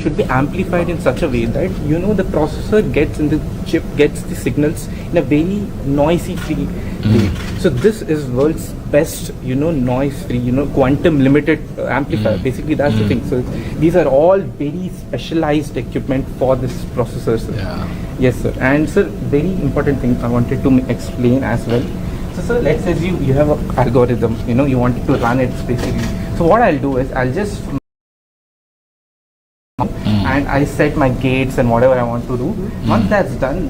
should be amplified in such a way that the processor gets in the chip gets the signals in a very noisy free way. So this is world's best noise free quantum limited amplifier. Basically that's the thing. So these are all very specialized equipment for this processor, sir. Yes sir. And sir, very important thing I wanted to explain as well. So sir, let's say you have an algorithm, you wanted to run it basically. So what I'll do is I'll just and I set my gates and whatever I want to do. Once that's done,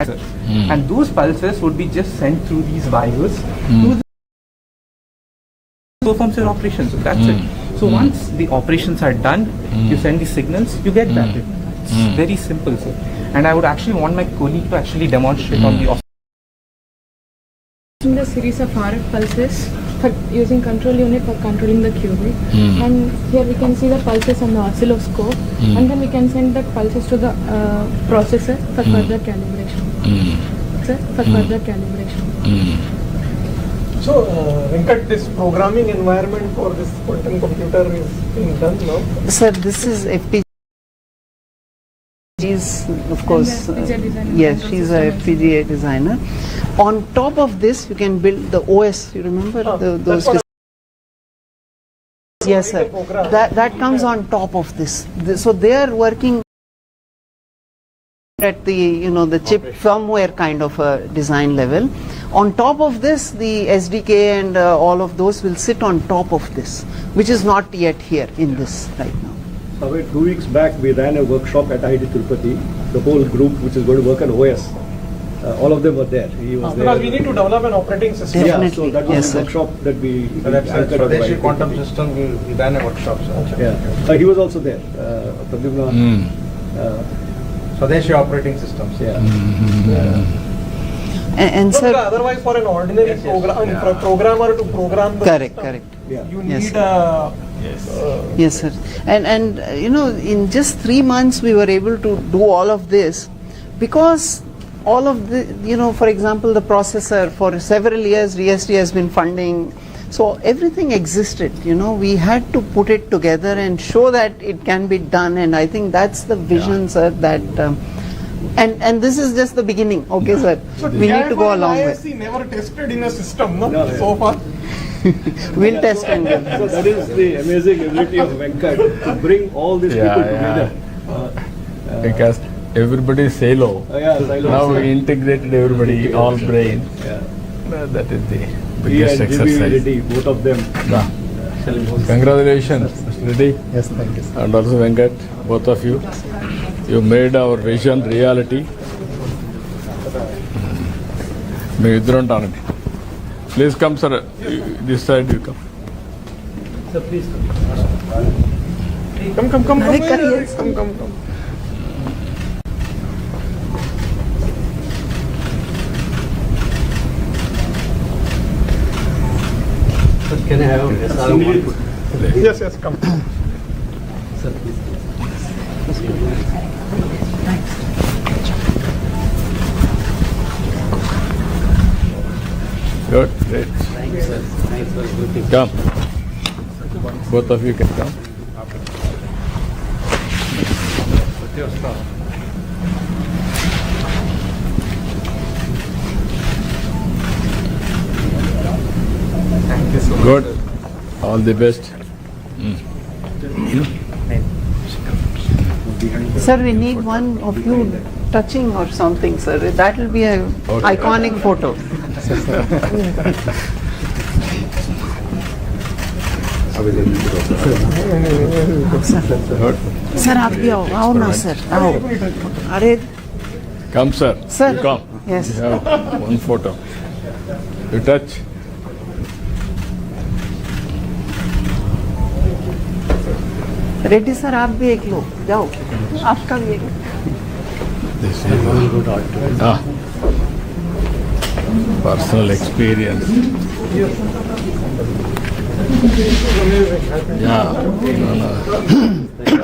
and those pulses would be just sent through these wires to the performs your operations. So that's it. So once the operations are done, you send the signals, you get that. It's very simple, sir. And I would actually want my colleague to actually demonstrate on the the series of RF pulses for using control unit for controlling the qubit, and here we can see the pulses on the oscilloscope, and then we can send the pulses to the processor for further calibration. Sir, for further calibration. So, Venkat, this programming environment for this quantum computer is being done now? Sir, this is FPGA. She's, of course, yes, she's a FPGA designer. On top of this, you can build the OS. You remember those? Yes, sir. That comes on top of this. So they are working at the the chip firmware kind of a design level. On top of this, the SDK and all of those will sit on top of this, which is not yet here in this right now. 2 weeks back, we ran a workshop at IIT Tirupati. The whole group, which is going to work on OS, all of them were there. He was there. Because we need to develop an operating system. Definitely. So that was a workshop that we anchored on Swadeshi quantum system. We ran a workshop. Yeah, he was also there. Swadeshi operating systems. And sir, otherwise, for an ordinary programmer to program the correct. You need a Yes, sir. And in just 3 months we were able to do all of this because all of the for example the processor for several years RIEST has been funding, so everything existed. We had to put it together and show that it can be done, and I think that's the vision, sir. That and this is just the beginning. Okay, sir. So we need to go along with. ISC never tested in a system, so far. We'll test and go. So that is the amazing ability of Venkat to bring all these people together. Because everybody is silo. Now we integrated everybody, all brain. That is the biggest exercise. Reddy, both of them. Congratulations, Mr. Reddy. Yes, thank you. And also Venkat, both of you. You made our vision reality. Please come, sir. This side you come. Sir, please Come. Come. Can I have Yes, come. Sir, please. Good, great. Thanks, sir. Thanks for good. Come. Both of you can come. Thank you so much. Good. All the best. Sir, we need one of you touching or something, sir. That will be a iconic photo. Sir, आप भी आओ ना sir, आओ. अरे. Come, sir. Sir. You come. Yes. You have one photo. You touch. Reddy sir आप भी एक लो, जाओ. आपका भी एक. This is personal experience.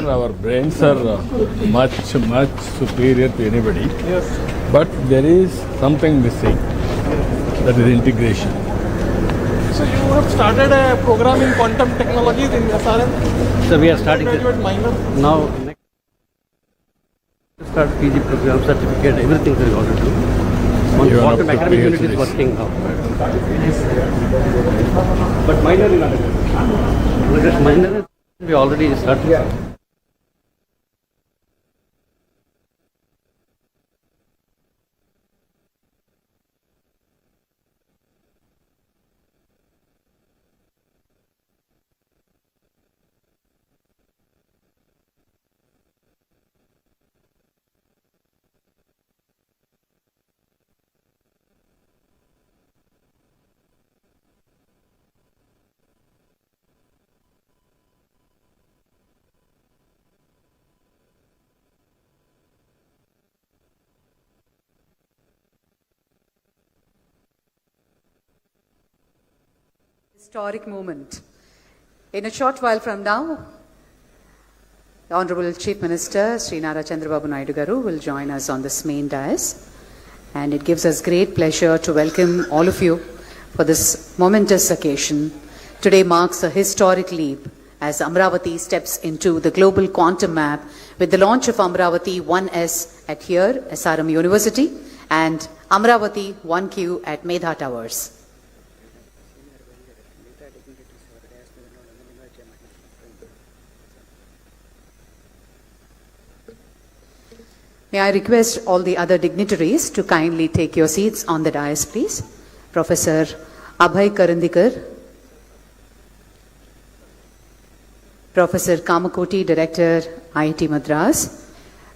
Our brains are much superior to anybody. Yes. But there is something missing. That is integration. So you have started a program in quantum technologies in SRM. So we are starting Graduate minor. now. Next start PG program, certificate, everything we are going to do. One You are quantum up to academic unit is PhDs. working now. But minor in undergraduate. Minor we already started. Historic moment. In a short while from now, the Honorable Chief Minister, Sri Nara Chandrababu Naidu Garu, will join us on this main dais. And it gives us great pleasure to welcome all of you for this momentous occasion. Today marks a historic leap as Amaravati steps into the global quantum map with the launch of Amaravati 1S at here, SRM University, and Amaravati 1Q at Medha Towers. May I request all the other dignitaries to kindly take your seats on the dais, please. Professor Abhay Karandikar, Professor Kamakoti, Director, IIT Madras,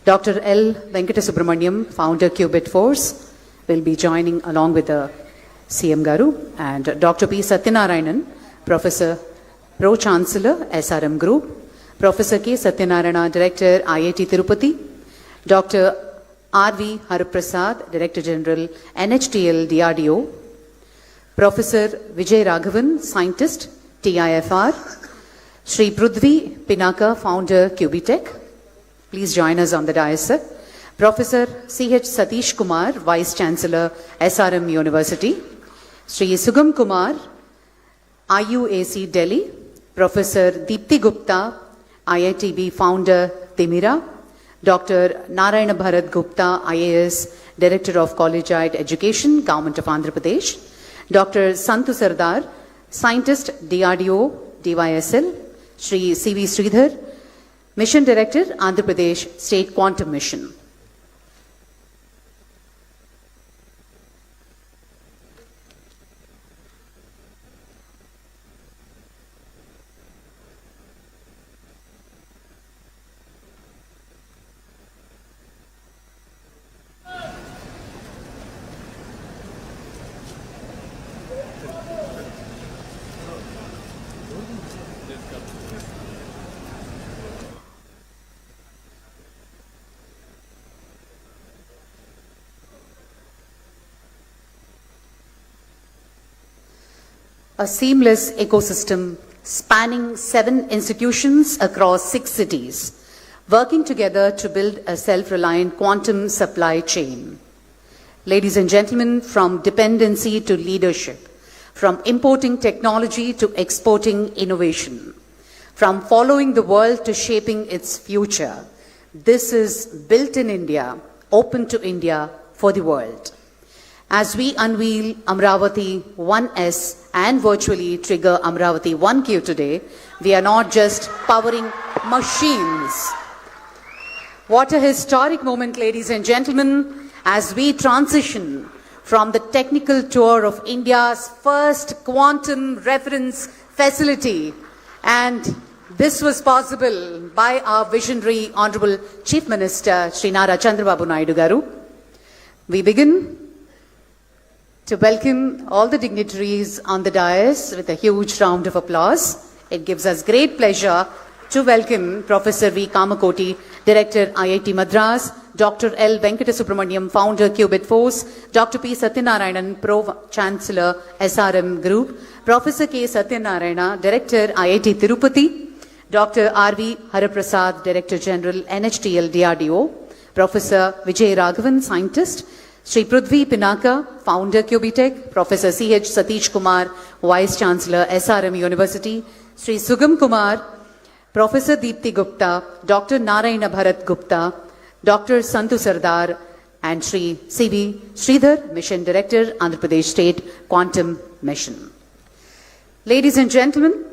Dr. L. Venkatasubramaniam, Founder Qubit Force, will be joining along with the CM Garu, and Dr. P. Satyanarayanan, Professor Pro Chancellor, SRM Group, Professor K. Satyanarayana, Director, IIT Tirupati, Dr. R.V. Haraprasad, Director General, NHTL DRDO, Professor Vijay Raghavan, Scientist, TIFR, Sri Prudvi Pinaka, Founder QBTech. Please join us on the dais, sir. Professor C.H. Satish Kumar, Vice Chancellor, SRM University, Sri Sugam Kumar, IUAC Delhi, Professor Deepti Gupta, IITB Founder, Timira, Dr. Narayana Bharat Gupta, IAS, Director of Collegiate Education, Government of Andhra Pradesh, Dr. Santu Sardar, Scientist, DRDO, DYSL, Sri C.V. Sridhar, Mission Director, Andhra Pradesh State Quantum Mission. A seamless ecosystem spanning 7 institutions across 6 cities, working together to build a self-reliant quantum supply chain. Ladies and gentlemen, from dependency to leadership, from importing technology to exporting innovation, from following the world to shaping its future, this is built in India, open to India for the world. As we unveil Amaravati 1S and virtually trigger Amaravati 1Q today, we are not just powering machines. What a historic moment, ladies and gentlemen, as we transition from the technical tour of India's first quantum reference facility. And this was possible by our visionary Honorable Chief Minister, Sri Nara Chandrababu Naidu Garu. We begin to welcome all the dignitaries on the dais with a huge round of applause. It gives us great pleasure to welcome Professor V. Kamakoti, Director, IIT Madras, Dr. L. Venkatasubramaniam, Founder, Qubit Force, Dr. P. Satyanarayanan, Pro Chancellor, SRM Group, Professor K. Satyanarayana, Director, IIT Tirupati, Dr. R.V. Haraprasad, Director General, NHTL DRDO, Professor Vijay Raghavan, Scientist, Sri Prithvi Pinaka, Founder Cubitech, Professor C.H. Satish Kumar, Vice Chancellor SRM University, Sri Sugam Kumar, Professor Deepthi Gupta, Dr. Narayana Bharat Gupta, Dr. Santu Sardar, and Sri C.V. Sridhar, Mission Director, Andhra Pradesh State Quantum Mission. Ladies and gentlemen,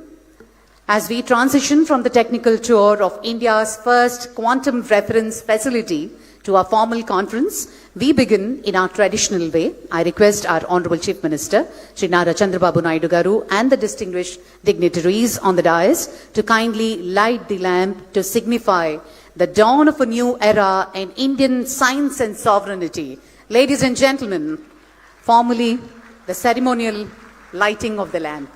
as we transition from the technical tour of India's first quantum reference facility to our formal conference, we begin in our traditional way. I request our Honorable Chief Minister, Shri Nara Chandrababu Naidu Garu, and the distinguished dignitaries on the dais to kindly light the lamp to signify the dawn of a new era in Indian science and sovereignty. Ladies and gentlemen, formally the ceremonial lighting of the lamp.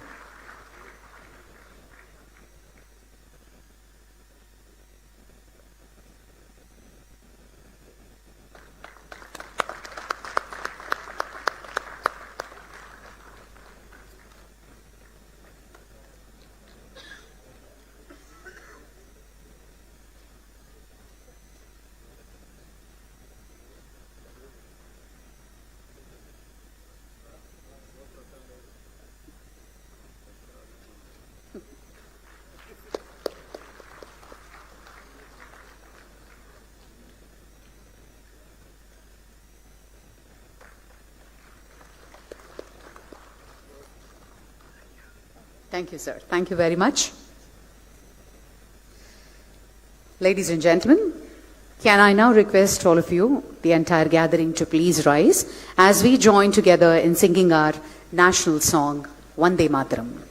Thank you, sir. Thank you very much. Ladies and gentlemen, can I now request all of you, the entire gathering, to please rise as we join together in singing our national song, Vande Mataram.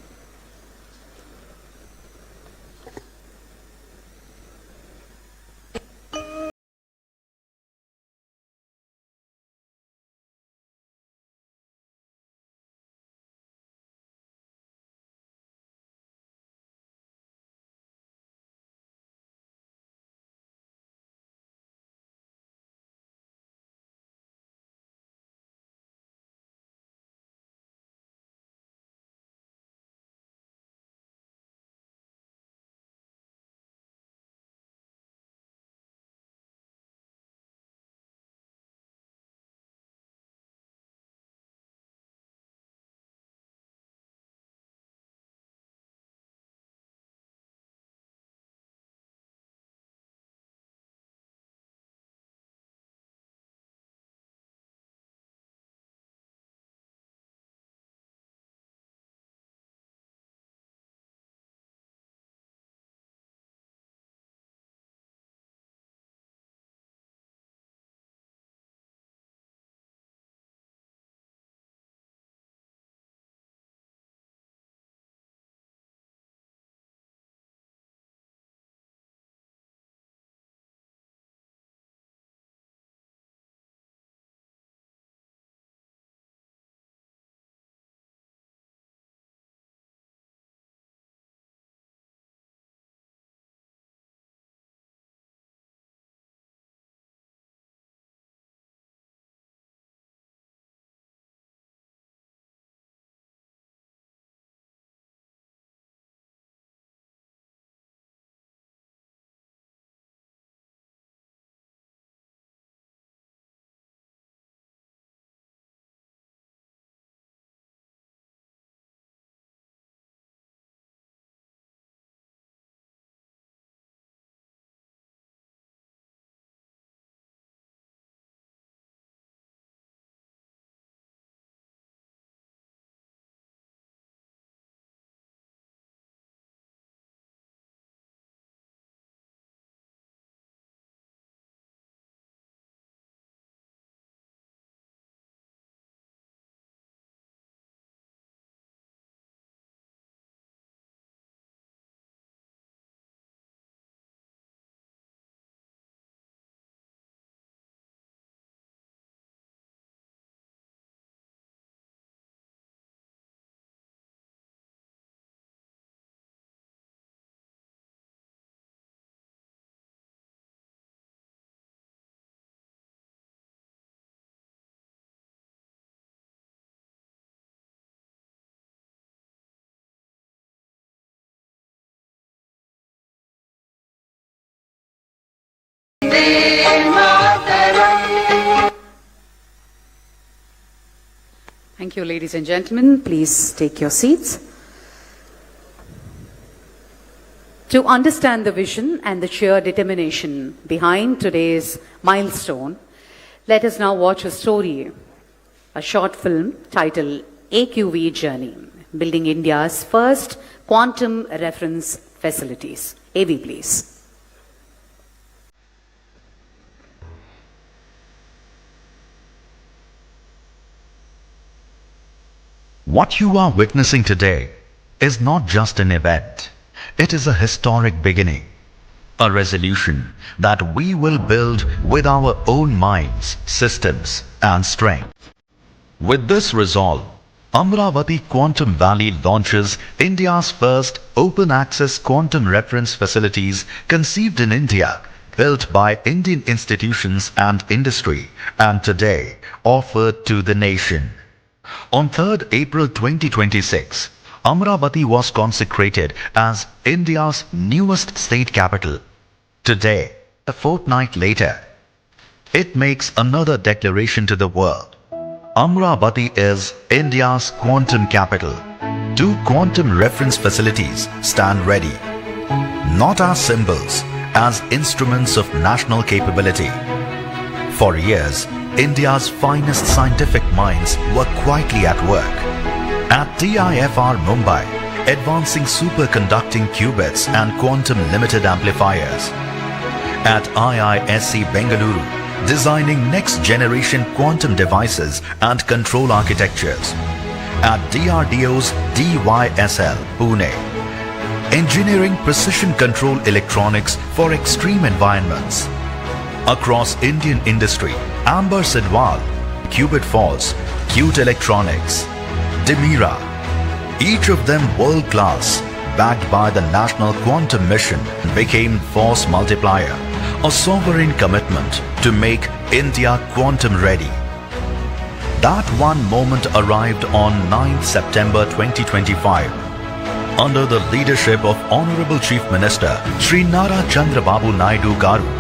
Thank you, ladies and gentlemen. Please take your seats. To understand the vision and the sheer determination behind today's milestone, let us now watch a story, a short film titled AQV Journey, Building India's First Quantum Reference Facilities. AV, please. What you are witnessing today is not just an event. It is a historic beginning, a resolution that we will build with our own minds, systems, and strength. With this resolve, Amaravati Quantum Valley launches India's first open-access quantum reference facilities conceived in India, built by Indian institutions and industry, and today offered to the nation. On 3rd April 2026, Amaravati was consecrated as India's newest state capital. Today, a fortnight later, it makes another declaration to the world. Amaravati is India's quantum capital. 2 quantum reference facilities stand ready, not as symbols, as instruments of national capability. For years, India's finest scientific minds were quietly at work. At TIFR Mumbai, advancing superconducting qubits and quantum limited amplifiers. At IISc Bengaluru, designing next-generation quantum devices and control architectures. At DRDO's DYSL, Pune, engineering precision control electronics for extreme environments. Across Indian industry, Amber Sidwal, Qubit Falls, Qt Electronics, Demira, each of them world-class, backed by the National Quantum Mission, became force multiplier, a sovereign commitment to make India quantum ready. That one moment arrived on 9th September 2025. Under the leadership of Honorable Chief Minister Shri Nara Chandrababu Naidu Garu,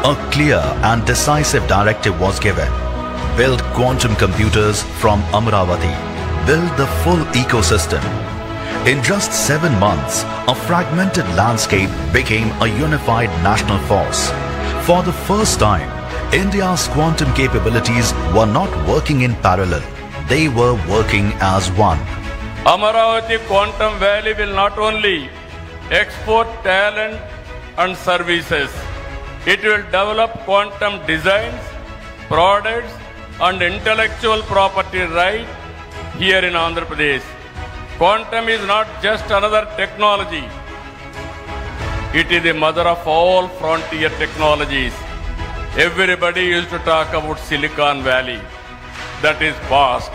a clear and decisive directive was given. Build quantum computers from Amaravati. Build the full ecosystem. In just 7 months, a fragmented landscape became a unified national force. For the first time, India's quantum capabilities were not working in parallel. They were working as one. Amaravati Quantum Valley will not only export talent and services, it will develop quantum designs, products and intellectual property right here in Andhra Pradesh. Quantum is not just another technology. It is the mother of all frontier technologies. Everybody used to talk about Silicon Valley. That is past.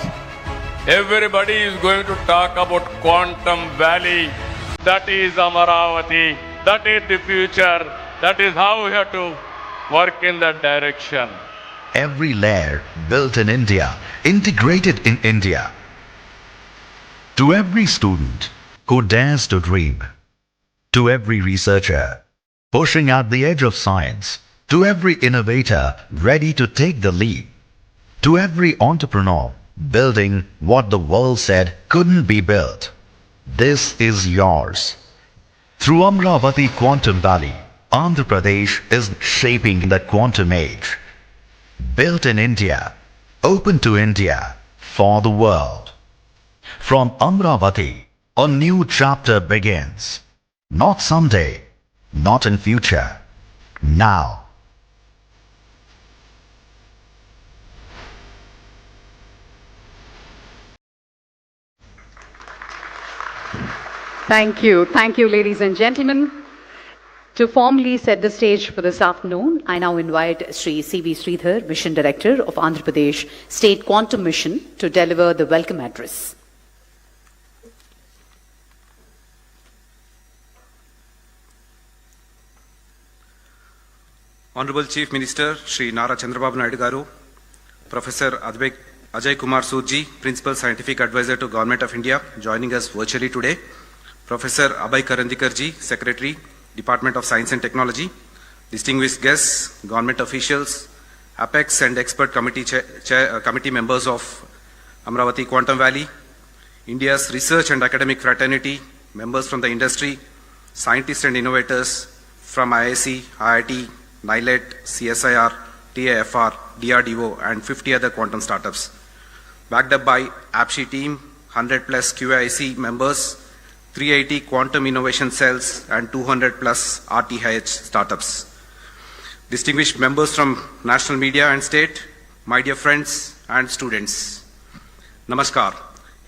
Everybody is going to talk about Quantum Valley. That is Amaravati. That is the future. That is how we have to work in that direction. Every layer built in India, integrated in India. To every student who dares to dream, to every researcher pushing at the edge of science, to every innovator ready to take the lead, to every entrepreneur building what the world said couldn't be built, this is yours. Through Amaravati Quantum Valley, Andhra Pradesh is shaping the quantum age. Built in India, open to India, for the world. From Amaravati, a new chapter begins. Not someday, not in future, now. Thank you, ladies and gentlemen. To formally set the stage for this afternoon, I now invite Sri C.V. Sridhar, Mission Director of Andhra Pradesh State Quantum Mission, to deliver the welcome address. Honorable Chief Minister Shri Nara Chandrababu Naidu Garu, Professor Ajay Kumar Soodji, Principal Scientific Advisor to Government of India, joining us virtually today. Professor Abhay Karandikarji, Secretary, Department of Science and Technology, distinguished guests, government officials, Apex and expert committee members of Amaravati Quantum Valley, India's research and academic fraternity, members from the industry, scientists and innovators from IIC, IIT, NILET, CSIR, TIFR, DRDO, and 50 other quantum startups. Backed up by APSHI team, 100 plus QIC members, 380 quantum innovation cells, and 200 plus RTH startups. Distinguished members from national media and state, my dear friends and students, Namaskar.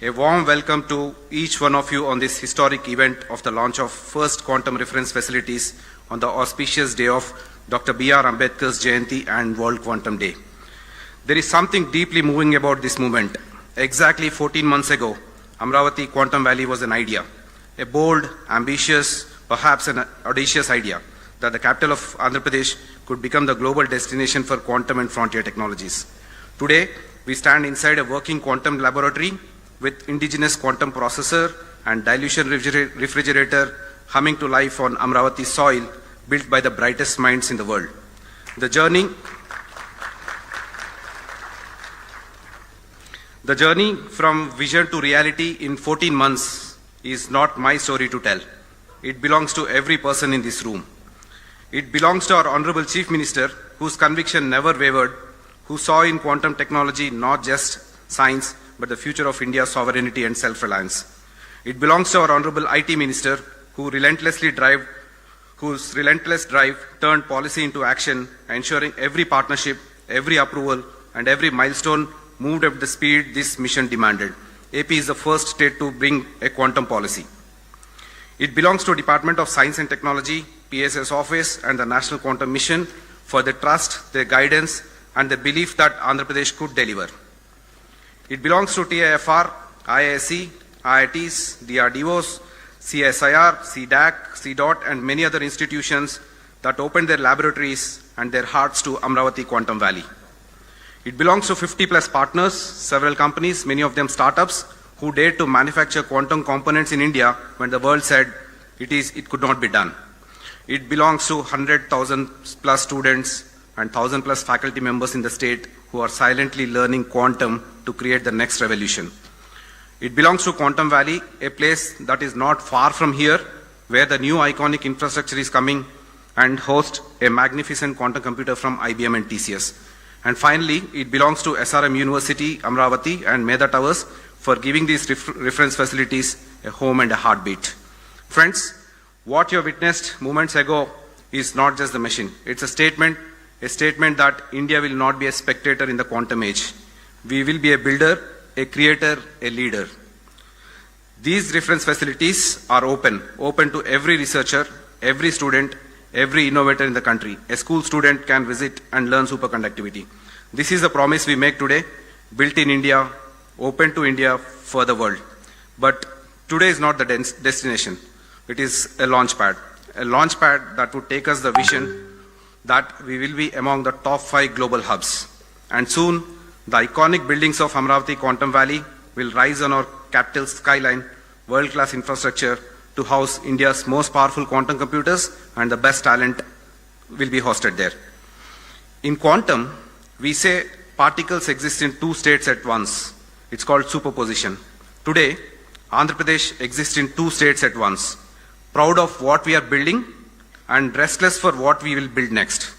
A warm welcome to each one of you on this historic event of the launch of first quantum reference facilities on the auspicious day of Dr. B.R. Ambedkar's Jayanti and World Quantum Day. There is something deeply moving about this movement. Exactly 14 months ago, Amaravati Quantum Valley was an idea, a bold, ambitious, perhaps an audacious idea that the capital of Andhra Pradesh could become the global destination for quantum and frontier technologies. Today, we stand inside a working quantum laboratory with indigenous quantum processor and dilution refrigerator humming to life on Amaravati soil, built by the brightest minds in the world. The journey from vision to reality in 14 months is not my story to tell. It belongs to every person in this room. It belongs to our Honorable Chief Minister, whose conviction never wavered, who saw in quantum technology not just science, but the future of India's sovereignty and self-reliance. It belongs to our Honorable IT Minister, whose relentless drive turned policy into action, ensuring every partnership, every approval, and every milestone moved at the speed this mission demanded. AP is the first state to bring a quantum policy. It belongs to Department of Science and Technology, PSS Office, and the National Quantum Mission for their trust, their guidance, and the belief that Andhra Pradesh could deliver. It belongs to TIFR, IISc, IITs, DRDOs, CSIR, CDAC, CDOT, and many other institutions that opened their laboratories and their hearts to Amaravati Quantum Valley. It belongs to 50 plus partners, several companies, many of them startups, who dared to manufacture quantum components in India when the world said it could not be done. It belongs to 100,000 plus students and 1,000 plus faculty members in the state who are silently learning quantum to create the next revolution. It belongs to Quantum Valley, a place that is not far from here, where the new iconic infrastructure is coming and host a magnificent quantum computer from IBM and TCS. And finally, it belongs to SRM University, Amaravati, and Meda Towers for giving these reference facilities a home and a heartbeat. Friends, what you witnessed moments ago is not just the machine. It's a statement that India will not be a spectator in the quantum age. We will be a builder, a creator, a leader. These reference facilities are open to every researcher, every student, every innovator in the country. A school student can visit and learn superconductivity. This is the promise we make today, built in India, open to India for the world. But today is not the destination. It is a launch pad that would take us the vision that we will be among the top 5 global hubs. And soon, the iconic buildings of Amaravati Quantum Valley will rise on our capital skyline, world-class infrastructure to house India's most powerful quantum computers, and the best talent will be hosted there. In quantum, we say particles exist in 2 states at once. It's called superposition. Today, Andhra Pradesh exists in 2 states at once, proud of what we are building and restless for what we will build next.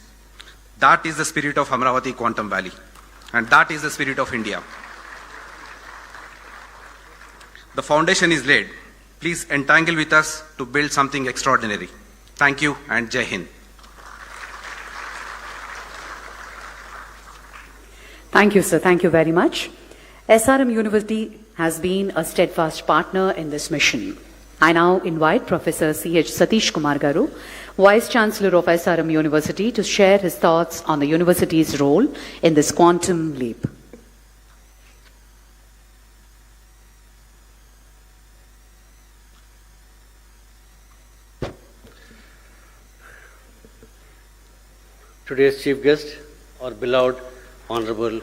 That is the spirit of Amaravati Quantum Valley, and that is the spirit of India. The foundation is laid. Please entangle with us to build something extraordinary. Thank you, and Jai Hind. Thank you, sir. Thank you very much. SRM University has been a steadfast partner in this mission. I now invite Professor C.H. Satish Kumar Garu, Vice Chancellor of SRM University, to share his thoughts on the university's role in this quantum leap. Today's chief guest, our beloved Honorable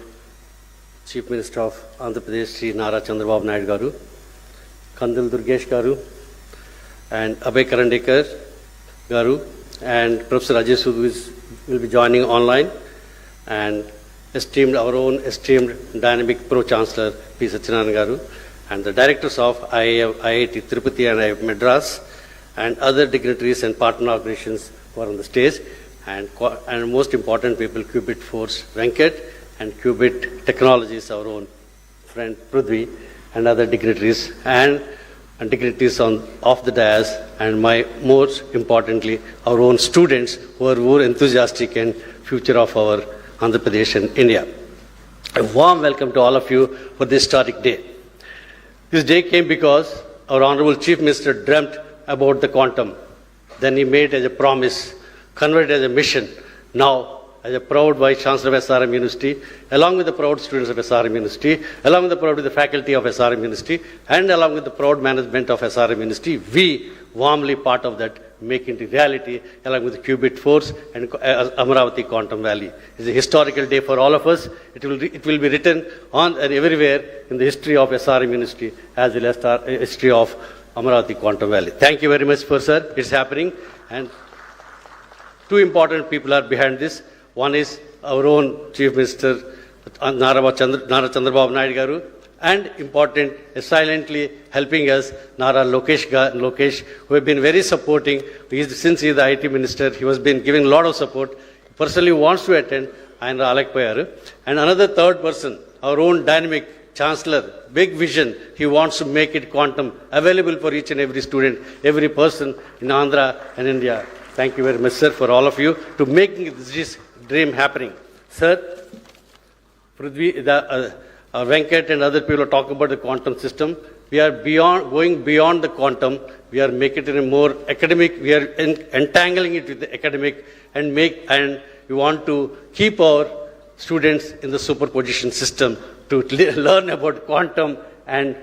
Chief Minister of Andhra Pradesh, Sri Nara Chandrababu Naidu Garu, Kandil Durgesh Garu, and Abhay Karandikar Garu, and Professor Ajay Sood will be joining online, and our own esteemed dynamic Pro-Chancellor P. Satyanarayana Garu, and the directors of IIT Tirupati and IIT Madras, and other dignitaries and partner organizations who are on the stage, and most important people, Qubit Force Venkat, and Qubit Technologies, our own friend Prithvi, and other dignitaries, and dignitaries off the dais, and most importantly, our own students who are more enthusiastic and future of our Andhra Pradesh and India. A warm welcome to all of you for this historic day. This day came because our Honorable Chief Minister dreamt about the quantum. Then he made as a promise, converted as a mission. Now, as a proud Vice Chancellor of SRM University, along with the proud students of SRM University, along with the proud the faculty of SRM University, and along with the proud management of SRM University, we warmly part of that, make it reality, along with the Qubit Force and Amaravati Quantum Valley. It's a historical day for all of us. It will be written on and everywhere in the history of SRM University, as well as the history of Amaravati Quantum Valley. Thank you very much, sir. It's happening, and two important people are behind this. One is our own Chief Minister, Nara Chandrababu Naidu Garu, and important, silently helping us, Nara Lokesh, who have been very supporting. Since he is the IT Minister, he has been giving a lot of support. Personally wants to attend, and Alek Payaru. And another third person, our own dynamic Chancellor, big vision. He wants to make it quantum available for each and every student, every person in Andhra and India. Thank you very much, sir, for all of you to making this dream happening. Sir, Prithvi, Venkat and other people are talking about the quantum system. We are going beyond the quantum. We are making it in a more academic. We are entangling it with the academic, and we want to keep our students in the superposition system to learn about quantum and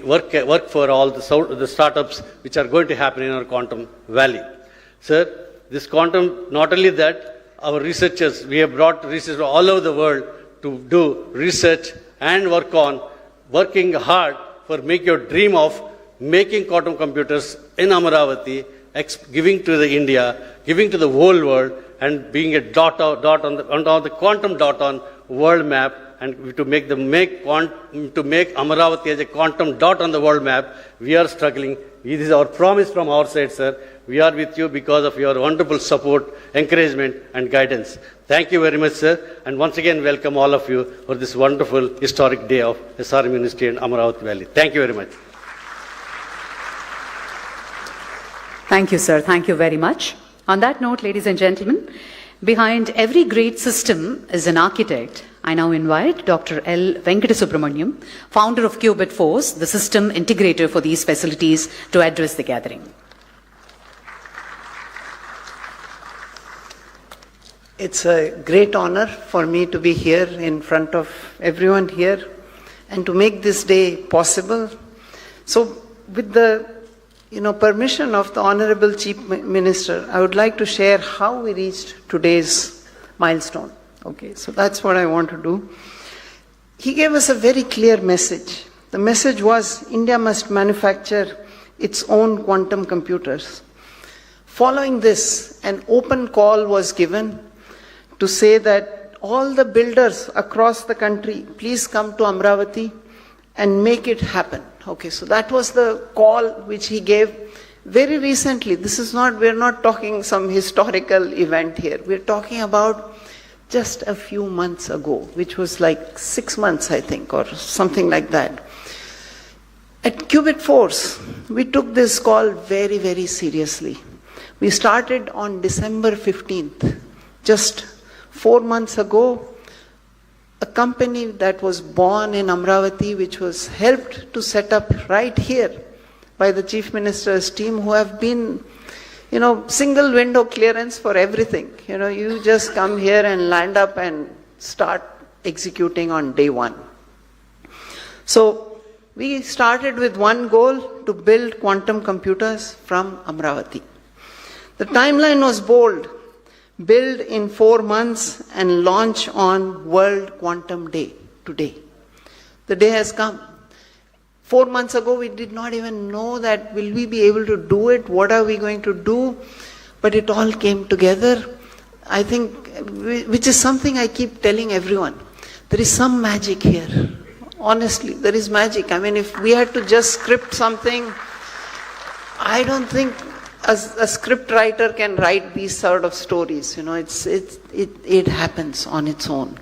work for all the startups which are going to happen in our quantum valley. Sir, this quantum, not only that, our researchers, we have brought researchers all over the world to do research and working hard for make your dream of making quantum computers in Amaravati, giving to the India, giving to the whole world, and being a dot on the quantum dot on world map, and to make Amaravati as a quantum dot on the world map. We are struggling. This is our promise from our side, sir. We are with you because of your wonderful support, encouragement, and guidance. Thank you very much, sir. And once again, welcome all of you for this wonderful historic day of SRM University and Amaravati Valley. Thank you very much. Thank you, sir. Thank you very much. On that note, ladies and gentlemen, behind every great system is an architect. I now invite Dr. L. Venkatasubramaniam, founder of Qubit Force, the system integrator for these facilities, to address the gathering. It's a great honor for me to be here in front of everyone here and to make this day possible. So with the permission of the Honorable Chief Minister, I would like to share how we reached today's milestone. Okay, so that's what I want to do. He gave us a very clear message. The message was India must manufacture its own quantum computers. Following this, an open call was given to say that all the builders across the country, please come to Amaravati and make it happen. Okay, so that was the call which he gave very recently. We're not talking some historical event here. We're talking about just a few months ago, which was like 6 months, I think, or something like that. At Qubit Force, we took this call very, very seriously. We started on December 15th, just 4 months ago. A company that was born in Amaravati, which was helped to set up right here by the Chief Minister's team, who have been, single window clearance for everything. You just come here and land up and start executing on day one. So we started with one goal, to build quantum computers from Amaravati. The timeline was bold. Build in 4 months and launch on World Quantum Day today. The day has come. 4 months ago, we did not even know that will we be able to do it, what are we going to do, but it all came together. I think which is something I keep telling everyone. There is some magic here. Honestly, there is magic. I mean, if we had to just script something, I don't think a script writer can write these sort of stories. You know, it happens on its own.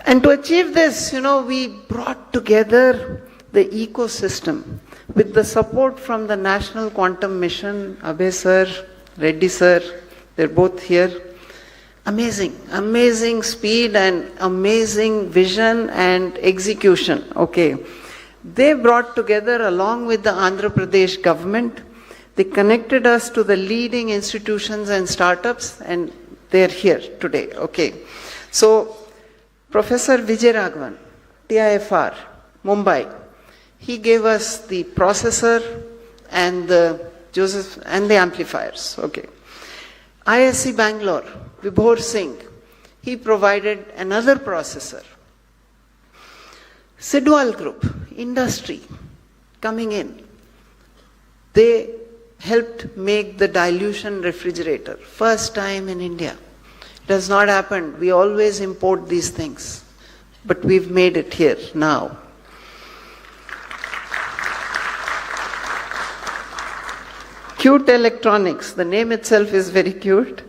And to achieve this, you know, we brought together the ecosystem with the support from the National Quantum Mission, Abhay sir, Reddy sir, they're both here. Amazing, amazing speed and amazing vision and execution. Okay. They brought together along with the Andhra Pradesh government. They connected us to the leading institutions and startups, and they're here today. Okay. So, Professor Vijay Raghavan, TIFR, Mumbai, he gave us the processor and the amplifiers. Okay. ISC Bangalore, Vibhor Singh, he provided another processor. Sidwal Group, industry, coming in. They helped make the dilution refrigerator. First time in India. It has not happened. We always import these things. But we've made it here now. Cute Electronics, the name itself is very cute.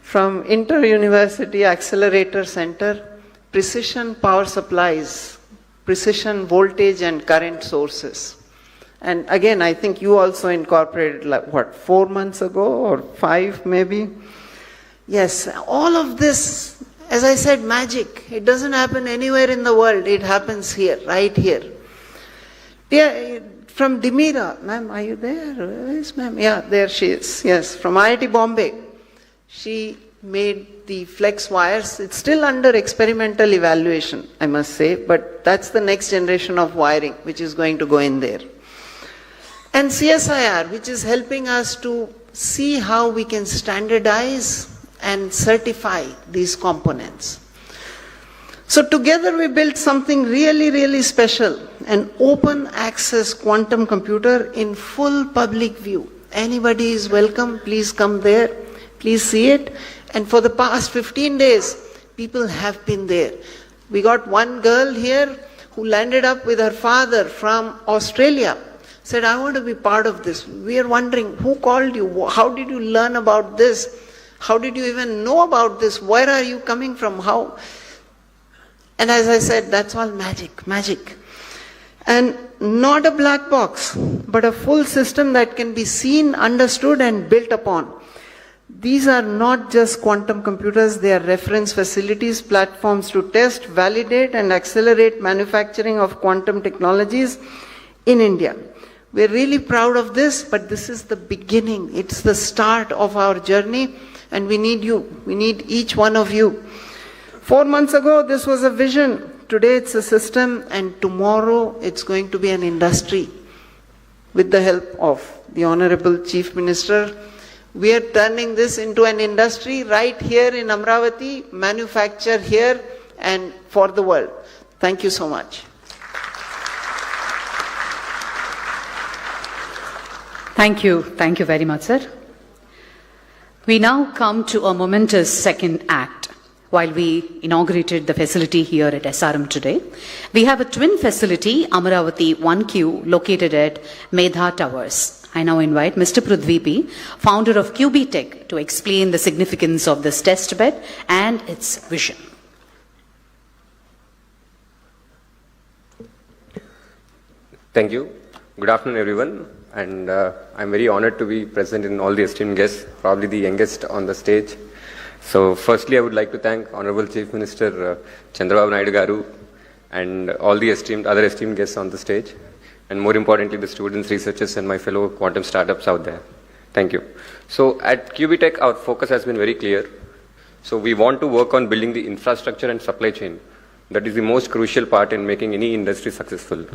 From Inter-University Accelerator Center, precision power supplies, precision voltage and current sources. And again, I think you also incorporated, like, what, 4 months ago or 5 maybe? Yes, all of this, as I said, magic. It doesn't happen anywhere in the world. It happens here, right here. Yeah, from Dimira, ma'am, are you there? Where is ma'am? Yeah, there she is. Yes, from IIT Bombay. She made the flex wires. It's still under experimental evaluation, I must say, but that's the next generation of wiring which is going to go in there. And CSIR, which is helping us to see how we can standardize and certify these components. So together we built something really, really special, an open access quantum computer in full public view. Anybody is welcome, please come there, please see it. And for the past 15 days, people have been there. We got one girl here who landed up with her father from Australia, said, I want to be part of this. We are wondering, who called you? How did you learn about this? How did you even know about this? Where are you coming from? How? And as I said, that's all magic, magic. And not a black box, but a full system that can be seen, understood, and built upon. These are not just quantum computers, they are reference facilities, platforms to test, validate, and accelerate manufacturing of quantum technologies in India. We're really proud of this, but this is the beginning. It's the start of our journey, and we need you. We need each one of you. 4 months ago, this was a vision. Today, it's a system, and tomorrow, it's going to be an industry. With the help of the Honorable Chief Minister, we are turning this into an industry right here in Amaravati, manufactured here and for the world. Thank you so much. Thank you. Thank you very much, sir. We now come to a momentous second act. While we inaugurated the facility here at SRM today, we have a twin facility, Amaravati 1Q, located at Medha Towers. I now invite Mr. Prithvi P., founder of QB Tech, to explain the significance of this test bed and its vision. Thank you. Good afternoon, everyone. And I'm very honored to be present in all the esteemed guests, probably the youngest on the stage. So firstly, I would like to thank Honorable Chief Minister Chandrababu Naidu Garu and all the other esteemed guests on the stage. And more importantly, the students, researchers, and my fellow quantum startups out there. Thank you. So at QB Tech, our focus has been very clear. So we want to work on building the infrastructure and supply chain. That is the most crucial part in making any industry successful.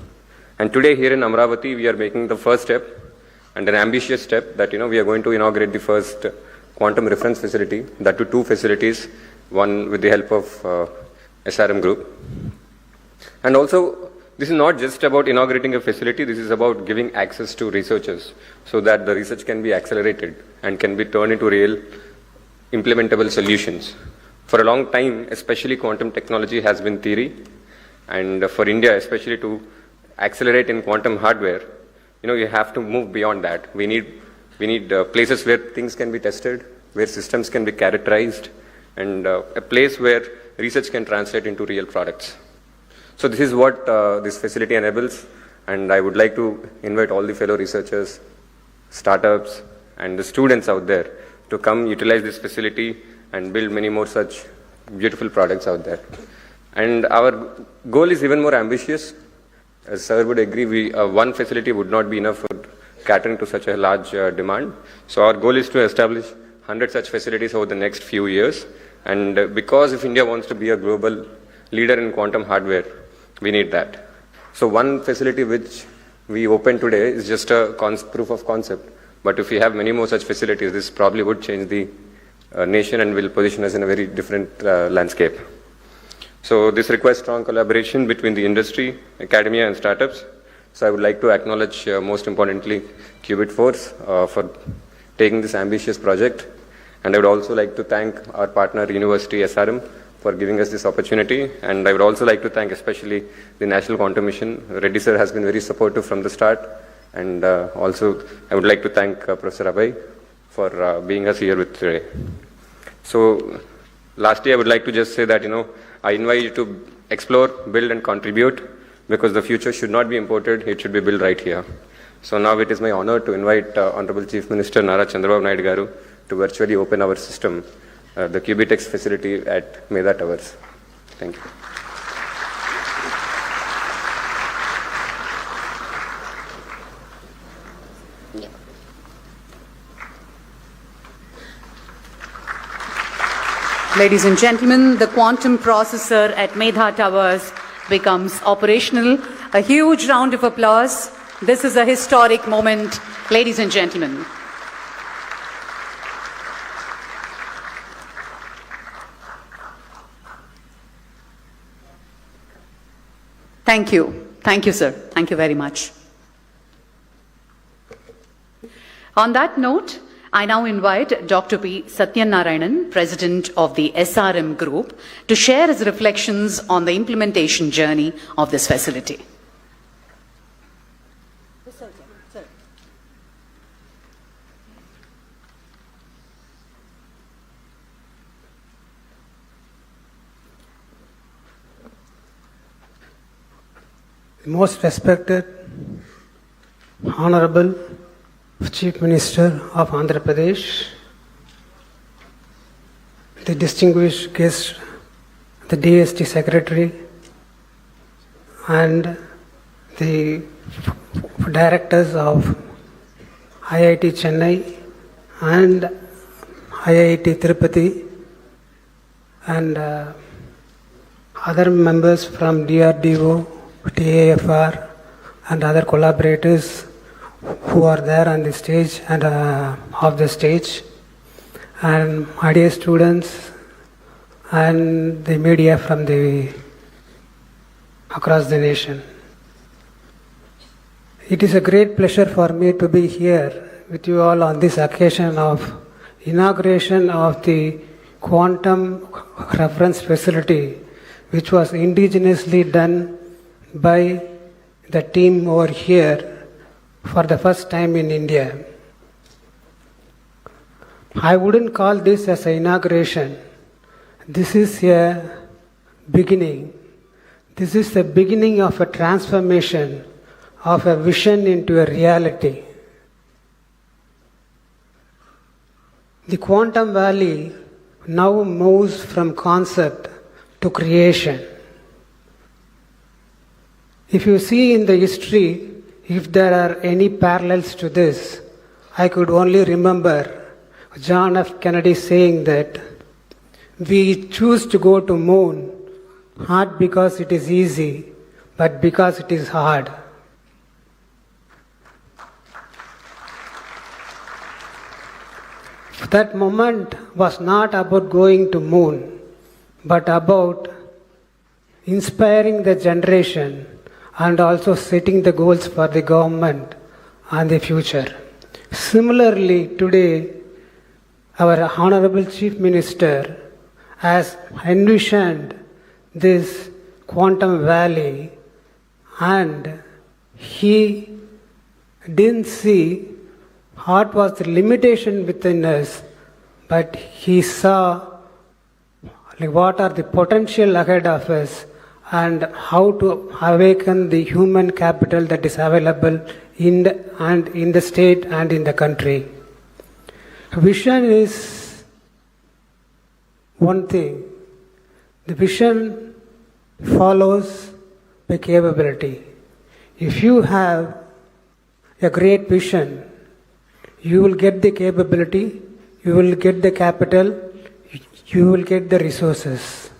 And today here in Amaravati, we are making the first step and an ambitious step that, we are going to inaugurate the first quantum reference facility, that to 2 facilities, one with the help of SRM Group. And also, this is not just about inaugurating a facility, this is about giving access to researchers so that the research can be accelerated and can be turned into real implementable solutions. For a long time, especially quantum technology has been theory, and for India, especially to accelerate in quantum hardware, you have to move beyond that. We need places where things can be tested, where systems can be characterized, and a place where research can translate into real products. So this is what this facility enables, and I would like to invite all the fellow researchers, startups, and the students out there to come utilize this facility and build many more such beautiful products out there. And our goal is even more ambitious. As sir would agree, one facility would not be enough for catering to such a large demand. So our goal is to establish 100 such facilities over the next few years. And because if India wants to be a global leader in quantum hardware, we need that. So one facility which we opened today is just a proof of concept. But if we have many more such facilities, this probably would change the nation and will position us in a very different landscape. So this requires strong collaboration between the industry, academia, and startups. So I would like to acknowledge, most importantly, Qubit Force for taking this ambitious project. And I would also like to thank our partner, University SRM, for giving us this opportunity. And I would also like to thank especially the National Quantum Mission. Reddy sir has been very supportive from the start. And also, I would like to thank Professor Abhay for being us here with today. So lastly, I would like to just say that, I invite you to explore, build, and contribute, because the future should not be imported, it should be built right here. So now it is my honor to invite Honorable Chief Minister Nara Chandrababu Naidu Garu to virtually open our system, the Qubitex facility at Meda Towers. Thank you. Ladies and gentlemen, the quantum processor at Medha Towers becomes operational. A huge round of applause. This is a historic moment, ladies and gentlemen. Thank you. Thank you, sir. Thank you very much. On that note, I now invite Dr. P. Satyanarayanan, President of the SRM Group, to share his reflections on the implementation journey of this facility. Most respected, Honorable Chief Minister of Andhra Pradesh, the distinguished guest, the DST Secretary, and the directors of IIT Chennai and IIT Tirupati, and other members from DRDO, TAFR, and other collaborators who are there on the stage and off the stage, and my dear students and the media from across the nation. It is a great pleasure for me to be here with you all on this occasion of inauguration of the quantum reference facility, which was indigenously done by the team over here for the first time in India. I wouldn't call this as an inauguration. This is a beginning. This is the beginning of a transformation of a vision into a reality. The Quantum Valley now moves from concept to creation. If you see in the history, if there are any parallels to this, I could only remember John F. Kennedy saying that we choose to go to moon not because it is easy, but because it is hard. That moment was not about going to moon, but about inspiring the generation and also setting the goals for the government and the future. Similarly, today, our Honorable Chief Minister has envisioned this quantum valley, and he didn't see what was the limitation within us, but he saw what are the potential ahead of us and how to awaken the human capital that is available in the state and in the country. Vision is one thing. The vision follows the capability. If you have a great vision, you will get the capability, you will get the capital, you will get the resources.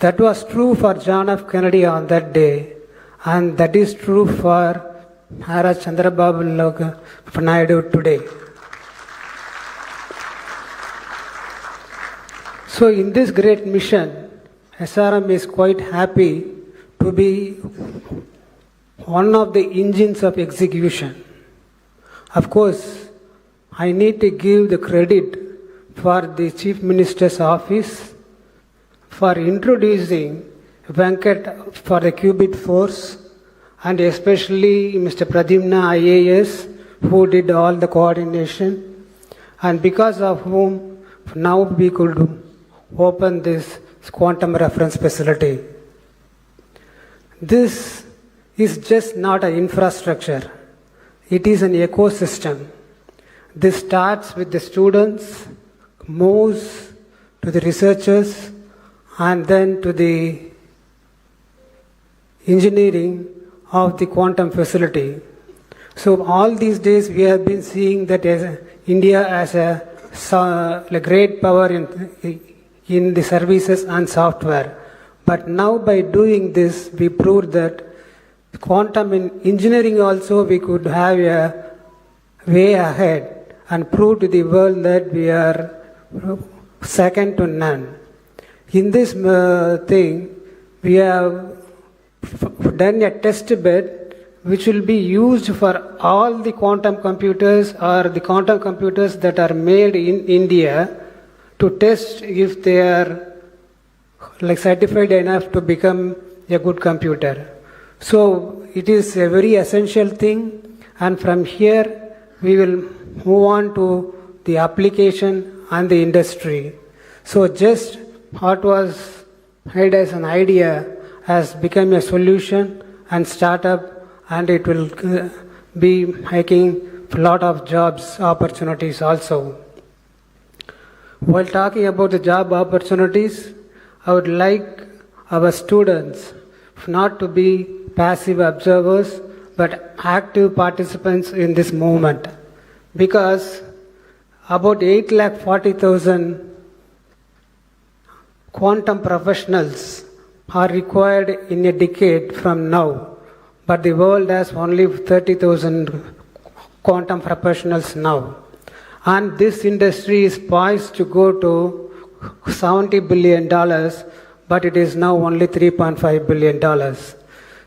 That was true for John F. Kennedy on that day, and that is true for Nara Chandrababu Naidu today. So in this great mission, SRM is quite happy to be one of the engines of execution. Of course, I need to give the credit for the Chief Minister's office for introducing Venkat for the Qubit Force, and especially Mr. Pradyumna IAS, who did all the coordination, and because of whom now we could open this quantum reference facility. This is just not an infrastructure, it is an ecosystem. This starts with the students, moves to the researchers, and then to the engineering of the quantum facility. So all these days we have been seeing that India as a great power in the services and software. But now by doing this, we proved that quantum in engineering also we could have a way ahead and prove to the world that we are second to none. In this thing, we have done a test bed which will be used for all the quantum computers or the quantum computers that are made in India to test if they are certified enough to become a good computer. So it is a very essential thing, and from here we will move on to the application and the industry. So just what was made as an idea has become a solution and startup, and it will be making a lot of jobs opportunities also. While talking about the job opportunities, I would like our students not to be passive observers but active participants in this movement, because about 840,000 quantum professionals are required in a decade from now, but the world has only 30,000 quantum professionals now. And this industry is poised to go to $70 billion, but it is now only $3.5 billion.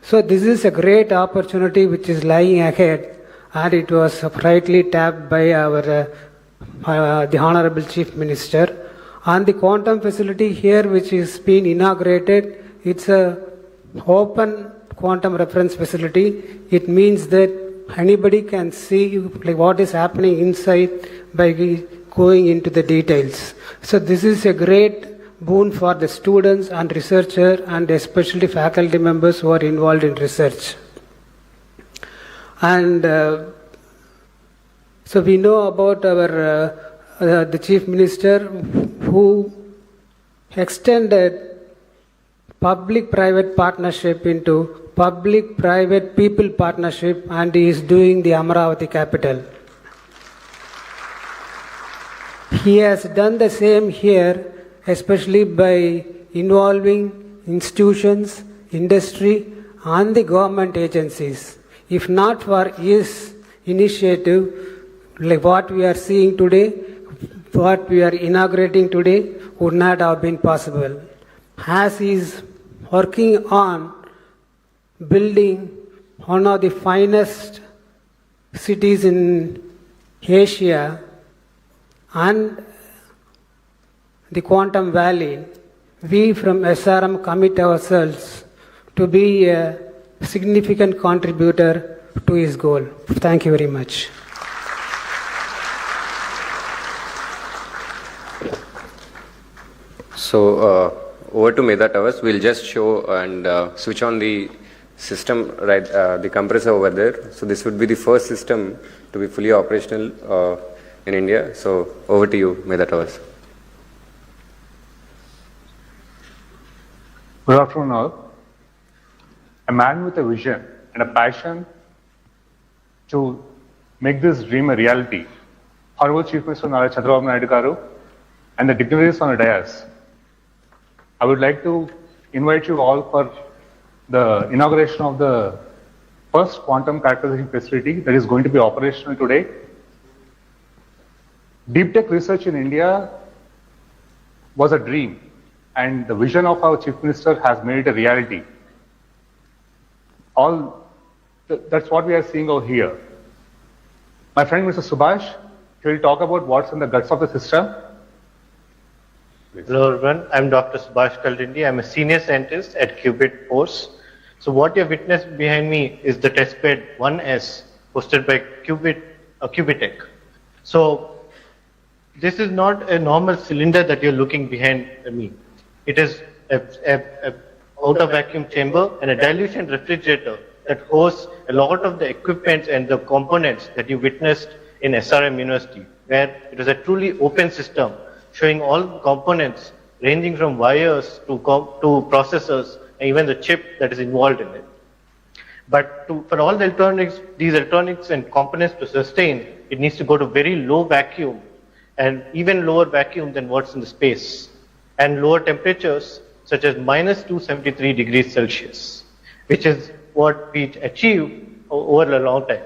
So this is a great opportunity which is lying ahead, and it was rightly tapped by the Honorable Chief Minister. And the quantum facility here which is being inaugurated, it's a open quantum reference facility. It means that anybody can see what is happening inside by going into the details. So this is a great boon for the students and researchers, and especially faculty members who are involved in research. And so we know about our the Chief Minister who extended public-private partnership into public-private-people partnership, and he is doing the Amaravati capital. He has done the same here, especially by involving institutions, industry, and the government agencies. If not for his initiative, like what we are seeing today, what we are inaugurating today, would not have been possible. As he is working on building one of the finest cities in Asia, and the Quantum Valley, we from SRM commit ourselves to be a significant contributor to his goal. Thank you very much. So over to Meda Towers. We'll just show and switch on the system, right, the compressor over there. So this would be the first system to be fully operational in India. So over to you, Meda Towers. Good afternoon all. A man with a vision and a passion to make this dream a reality. Honorable Chief Minister Nara Chandrababu Naidu Garu and the dignitaries on the dais. I would like to invite you all for the inauguration of the first quantum characterization facility that is going to be operational today. Deep tech research in India was a dream, and the vision of our Chief Minister has made it a reality. That's what we are seeing over here. My friend Mr. Subhash, he will talk about what's in the guts of the system. Please. Hello everyone, I'm Dr. Subhash Kaldindi. I'm a senior scientist at Qubit Force. So what you have witnessed behind me is the testbed 1S hosted by Qubitech. So this is not a normal cylinder that you're looking behind me. It is a outer vacuum chamber and a dilution refrigerator that hosts a lot of the equipment and the components that you witnessed in SRM University, where it is a truly open system showing all components ranging from wires to processors and even the chip that is involved in it. But for all the electronics, these electronics and components to sustain, it needs to go to very low vacuum and even lower vacuum than what's in the space, and lower temperatures such as minus 273 degrees Celsius, which is what we achieve over a long time.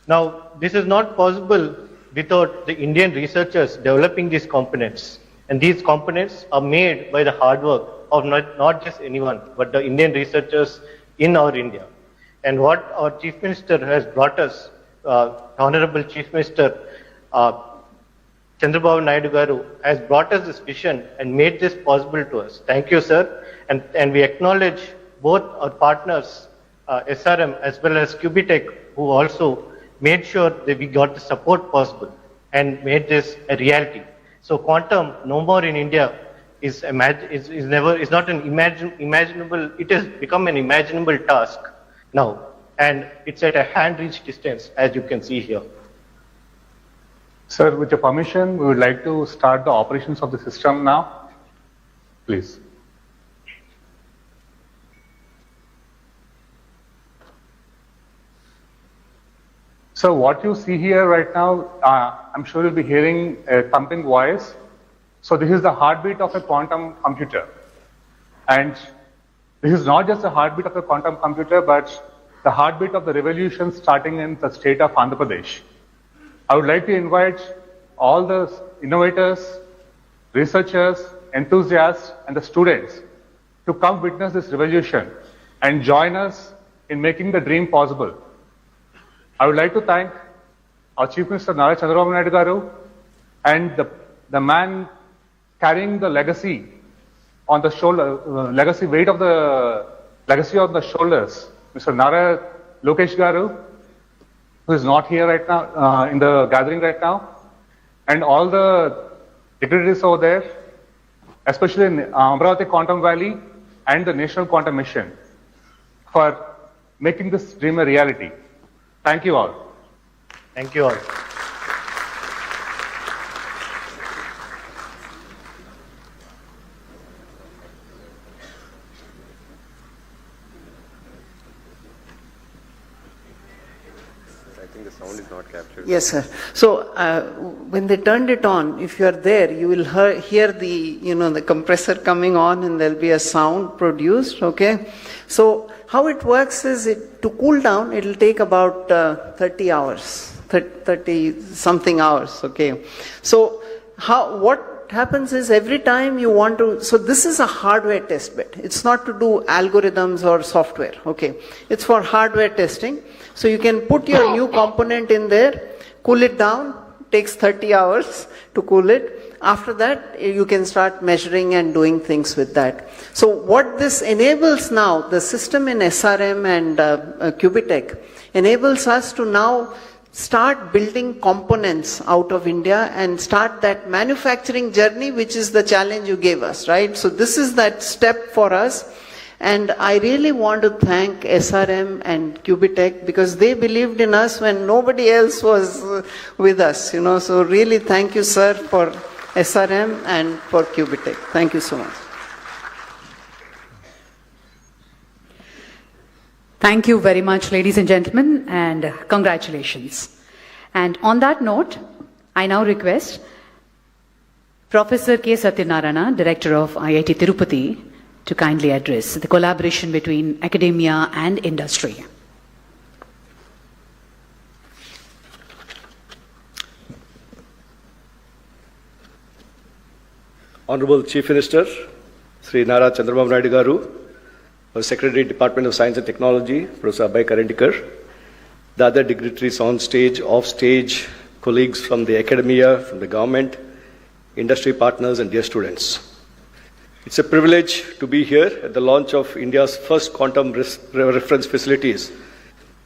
Now, this is not possible without the Indian researchers developing these components. And these components are made by the hard work of not just anyone, but the Indian researchers in our India. And what our Chief Minister has brought us, Honorable Chief Minister Chandrababu Naidu Garu has brought us this vision and made this possible to us. Thank you, sir. And we acknowledge both our partners, SRM as well as Qubitech, who also made sure that we got the support possible and made this a reality. So quantum, no more in India, is not an imaginable. It has become an imaginable task now, and it's at a hand-reach distance, as you can see here. Sir, with your permission, we would like to start the operations of the system now. Please. So what you see here right now, I'm sure you'll be hearing a thumping voice. So this is the heartbeat of a quantum computer. And this is not just the heartbeat of a quantum computer, but the heartbeat of the revolution starting in the state of Andhra Pradesh. I would like to invite all the innovators, researchers, enthusiasts, and the students to come witness this revolution and join us in making the dream possible. I would like to thank our Chief Minister Nara Chandrababu Naidu Garu and the man carrying the legacy on the shoulder, weight of the legacy on the shoulders, Mr. Nara Lokesh Garu, who is not here right now, in the gathering right now, and all the dignitaries over there, especially in Amaravati Quantum Valley and the National Quantum Mission, for making this dream a reality. Thank you all. Thank you all. Yes, sir. So when they turned it on, if you are there, you will hear the compressor coming on, and there'll be a sound produced. Okay. So how it works is, to cool down, it will take about 30 hours, 30 something hours. Okay. So what happens is, every time you want to, so this is a hardware test bed. It's not to do algorithms or software. Okay. It's for hardware testing. So you can put your new component in there, cool it down, takes 30 hours to cool it. After that, you can start measuring and doing things with that. So what this enables now, the system in SRM and Cubitech enables us to now start building components out of India and start that manufacturing journey, which is the challenge you gave us, right? So this is that step for us. And I really want to thank SRM and Cubitech because they believed in us when nobody else was with us, you know. So really thank you, sir, for SRM and for Cubitech. Thank you so much. Thank you very much, ladies and gentlemen, and congratulations. And on that note, I now request Professor K. Satyanarayana, Director of IIT Tirupati, to kindly address the collaboration between academia and industry. Honorable Chief Minister, Sri Nara Chandrababu Naidu Garu, Secretary, Department of Science and Technology, Professor Abhay Karandikar, the other dignitaries on stage, off stage, colleagues from the academia, from the government, industry partners, and dear students. It's a privilege to be here at the launch of India's first quantum reference facilities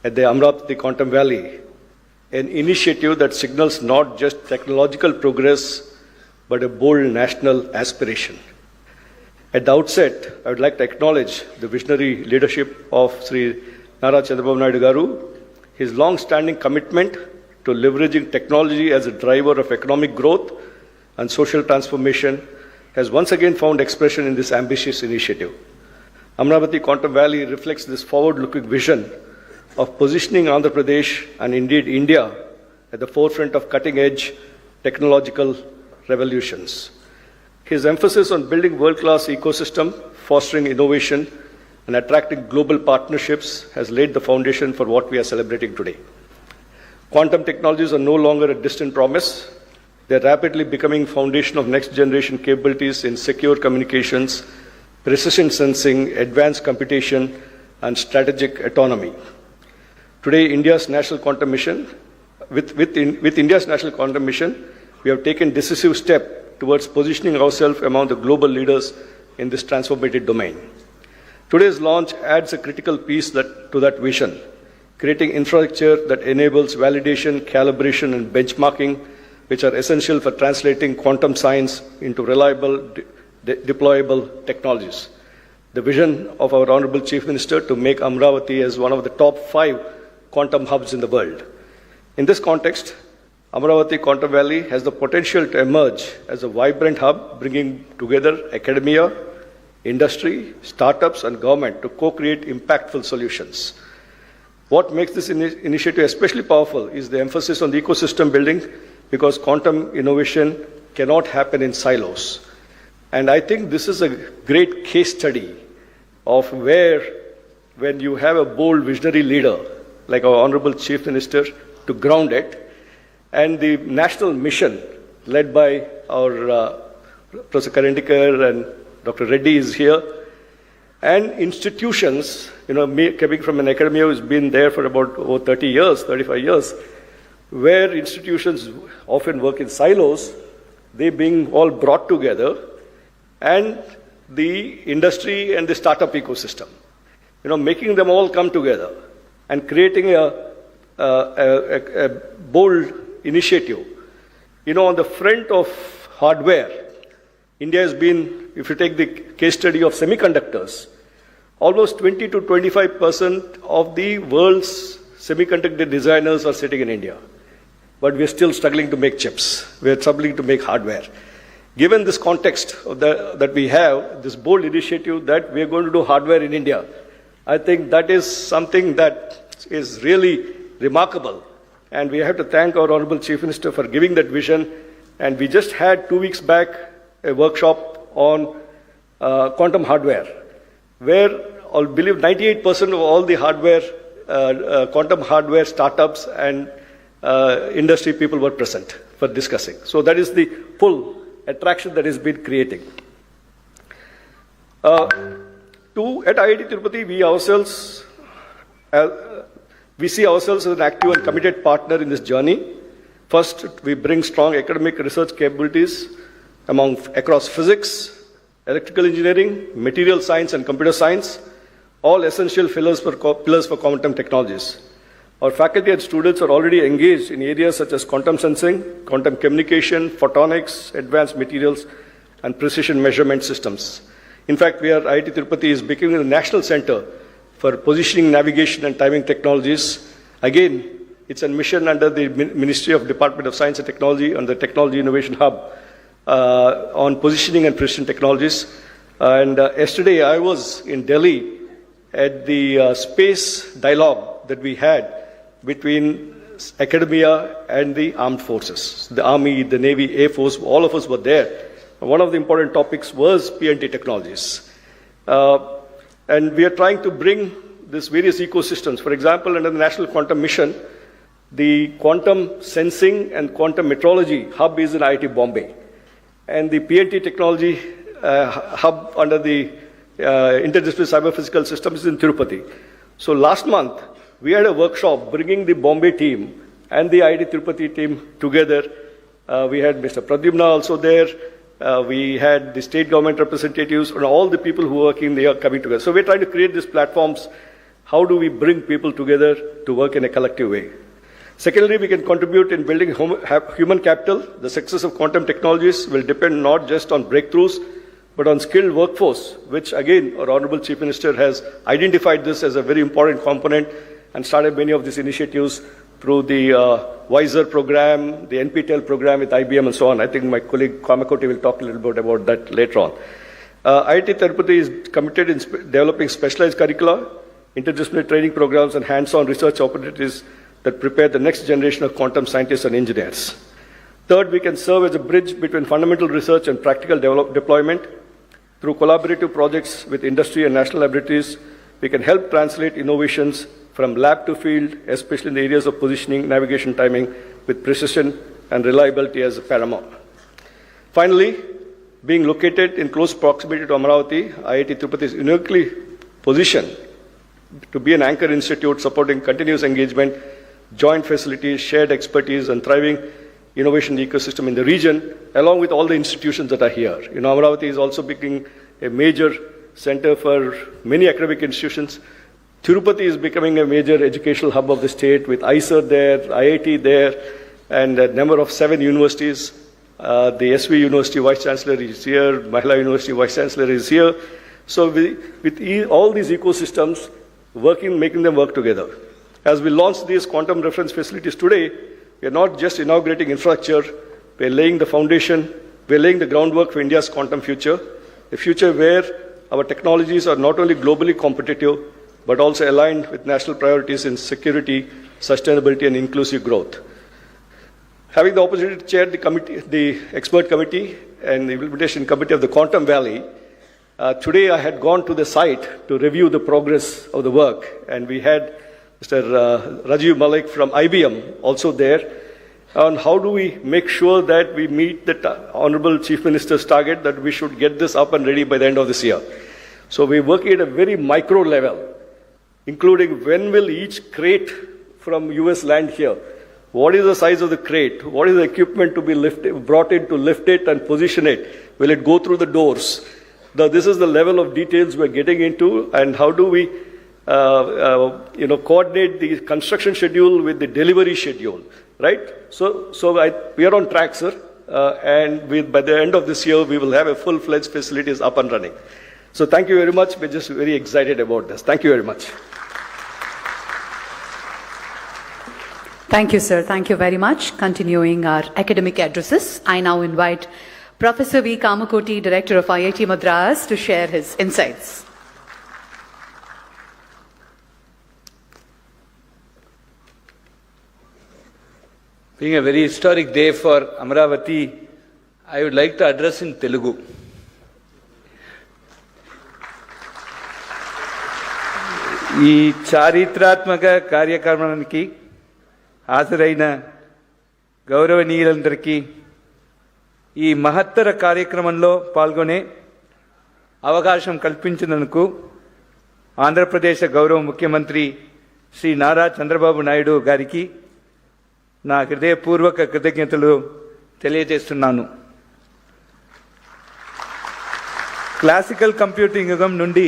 at the Amaravati Quantum Valley, an initiative that signals not just technological progress, but a bold national aspiration. At the outset, I would like to acknowledge the visionary leadership of Sri Nara Chandrababu Naidu Garu, his long-standing commitment to leveraging technology as a driver of economic growth and social transformation has once again found expression in this ambitious initiative. Amaravati Quantum Valley reflects this forward-looking vision of positioning Andhra Pradesh and indeed India at the forefront of cutting-edge technological revolutions. His emphasis on building world-class ecosystem, fostering innovation, and attracting global partnerships has laid the foundation for what we are celebrating today. Quantum technologies are no longer a distant promise. They are rapidly becoming foundation of next-generation capabilities in secure communications, precision sensing, advanced computation, and strategic autonomy. Today, India's national quantum mission, with India's national quantum mission, we have taken decisive step towards positioning ourselves among the global leaders in this transformative domain. Today's launch adds a critical piece to that vision, creating infrastructure that enables validation, calibration, and benchmarking, which are essential for translating quantum science into reliable, deployable technologies. The vision of our Honorable Chief Minister to make Amaravati as one of the top 5 quantum hubs in the world. In this context, Amaravati Quantum Valley has the potential to emerge as a vibrant hub, bringing together academia, industry, startups, and government to co-create impactful solutions. What makes this initiative especially powerful is the emphasis on the ecosystem building, because quantum innovation cannot happen in silos. And I think this is a great case study of where, when you have a bold visionary leader, like our Honorable Chief Minister, to ground it, and the national mission led by our Professor Karandikar and Dr. Reddy is here, and institutions, me coming from an academia who's been there for about 30 years, 35 years, where institutions often work in silos, they being all brought together, and the industry and the startup ecosystem, making them all come together and creating a bold initiative. On the front of hardware, India has been, if you take the case study of semiconductors, almost 20 to 25% of the world's semiconductor designers are sitting in India. But we're still struggling to make chips. We're struggling to make hardware. Given this context that we have, this bold initiative that we're going to do hardware in India, I think that is something that is really remarkable. And we have to thank our Honorable Chief Minister for giving that vision. And we just had 2 weeks back a workshop on quantum hardware, where I believe 98% of all the hardware, quantum hardware startups and industry people were present for discussing. So that is the full attraction that has been creating. At IIT Tirupati, we see ourselves as an active and committed partner in this journey. First, we bring strong academic research capabilities across physics, electrical engineering, material science, and computer science, all essential pillars for quantum technologies. Our faculty and students are already engaged in areas such as quantum sensing, quantum communication, photonics, advanced materials, and precision measurement systems. In fact, IIT Tirupati is becoming the national center for positioning, navigation, and timing technologies. Again, it's a mission under the Ministry of Department of Science and Technology and the Technology Innovation Hub on positioning and precision technologies. And yesterday I was in Delhi at the space dialogue that we had between academia and the armed forces. The Army, the Navy, Air Force, all of us were there. One of the important topics was PNT technologies. And we are trying to bring these various ecosystems. For example, under the National Quantum Mission, the quantum sensing and quantum metrology hub is in IIT Bombay. And the PNT technology hub under the Interdisciplinary Cyber-Physical Systems is in Tirupati. So last month, we had a workshop bringing the Bombay team and the IIT Tirupati team together. We had Mr. Pradyumna also there. We had the state government representatives and all the people who work in there coming together. So we're trying to create these platforms. How do we bring people together to work in a collective way? Secondly, we can contribute in building human capital. The success of quantum technologies will depend not just on breakthroughs, but on skilled workforce, which again, our Honorable Chief Minister has identified this as a very important component and started many of these initiatives through the WISER program, the NPTEL program with IBM and so on. I think my colleague Kamakoti will talk a little bit about that later on. IIT Tirupati is committed in developing specialized curricula, interdisciplinary training programs, and hands-on research opportunities that prepare the next generation of quantum scientists and engineers. Third, we can serve as a bridge between fundamental research and practical deployment. Through collaborative projects with industry and national laboratories, we can help translate innovations from lab to field, especially in the areas of positioning, navigation, timing, with precision and reliability as paramount. Finally, being located in close proximity to Amaravati, IIT Tirupati is uniquely positioned to be an anchor institute supporting continuous engagement, joint facilities, shared expertise, and thriving innovation ecosystem in the region, along with all the institutions that are here. Amaravati is also becoming a major center for many academic institutions. Tirupati is becoming a major educational hub of the state with ISER there, IIT there, and a number of 7 universities. The SV University Vice Chancellor is here, Mahila University Vice Chancellor is here. So with all these ecosystems, making them work together. As we launch these quantum reference facilities today, we are not just inaugurating infrastructure, we are laying the foundation, we are laying the groundwork for India's quantum future, a future where our technologies are not only globally competitive, but also aligned with national priorities in security, sustainability, and inclusive growth. Having the opportunity to chair the expert committee and the implementation committee of the Quantum Valley, today I had gone to the site to review the progress of the work, and we had Mr. Rajiv Malik from IBM also there. On how do we make sure that we meet the Honorable Chief Minister's target that we should get this up and ready by the end of this year. So we're working at a very micro level, including when will each crate from US land here? What is the size of the crate? What is the equipment to be brought in to lift it and position it? Will it go through the doors? This is the level of details we're getting into, and how do we coordinate the construction schedule with the delivery schedule, right? So we are on track, sir, and by the end of this year, we will have a full-fledged facilities up and running. So thank you very much. We're just very excited about this. Thank you very much. Thank you, sir. Thank you very much. Continuing our academic addresses, I now invite Professor V. Kamakoti, Director of IIT Madras, to share his insights. Being a very historic day for Amaravati, I would like to address in Telugu. ఈ చారిత్రాత్మక కార్యక్రమానికి హాజరైన గౌరవనీయులందరికీ ఈ మహత్తర కార్యక్రమంలో పాల్గొనే అవకాశం కల్పించినందుకు ఆంధ్రప్రదేశ్ గౌరవ ముఖ్యమంత్రి శ్రీ నారా చంద్రబాబు నాయుడు గారికి, నా హృదయపూర్వక కృతజ్ఞతలు తెలియజేస్తున్నాను. క్లాసికల్ కంప్యూటింగ్ యుగం నుండి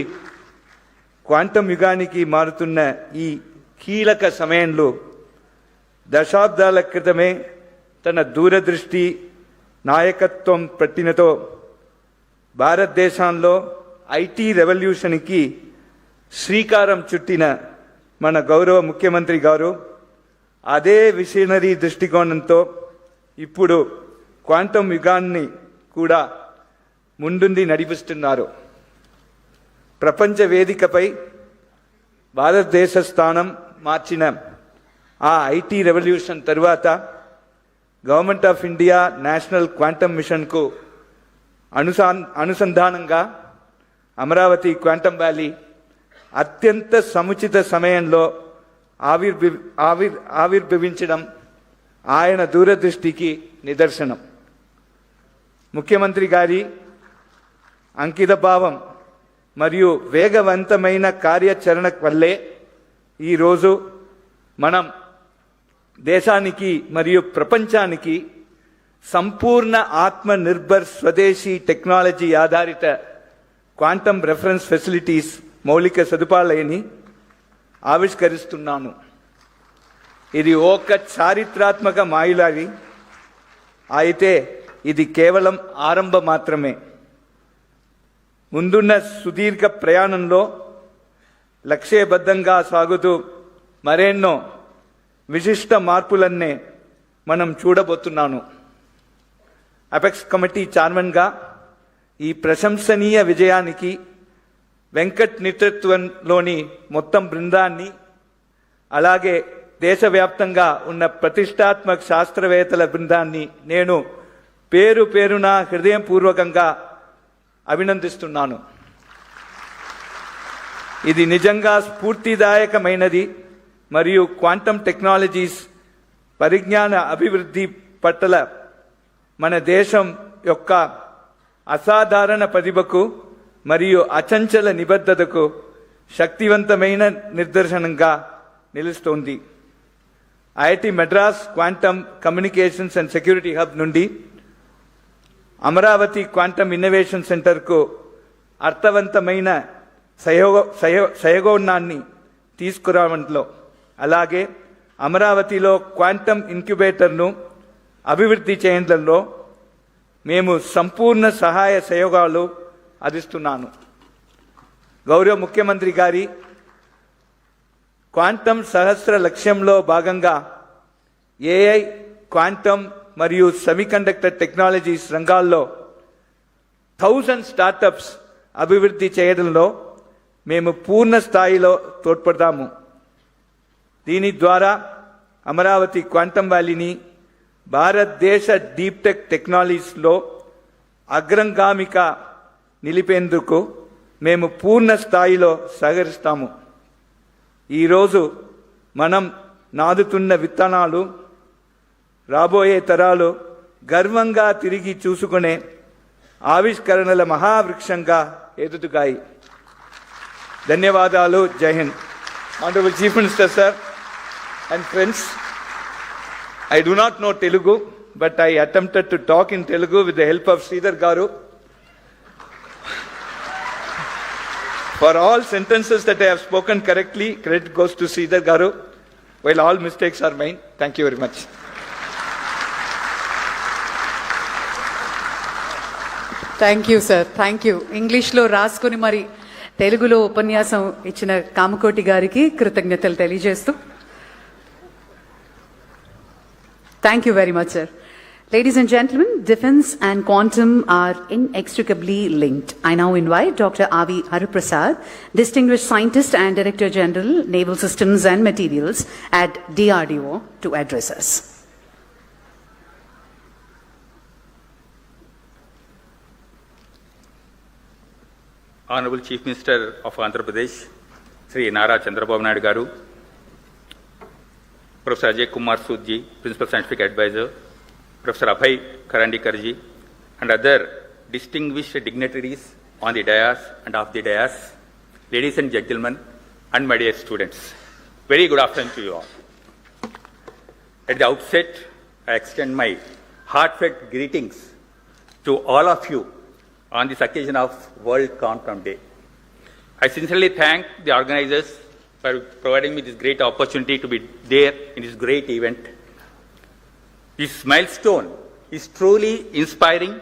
క్వాంటమ్ యుగానికి మారుతున్న ఈ కీలక సమయంలో దశాబ్దాల క్రితమే తన దూరదృష్టి నాయకత్వం పట్టినతో భారతదేశంలో ఐటీ రెవల్యూషన్కి శ్రీకారం చుట్టిన మన గౌరవ ముఖ్యమంత్రి గారు అదే విషనరీ దృష్టికోణంతో ఇప్పుడు క్వాంటమ్ యుగాన్ని కూడా ముందుండి నడిపిస్తున్నారు. ప్రపంచ వేదికపై భారతదేశ స్థానం మార్చిన ఆ ఐటీ రెవల్యూషన్ తరువాత government of India national quantum మిషన్కు అనుసంధానంగా అమరావతి క్వాంటమ్ వ్యాలీ అత్యంత సముచిత సమయంలో ఆవిర్భవించడం ఆయన దూరదృష్టికి నిదర్శనం. ముఖ్యమంత్రి గారి అంకితభావం మరియు వేగవంతమైన కార్యాచరణ వల్లే ఈరోజు మనం దేశానికి మరియు ప్రపంచానికి సంపూర్ణ ఆత్మనిర్భర్ స్వదేశీ టెక్నాలజీ ఆధారిత క్వాంటమ్ రెఫరెన్స్ ఫెసిలిటీస్ మౌలిక సదుపాయాలని ఆవిష్కరిస్తున్నాను. ఇది ఒక చారిత్రాత్మక మైలురాయి అయితే ఇది కేవలం ఆరంభం మాత్రమే. ముందున్న సుదీర్ఘ ప్రయాణంలో లక్ష్యబద్ధంగా సాగుతూ మరెన్నో విశిష్ట మార్పులన్నే మనం చూడబోతున్నాను. అపెక్స్ కమిటీ చైర్మన్గా ఈ ప్రశంసనీయ విజయానికి వెంకట్ నేతృత్వంలోని మొత్తం బృందాన్ని, అలాగే దేశవ్యాప్తంగా ఉన్న ప్రతిష్టాత్మక శాస్త్రవేత్తల బృందాన్ని నేను పేరు పేరున హృదయపూర్వకంగా అభినందిస్తున్నాను. ఇది నిజంగా స్ఫూర్తిదాయకమైనది మరియు క్వాంటమ్ టెక్నాలజీస్ పరిజ్ఞాన అభివృద్ధి పట్ల మన దేశం యొక్క అసాధారణ ప్రతిభకు మరియు అచంచల నిబద్ధతకు శక్తివంతమైన నిదర్శనంగా నిలుస్తోంది. IIT Madras quantum communications and security hub నుండి అమరావతి క్వాంటమ్ ఇన్నోవేషన్ సెంటర్కు అర్థవంతమైన సహయోగాన్ని తీసుకురావడంలో, అలాగే అమరావతిలో క్వాంటమ్ ఇంక్యుబేటర్ను అభివృద్ధి చేయడంలో మేము సంపూర్ణ సహాయ సహయోగాలు అందిస్తున్నాను. గౌరవ ముఖ్యమంత్రి గారి క్వాంటమ్ సహస్ర లక్ష్యంలో భాగంగా ఏఐ, క్వాంటమ్ మరియు సెమీకండక్టర్ టెక్నాలజీస్ రంగాల్లో 1000 స్టార్టప్స్ అభివృద్ధి చేయడంలో మేము పూర్ణ స్థాయిలో తోడ్పడతాము. దీని ద్వారా అమరావతి క్వాంటమ్ వ్యాలీని భారతదేశ డీప్ టెక్ టెక్నాలజీస్లో అగ్రగామిక నిలిపేందుకు మేము పూర్ణ స్థాయిలో సహకరిస్తాము. ఈరోజు మనం నాదుతున్న విత్తనాలు రాబోయే తరాలు గర్వంగా తిరిగి చూసుకునే ఆవిష్కరణల మహావృక్షంగా ఎదుగుతాయి. ధన్యవాదాలు. జై Hind. Honorable Chief Minister, sir, and friends, I do not know Telugu, but I attempted to talk in Telugu with the help of Sridhar Garu. For all sentences that I have spoken correctly, credit goes to Sridhar Garu, while all mistakes are mine. Thank you very much. Thank you sir, thank you. ఇంగ్లీష్లో రాసుకుని మరి తెలుగులో ఉపన్యాసం ఇచ్చిన కామకోటి గారికి కృతజ్ఞతలు తెలియజేస్తూ thank you very much sir. Ladies and gentlemen, defense and quantum are inextricably linked. I now invite Dr. Avi Hariprasad, Distinguished Scientist and Director General, Naval Systems and Materials at DRDO, to address us. Honorable Chief Minister of Andhra Pradesh, Sri Nara Chandrababu Naidu Garu, Professor Ajay Kumar Soodji, Principal Scientific Advisor, Professor Abhay Karandikarji, and other distinguished dignitaries on the dais and off the dais, ladies and gentlemen, and my dear students. Very good afternoon to you all. At the outset, I extend my heartfelt greetings to all of you on this occasion of World Quantum Day. I sincerely thank the organizers for providing me this great opportunity to be there in this great event. This milestone is truly inspiring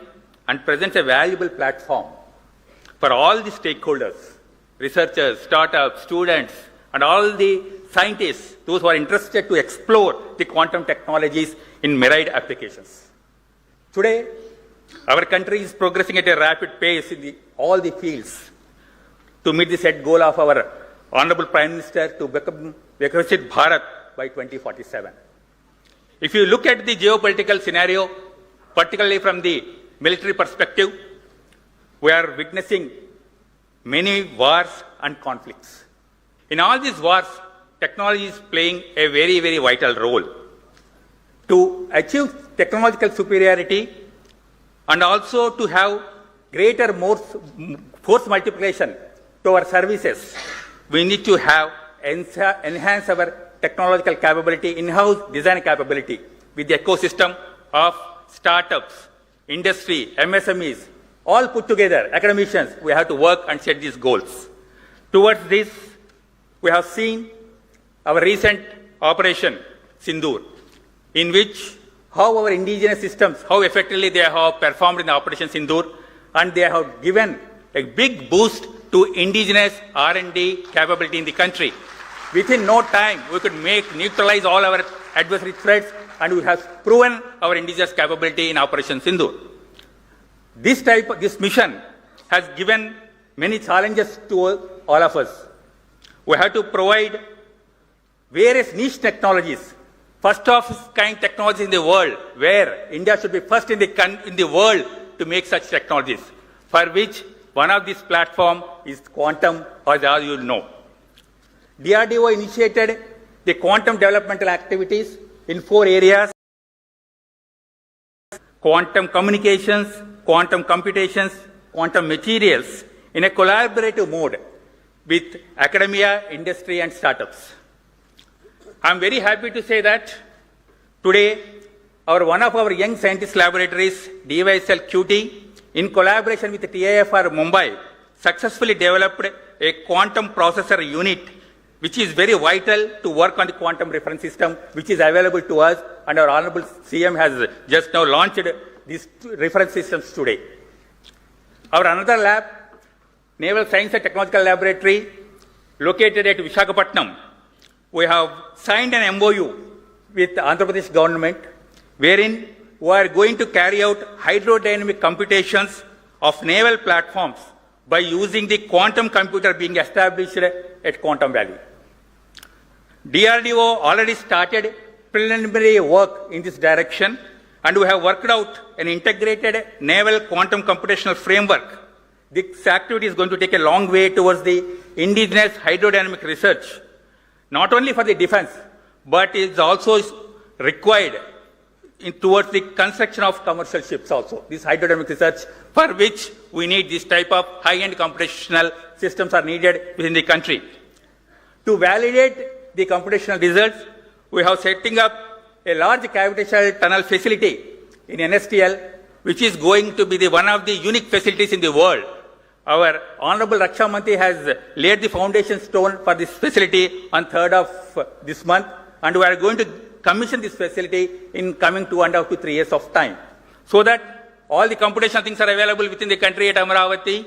and presents a valuable platform for all the stakeholders, researchers, startups, students, and all the scientists, those who are interested to explore the quantum technologies in myriad applications. Today, our country is progressing at a rapid pace in all the fields to meet the set goal of our Honorable Prime Minister to become Viksit Bharat by 2047. If you look at the geopolitical scenario, particularly from the military perspective, we are witnessing many wars and conflicts. In all these wars, technology is playing a very, very vital role. To achieve technological superiority and also to have greater force multiplication to our services, we need to have enhance our technological capability, in-house design capability with the ecosystem of startups, industry, MSMEs, all put together, academicians, we have to work and set these goals. Towards this, we have seen our recent Operation Sindoor, in which how our indigenous systems, how effectively they have performed in the Operation Sindoor, and they have given a big boost to indigenous R&D capability in the country. Within no time, we could neutralize all our adversary threats, and we have proven our indigenous capability in Operation Sindoor. This mission has given many challenges to all of us. We have to provide various niche technologies, first of its kind technologies in the world, where India should be first in the world to make such technologies, for which one of these platforms is quantum, as all you know. DRDO initiated the quantum developmental activities in 4 areas: quantum communications, quantum computations, quantum materials, in a collaborative mode with academia, industry, and startups. I am very happy to say that today, one of our young scientist laboratories, DYSL QT, in collaboration with TIFR Mumbai, successfully developed a quantum processor unit, which is very vital to work on the quantum reference system, which is available to us, and our Honorable CM has just now launched these reference systems today. Our another lab, Naval Science and Technological Laboratory, located at Visakhapatnam, we have signed an MOU with the Andhra Pradesh government, wherein we are going to carry out hydrodynamic computations of naval platforms by using the quantum computer being established at Quantum Valley. DRDO already started preliminary work in this direction, and we have worked out an integrated naval quantum computational framework. This activity is going to take a long way towards the indigenous hydrodynamic research, not only for the defense, but it is also required towards the construction of commercial ships also. This hydrodynamic research, for which we need this type of high-end computational systems are needed within the country. To validate the computational results, we have setting up a large gravitational tunnel facility in NSTL, which is going to be one of the unique facilities in the world. Our Honorable Raksha Mantri has laid the foundation stone for this facility on 3rd of this month, and we are going to commission this facility in coming 2.5 to 3 years of time, so that all the computational things are available within the country at Amaravati,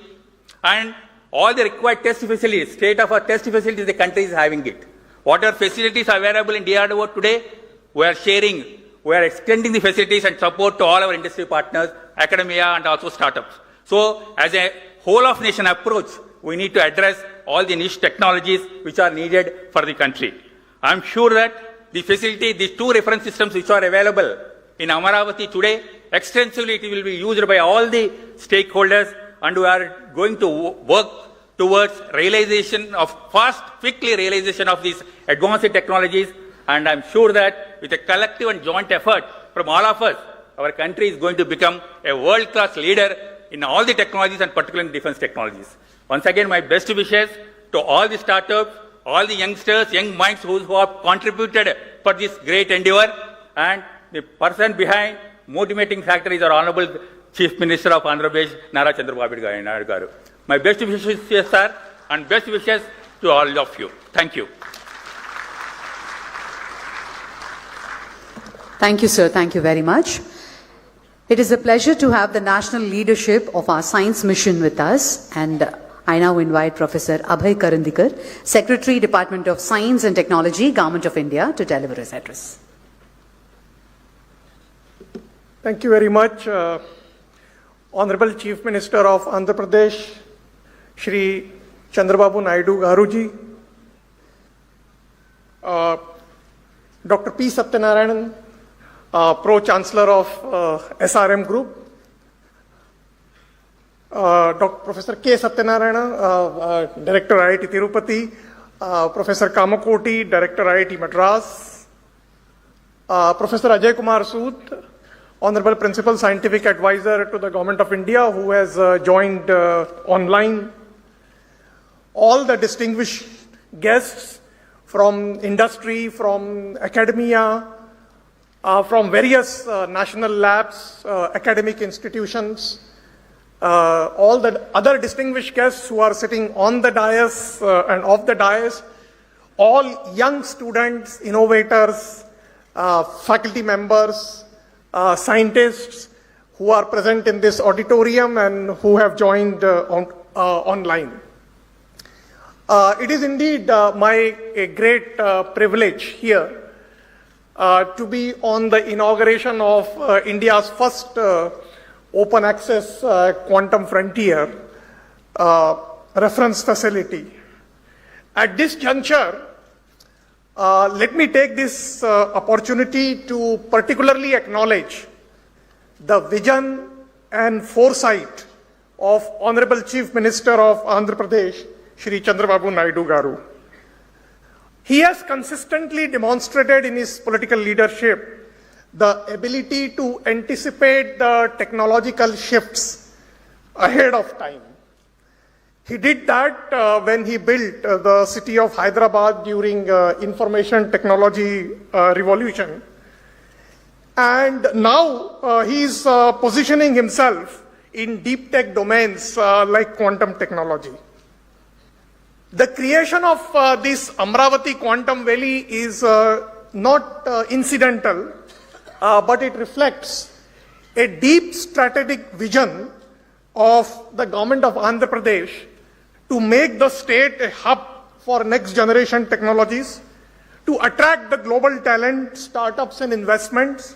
and all the required test facilities, state-of-art test facilities, the country is having it. Whatever facilities are available in DRDO today, we are sharing, we are extending the facilities and support to all our industry partners, academia, and also startups. So, as a whole of nation approach, we need to address all the niche technologies which are needed for the country. I am sure that the facility, these 2 reference systems which are available in Amaravati today, extensively it will be used by all the stakeholders, and we are going to work towards realization of quickly realization of these advanced technologies, and I am sure that with a collective and joint effort from all of us, our country is going to become a world-class leader in all the technologies, and particularly in defense technologies. Once again, my best wishes to all the startups, all the youngsters, young minds who have contributed for this great endeavor, and the person behind motivating factor is our Honorable Chief Minister of Andhra Pradesh, Nara Chandrababu Garu. My best wishes, sir, and best wishes to all of you. Thank you. Thank you, sir. Thank you very much. It is a pleasure to have the national leadership of our science mission with us, and I now invite Professor Abhay Karandikar, Secretary, Department of Science and Technology, Government of India, to deliver his address. Thank you very much, Honorable Chief Minister of Andhra Pradesh, Shri Chandrababu Naidu Garu ji, Dr. P. Satyanarayanan, Pro-Chancellor of SRM Group, Professor K. Satyanarayana, Director IIT Tirupati, Professor Kamakoti, Director IIT Madras, Professor Ajay Kumar Sood, Honorable Principal Scientific Advisor to the Government of India, who has joined online, all the distinguished guests from industry, from academia, from various national labs, academic institutions, all the other distinguished guests who are sitting on the dais and off the dais, all young students, innovators, faculty members, scientists who are present in this auditorium and who have joined online. It is indeed my great privilege here to be on the inauguration of India's first open access quantum frontier reference facility. At this juncture, let me take this opportunity to particularly acknowledge the vision and foresight of Honorable Chief Minister of Andhra Pradesh, Shri Chandrababu Naidu Garu. He has consistently demonstrated in his political leadership the ability to anticipate the technological shifts ahead of time. He did that when he built the city of Hyderabad during information technology revolution. And now he is positioning himself in deep tech domains like quantum technology. The creation of this Amaravati Quantum Valley is not incidental, but it reflects a deep strategic vision of the government of Andhra Pradesh to make the state a hub for next generation technologies, to attract the global talent, startups and investments,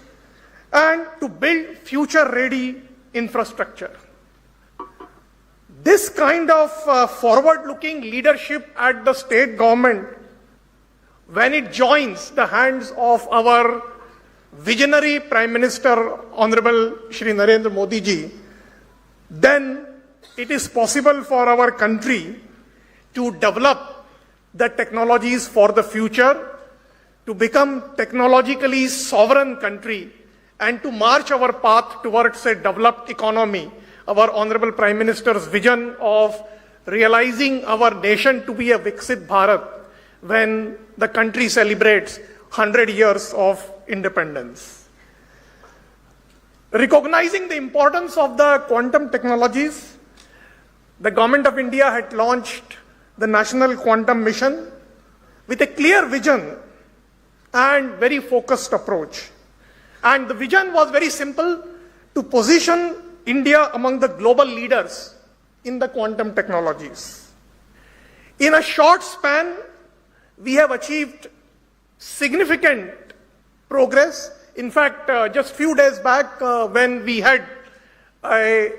and to build future ready infrastructure. This kind of forward-looking leadership at the state government, when it joins the hands of our visionary Prime Minister, Honorable Shri Narendra Modi ji, then it is possible for our country to develop the technologies for the future, to become technologically sovereign country, and to march our path towards a developed economy. Our Honorable Prime Minister's vision of realizing our nation to be a Viksit Bharat when the country celebrates 100 years of independence. Recognizing the importance of the quantum technologies, the Government of India had launched the National Quantum Mission with a clear vision and very focused approach. And the vision was very simple: to position India among the global leaders in the quantum technologies. In a short span, we have achieved significant progress. In fact, just few days back, when we had a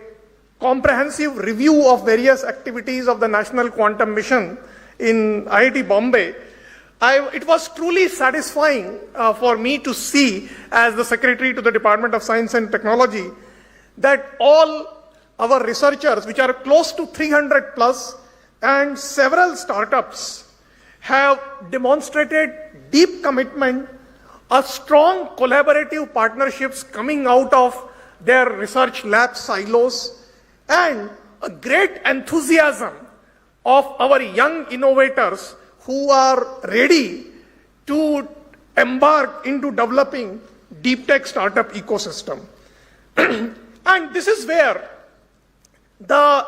comprehensive review of various activities of the National Quantum Mission in IIT Bombay, it was truly satisfying for me to see, as the Secretary to the Department of Science and Technology, that all our researchers, which are close to 300 plus, and several startups have demonstrated deep commitment, a strong collaborative partnerships coming out of their research lab silos, and a great enthusiasm of our young innovators who are ready to embark into developing deep tech startup ecosystem. And this is where the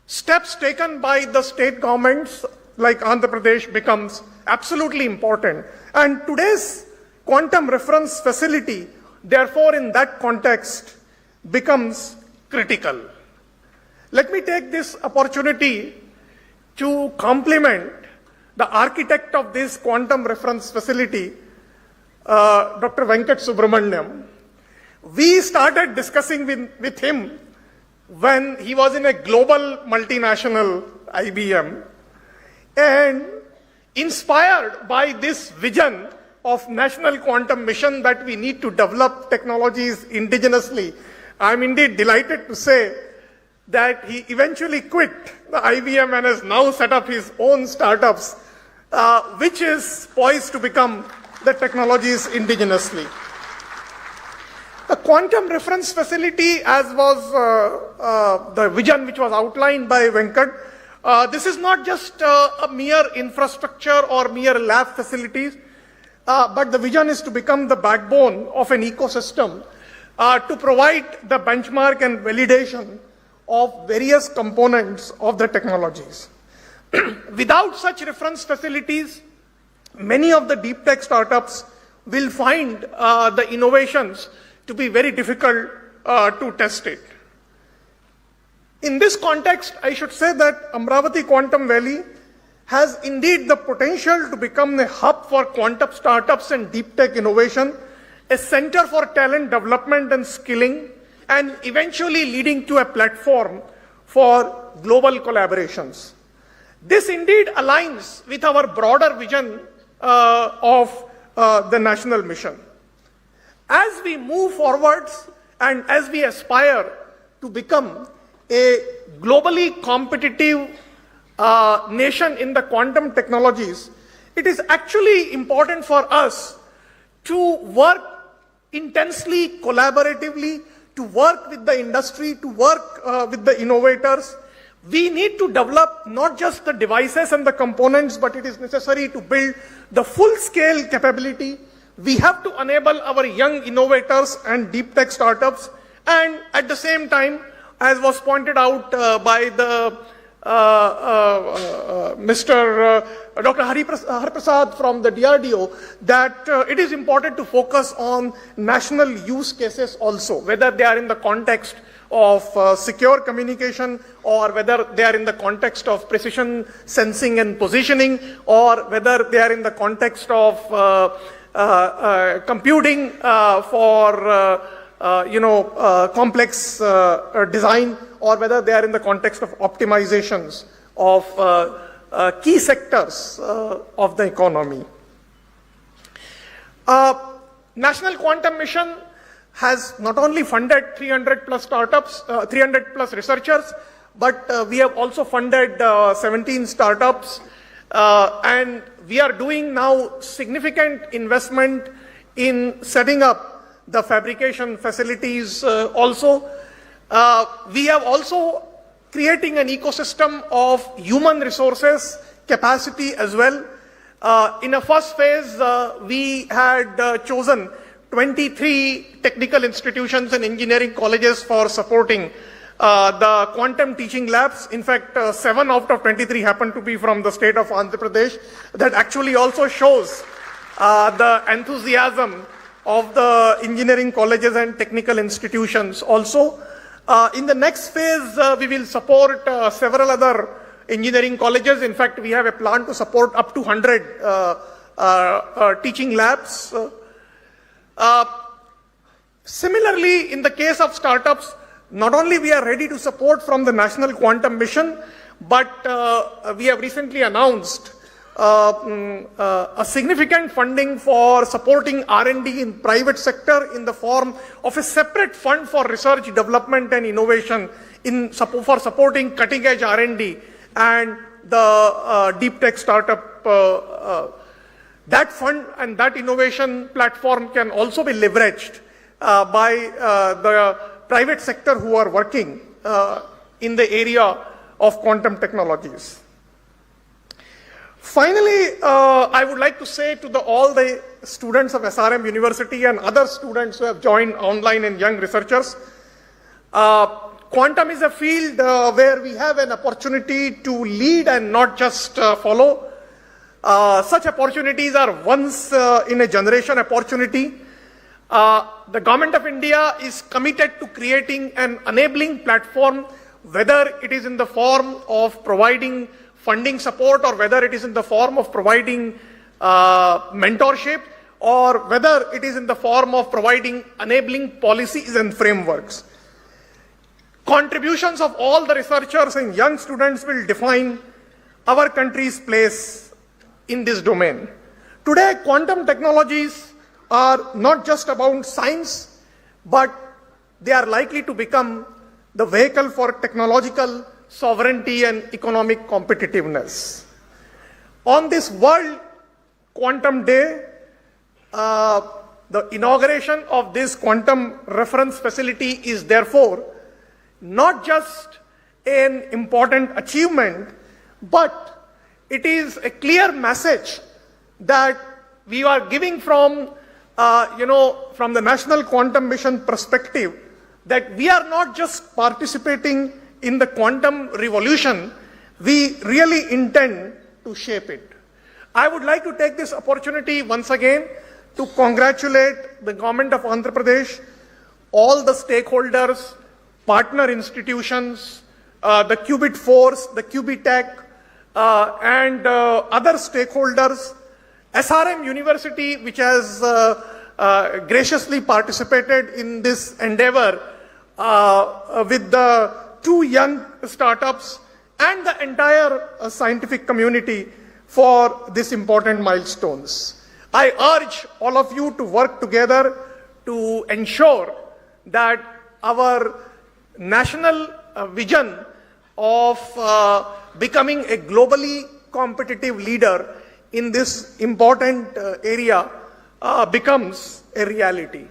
steps taken by the state governments like Andhra Pradesh becomes absolutely important. And today's quantum reference facility, therefore, in that context, becomes critical. Let me take this opportunity to compliment the architect of this quantum reference facility, Dr. Venkat Subramaniam. We started discussing with him when he was in a global multinational IBM, and inspired by this vision of national quantum mission that we need to develop technologies indigenously, I'm indeed delighted to say that he eventually quit the IBM and has now set up his own startups, which is poised to become the technologies indigenously. The quantum reference facility, as was the vision which was outlined by Venkat, this is not just a mere infrastructure or mere lab facilities, but the vision is to become the backbone of an ecosystem to provide the benchmark and validation of various components of the technologies. Without such reference facilities, many of the deep tech startups will find the innovations to be very difficult to test it. In this context, I should say that Amaravati Quantum Valley has indeed the potential to become a hub for quantum startups and deep tech innovation, a center for talent development and skilling, and eventually leading to a platform for global collaborations. This indeed aligns with our broader vision of the national mission. As we move forwards and as we aspire to become a globally competitive nation in the quantum technologies, it is actually important for us to work intensely, collaboratively, to work with the industry, to work with the innovators. We need to develop not just the devices and the components, but it is necessary to build the full-scale capability. We have to enable our young innovators and deep tech startups, and at the same time, as was pointed out by the Mr. Dr. Hariprasad from the DRDO, that it is important to focus on national use cases also, whether they are in the context of secure communication, or whether they are in the context of precision sensing and positioning, or whether they are in the context of computing for complex design, or whether they are in the context of optimizations of key sectors of the economy. National Quantum Mission has not only funded 300 plus startups, 300 plus researchers, but we have also funded 17 startups, and we are doing now significant investment in setting up the fabrication facilities also. We have also creating an ecosystem of human resources capacity as well. In a first phase, we had chosen 23 technical institutions and engineering colleges for supporting the quantum teaching labs. In fact, 7 out of 23 happen to be from the state of Andhra Pradesh. That actually also shows the enthusiasm of the engineering colleges and technical institutions also. In the next phase, we will support several other engineering colleges. In fact, we have a plan to support up to 100 teaching labs. Similarly, in the case of startups, not only we are ready to support from the National Quantum Mission, but we have recently announced a significant funding for supporting R&D in private sector in the form of a separate fund for research, development and innovation for supporting cutting edge R&D and the deep tech startup. That fund and that innovation platform can also be leveraged by the private sector who are working in the area of quantum technologies. Finally, I would like to say to all the students of SRM University and other students who have joined online and young researchers, quantum is a field where we have an opportunity to lead and not just follow. Such opportunities are once in a generation opportunity. The Government of India is committed to creating an enabling platform, whether it is in the form of providing funding support or whether it is in the form of providing mentorship or whether it is in the form of providing enabling policies and frameworks. Contributions of all the researchers and young students will define our country's place in this domain. Today, quantum technologies are not just about science, but they are likely to become the vehicle for technological sovereignty and economic competitiveness. On this World Quantum Day, the inauguration of this quantum reference facility is therefore not just an important achievement, but it is a clear message that we are giving from the National Quantum Mission perspective, that we are not just participating in the quantum revolution, we really intend to shape it. I would like to take this opportunity once again to congratulate the government of Andhra Pradesh, all the stakeholders, partner institutions, the Qubit Force, the Qubitech, and other stakeholders, SRM University, which has graciously participated in this endeavor with the 2 young startups and the entire scientific community for these important milestones. I urge all of you to work together to ensure that our national vision of becoming a globally competitive leader in this important area becomes a reality.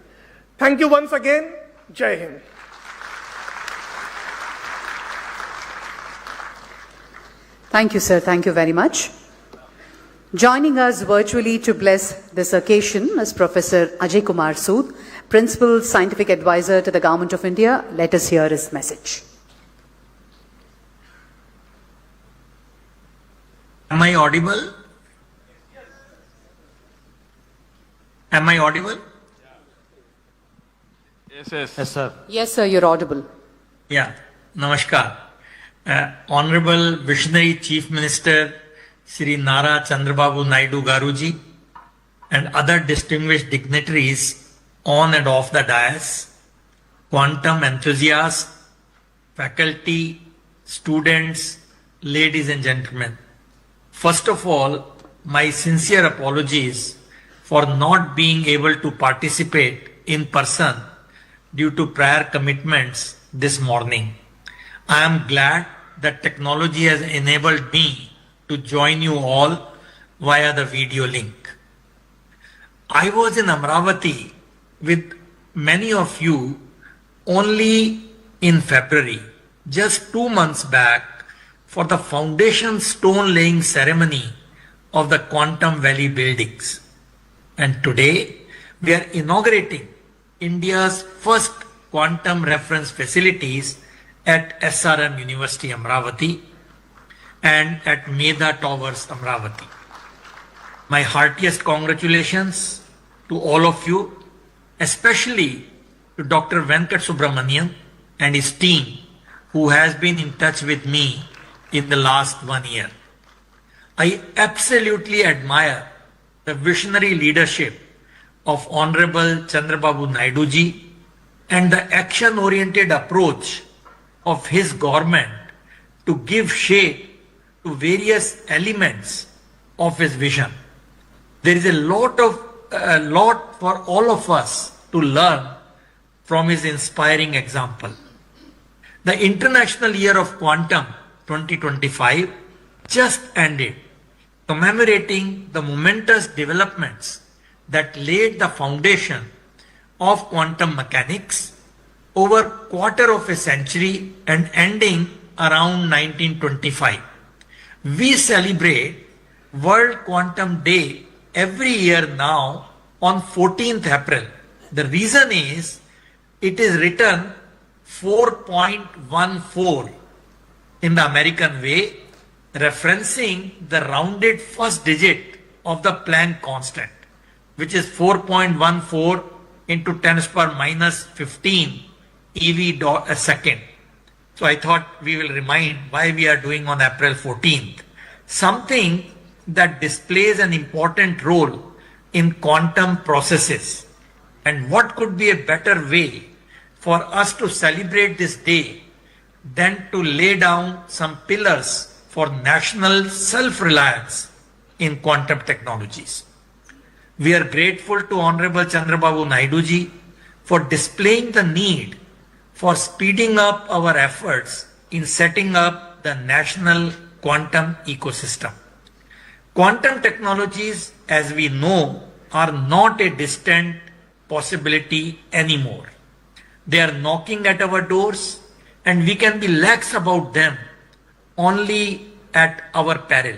Thank you once again. Jai Hind. Thank you, sir. Thank you very much. Joining us virtually to bless this occasion is Professor Ajay Kumar Sood, Principal Scientific Advisor to the Government of India. Let us hear his message. Am I audible? Am I audible? Yes, sir. Yes, sir, you're audible. Yeah, namaskar. Honorable Visionary Chief Minister Shri Nara Chandrababu Naidu Garu ji and other distinguished dignitaries on and off the dais, quantum enthusiasts, faculty, students, ladies and gentlemen. First of all, my sincere apologies for not being able to participate in person due to prior commitments this morning. I am glad that technology has enabled me to join you all via the video link. I was in Amaravati with many of you only in February, just 2 months back, for the foundation stone laying ceremony of the Quantum Valley buildings. And today we are inaugurating India's first quantum reference facilities at SRM University Amaravati and at Medha Towers Amaravati. My heartiest congratulations to all of you, especially to Dr. Venkat Subramanian and his team, who has been in touch with me in the last 1 year. I absolutely admire the visionary leadership of Honorable Chandrababu Naidu ji and the action-oriented approach of his government to give shape to various elements of his vision. There is a lot for all of us to learn from his inspiring example. The International Year of Quantum 2025 just ended, commemorating the momentous developments that laid the foundation of quantum mechanics over a quarter of a century and ending around 1925. We celebrate World Quantum Day every year now on 14th April. The reason is it is written 4.14 in the American way, referencing the rounded first digit of the Planck constant, which is 4.14 into 10 to the power minus 15 EV a second. So I thought we will remind why we are doing on April 14th. Something that displays an important role in quantum processes. And what could be a better way for us to celebrate this day than to lay down some pillars for national self-reliance in quantum technologies. We are grateful to Honorable Chandrababu Naidu ji for displaying the need for speeding up our efforts in setting up the national quantum ecosystem. Quantum technologies, as we know, are not a distant possibility anymore. They are knocking at our doors, and we can be lax about them only at our peril.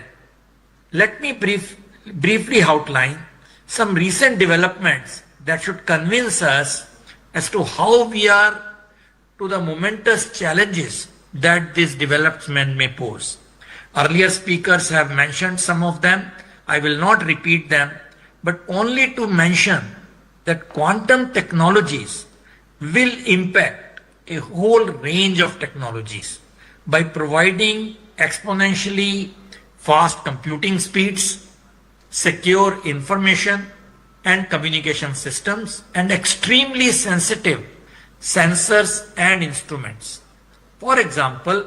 Let me briefly outline some recent developments that should convince us as to how we are to the momentous challenges that this development may pose. Earlier speakers have mentioned some of them. I will not repeat them, but only to mention that quantum technologies will impact a whole range of technologies by providing exponentially fast computing speeds, secure information and communication systems, and extremely sensitive sensors and instruments. For example,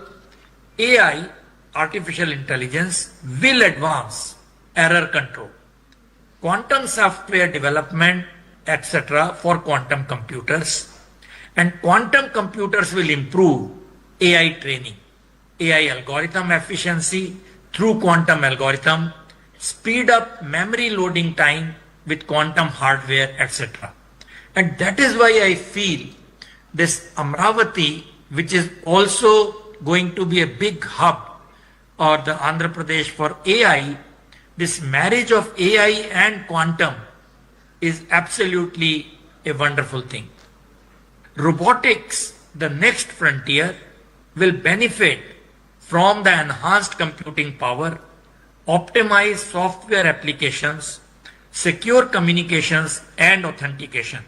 AI, artificial intelligence, will advance error control, quantum software development, etc. for quantum computers, and quantum computers will improve AI training, AI algorithm efficiency through quantum algorithm, speed up memory loading time with quantum hardware, etc. And that is why I feel this Amaravati, which is also going to be a big hub, or the Andhra Pradesh for AI, this marriage of AI and quantum is absolutely a wonderful thing. Robotics, the next frontier, will benefit from the enhanced computing power, optimized software applications, secure communications and authentication,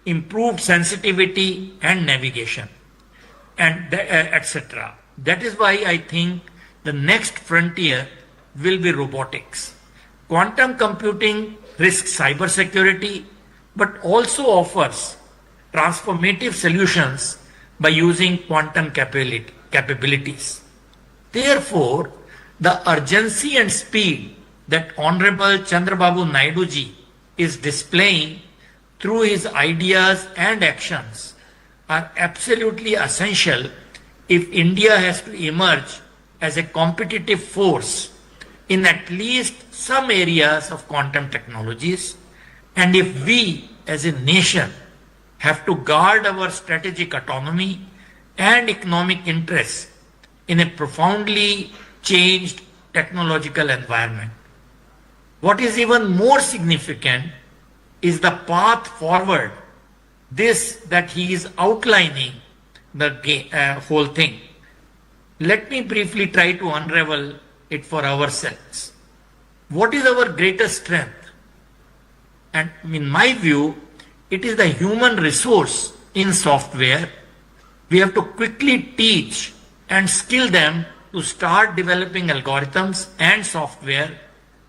improved sensitivity and navigation, and etc. That is why I think the next frontier will be robotics. Quantum computing risks cybersecurity, but also offers transformative solutions by using quantum capabilities. Therefore, the urgency and speed that Honorable Chandrababu Naidu ji is displaying through his ideas and actions are absolutely essential if India has to emerge as a competitive force in at least some areas of quantum technologies, and if we as a nation have to guard our strategic autonomy and economic interests in a profoundly changed technological environment. What is even more significant is the path forward, this that he is outlining the whole thing. Let me briefly try to unravel it for ourselves. What is our greatest strength? And in my view, it is the human resource in software. We have to quickly teach and skill them to start developing algorithms and software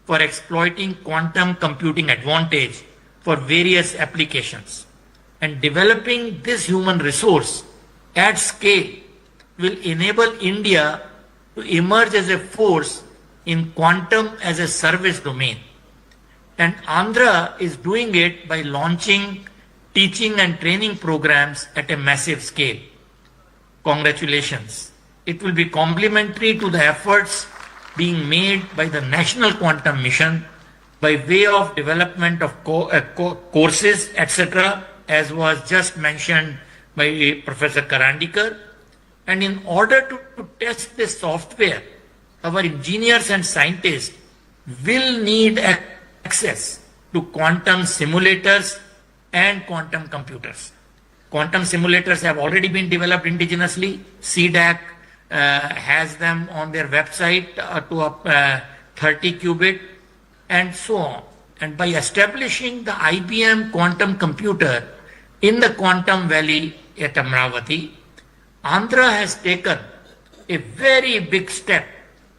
for exploiting quantum computing advantage for various applications. And developing this human resource at scale will enable India to emerge as a force in quantum as a service domain. And Andhra is doing it by launching teaching and training programs at a massive scale. Congratulations. It will be complementary to the efforts being made by the National Quantum Mission by way of development of courses, etc., as was just mentioned by Professor Karandikar. And in order to test this software, our engineers and scientists will need access to quantum simulators and quantum computers. Quantum simulators have already been developed indigenously. CDAC has them on their website to a 30 qubit and so on. And by establishing the IBM quantum computer in the Quantum Valley at Amaravati, Andhra has taken a very big step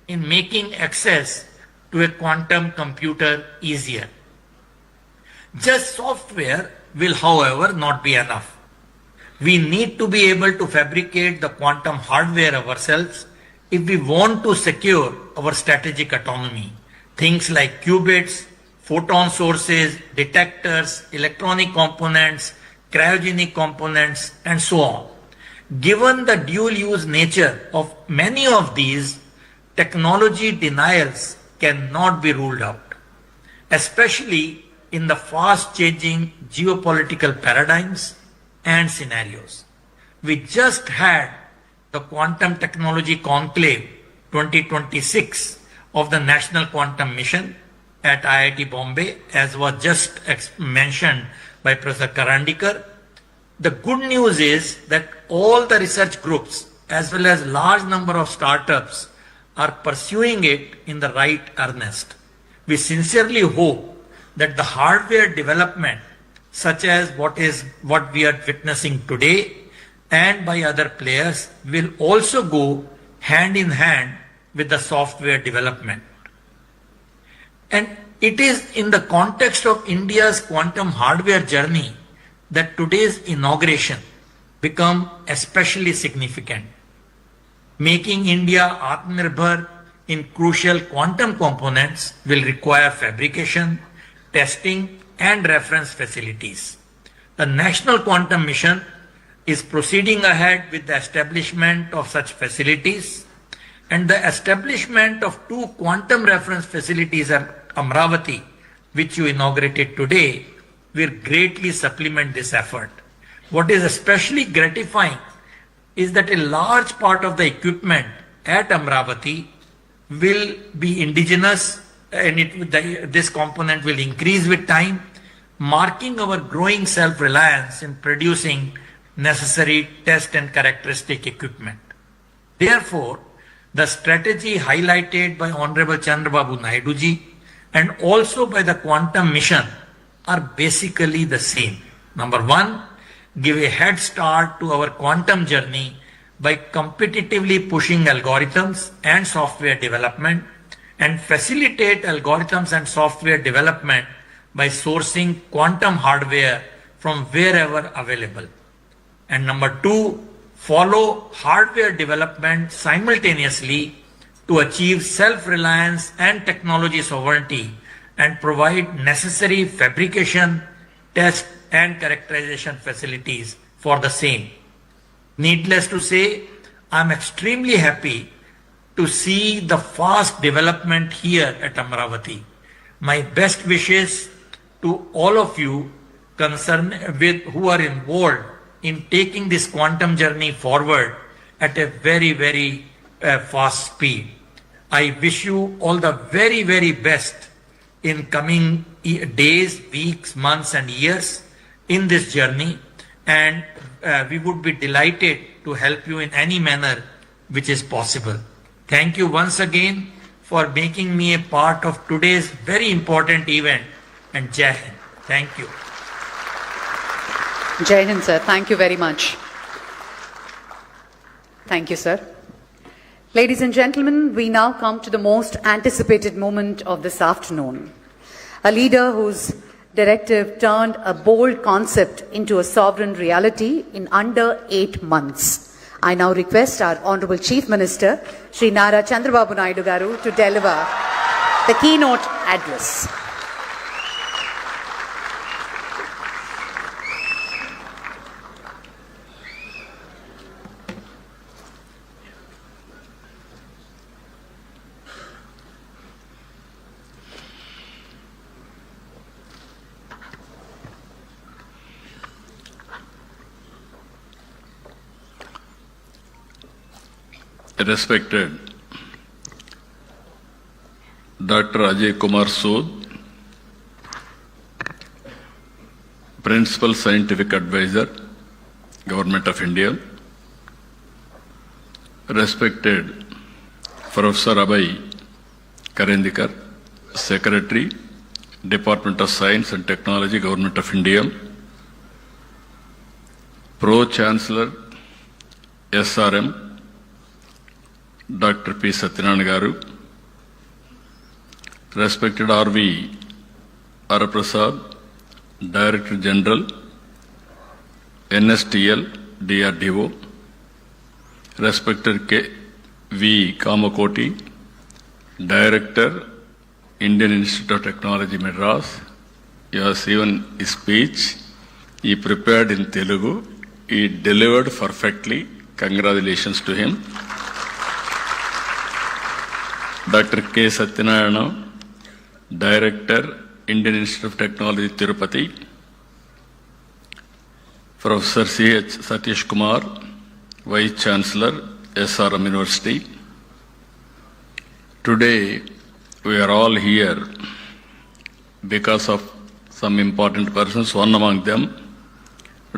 in making access to a quantum computer easier. Just software will, however, not be enough. We need to be able to fabricate the quantum hardware ourselves if we want to secure our strategic autonomy. Things like qubits, photon sources, detectors, electronic components, cryogenic components, and so on. Given the dual-use nature of many of these, technology denials cannot be ruled out, especially in the fast-changing geopolitical paradigms and scenarios. We just had the Quantum Technology Conclave 2026 of the National Quantum Mission at IIT Bombay, as was just mentioned by Professor Karandikar. The good news is that all the research groups as well as large number of startups are pursuing it in the right earnest. We sincerely hope that the hardware development, such as what we are witnessing today and by other players, will also go hand in hand with the software development. And it is in the context of India's quantum hardware journey that today's inauguration become especially significant. Making India Atmanirbhar in crucial quantum components will require fabrication, testing, and reference facilities. The National Quantum Mission is proceeding ahead with the establishment of such facilities, and the establishment of 2 quantum reference facilities at Amaravati, which you inaugurated today, will greatly supplement this effort. What is especially gratifying is that a large part of the equipment at Amaravati will be indigenous, and this component will increase with time, marking our growing self-reliance in producing necessary test and characteristic equipment. Therefore, the strategy highlighted by Honorable Chandrababu Naidu ji and also by the Quantum Mission are basically the same. Number 1, give a head start to our quantum journey by competitively pushing algorithms and software development, and facilitate algorithms and software development by sourcing quantum hardware from wherever available. And number 2, follow hardware development simultaneously to achieve self-reliance and technology sovereignty and provide necessary fabrication, test, and characterization facilities for the same. Needless to say, I am extremely happy to see the fast development here at Amaravati. My best wishes to all of you who are involved in taking this quantum journey forward at a very, very fast speed. I wish you all the very, very best in coming days, weeks, months, and years in this journey, and we would be delighted to help you in any manner which is possible. Thank you once again for making me a part of today's very important event, and Jai Hind. Thank you. Jai Hind, sir. Thank you very much. Thank you, sir. Ladies and gentlemen, we now come to the most anticipated moment of this afternoon. A leader whose directive turned a bold concept into a sovereign reality in under 8 months. I now request our Honorable Chief Minister, Sri Nara Chandrababu Naidu Garu, to deliver the keynote address. Respected Dr. Ajay Kumar Sood, Principal Scientific Advisor, Government of India. Respected Professor Abhay Karandikar, Secretary, Department of Science and Technology, Government of India. Pro-Chancellor, SRM, Dr. P. Satyanarayana Garu. Respected R.V. Araprasad, Director General, NSTL, DRDO. Respected K.V. Kamakoti, Director, Indian Institute of Technology, Madras. You have seen his speech. He prepared in Telugu. He delivered perfectly. Congratulations to him. Dr. K. Satyanarayana, Director, Indian Institute of Technology, Tirupati. Professor C.H. Satish Kumar, Vice Chancellor, SRM University. Today, we are all here because of some important persons. One among them,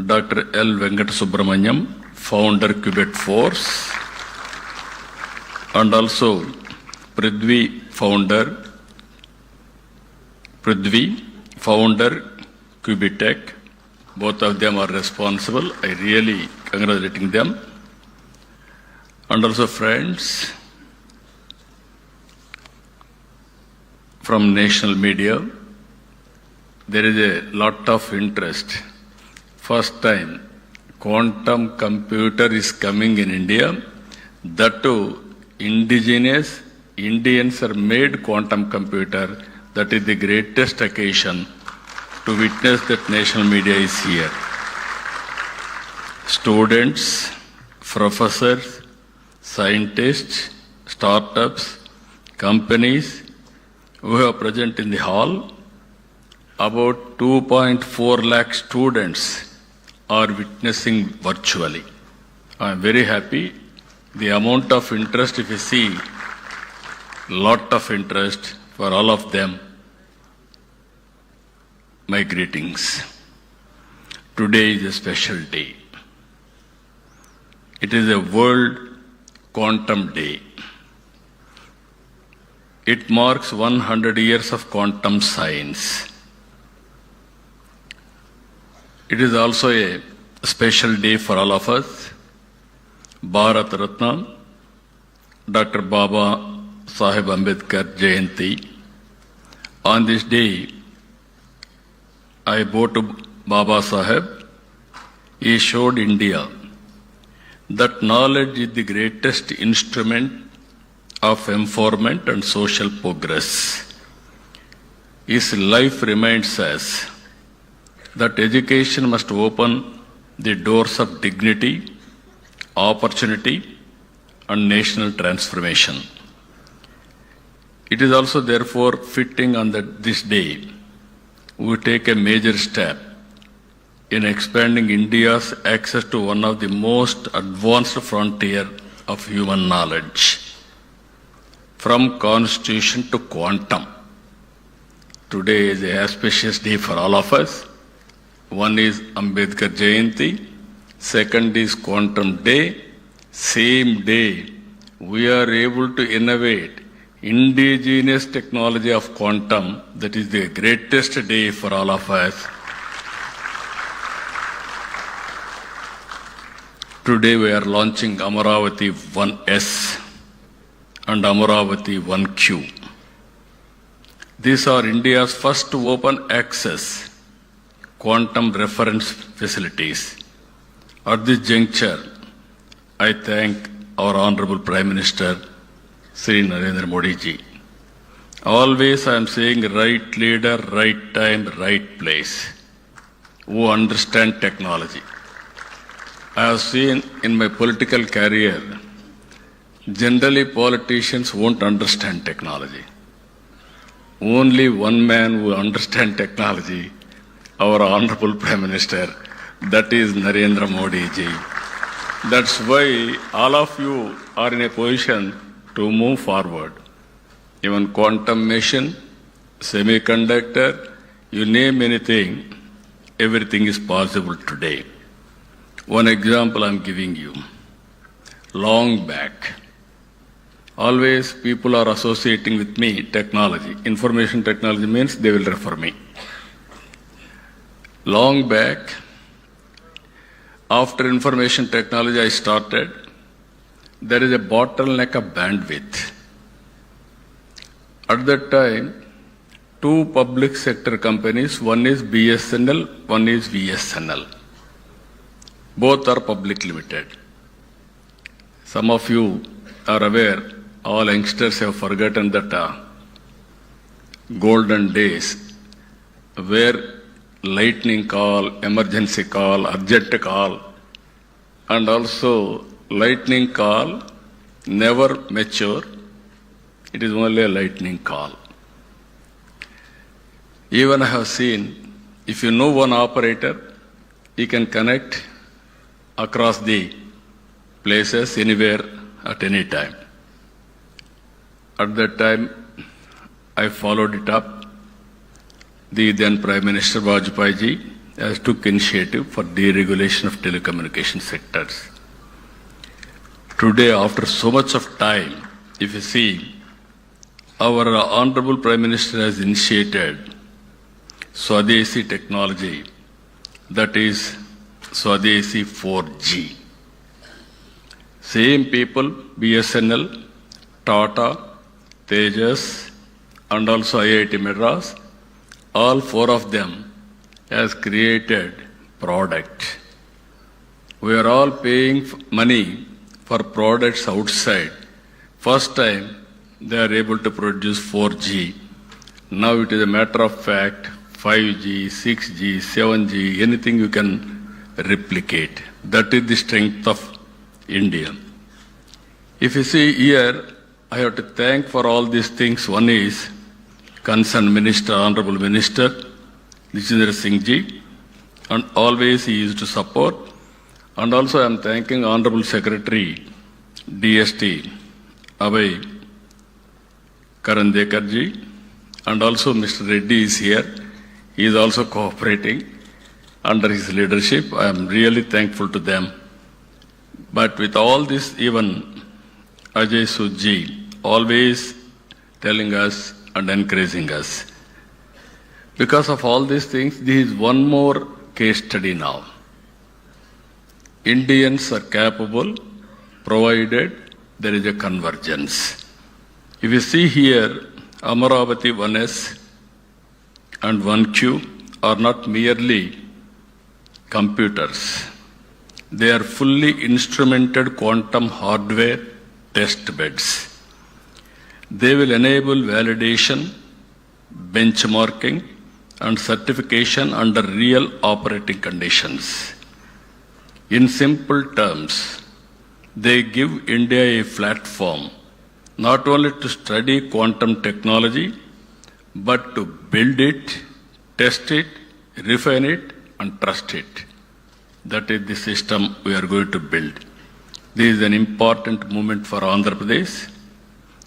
Dr. L. Venkat Subramanyam, founder Qubit Force, and also Prithvi, founder Qubitech. Both of them are responsible. I really congratulating them. And also friends from national media. There is a lot of interest. First time quantum computer is coming in India. That too, indigenous Indians are made quantum computer. That is the greatest occasion to witness that national media is here. Students, professors, scientists, startups, companies who are present in the hall, about 2.4 lakh students are witnessing virtually. I am very happy. The amount of interest, if you see, lot of interest for all of them. My greetings. Today is a special day. It is a World Quantum Day. It marks 100 years of quantum science. It is also a special day for all of us. Bharat Ratna, Dr. Baba Sahib Ambedkar Jayanti. On this day, I bow to Baba Sahib. He showed India that knowledge is the greatest instrument of empowerment and social progress. His life reminds us that education must open the doors of dignity, opportunity, and national transformation. It is also therefore fitting on this day we take a major step in expanding India's access to one of the most advanced frontier of human knowledge, from constitution to quantum. Today is an auspicious day for all of us. One is Ambedkar Jayanti, second is Quantum Day. Same day, we are able to innovate indigenous technology of quantum. That is the greatest day for all of us. Today we are launching Amaravati 1S and Amaravati 1Q. These are India's first open access quantum reference facilities. At this juncture, I thank our Honorable Prime Minister, Sri Narendra Modi ji. Always I am saying right leader, right time, right place, who understand technology. I have seen in my political career, generally politicians won't understand technology. Only one man who understands technology, our Honorable Prime Minister, that is Narendra Modi ji. That's why all of you are in a position to move forward. even quantum machine, semiconductor, you name anything, everything is possible today. One example I'm giving you. Long back, always people are associating with me technology. Information technology means they will refer me. Long back, after information technology I started, there is a bottleneck of bandwidth. At that time, two public sector companies, one is BSNL, one is VSNL. Both are public limited. Some of you are aware, all youngsters have forgotten that golden days where lightning call, emergency call, urgent call, and also lightning call never mature. It is only a lightning call. Even I have seen, if you know one operator, he can connect across the places, anywhere, at any time. At that time, I followed it up. The then Prime Minister Vajpayee ji has took initiative for deregulation of telecommunication sectors. Today, after so much of time, if you see, our Honorable Prime Minister has initiated Swadeshi technology, that is Swadeshi 4G. Same people, BSNL, Tata, Tejas, and also IIT Madras, all four of them has created product. We are all paying money for products outside. First time they are able to produce 4G. Now it is a matter of fact, 5G, 6G, 7G, anything you can replicate. That is the strength of India. If you see here, I have to thank for all these things. One is concerned Minister, Honorable Minister, Jitendra Singh ji, and always he used to support. And also I am thanking Honorable Secretary, DST, Abhay Karandekar ji, and also Mr. Reddy is here. He is also cooperating under his leadership. I am really thankful to them. But with all this, even Ajay Sudji always telling us and encouraging us. Because of all these things, this is one more case study now. Indians are capable, provided there is a convergence. If you see here, Amaravati 1S and 1Q are not merely computers. They are fully instrumented quantum hardware test beds. They will enable validation, benchmarking, and certification under real operating conditions. In simple terms, they give India a platform not only to study quantum technology, but to build it, test it, refine it, and trust it. That is the system we are going to build. This is an important moment for Andhra Pradesh.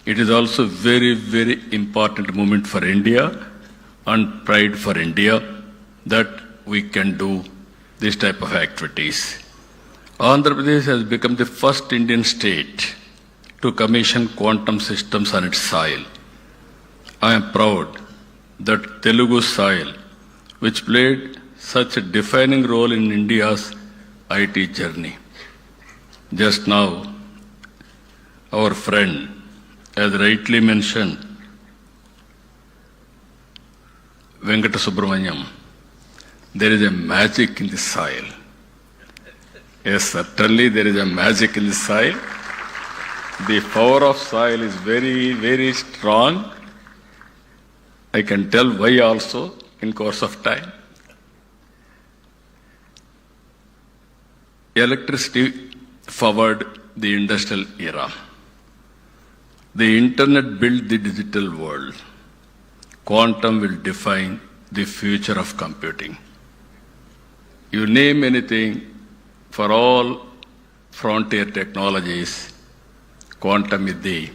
It is also very, very important moment for India and pride for India that we can do this type of activities. Andhra Pradesh has become the first Indian state to commission quantum systems on its soil. I am proud that Telugu soil, which played such a defining role in India's IT journey. Just now, our friend, as rightly mentioned, Venkata Subramaniam, there is a magic in the soil. Yes, certainly there is a magic in the soil. The power of soil is very, very strong. I can tell why also in course of time. Electricity forward the industrial era. The internet built the digital world. Quantum will define the future of computing. You name anything, for all frontier technologies, quantum is the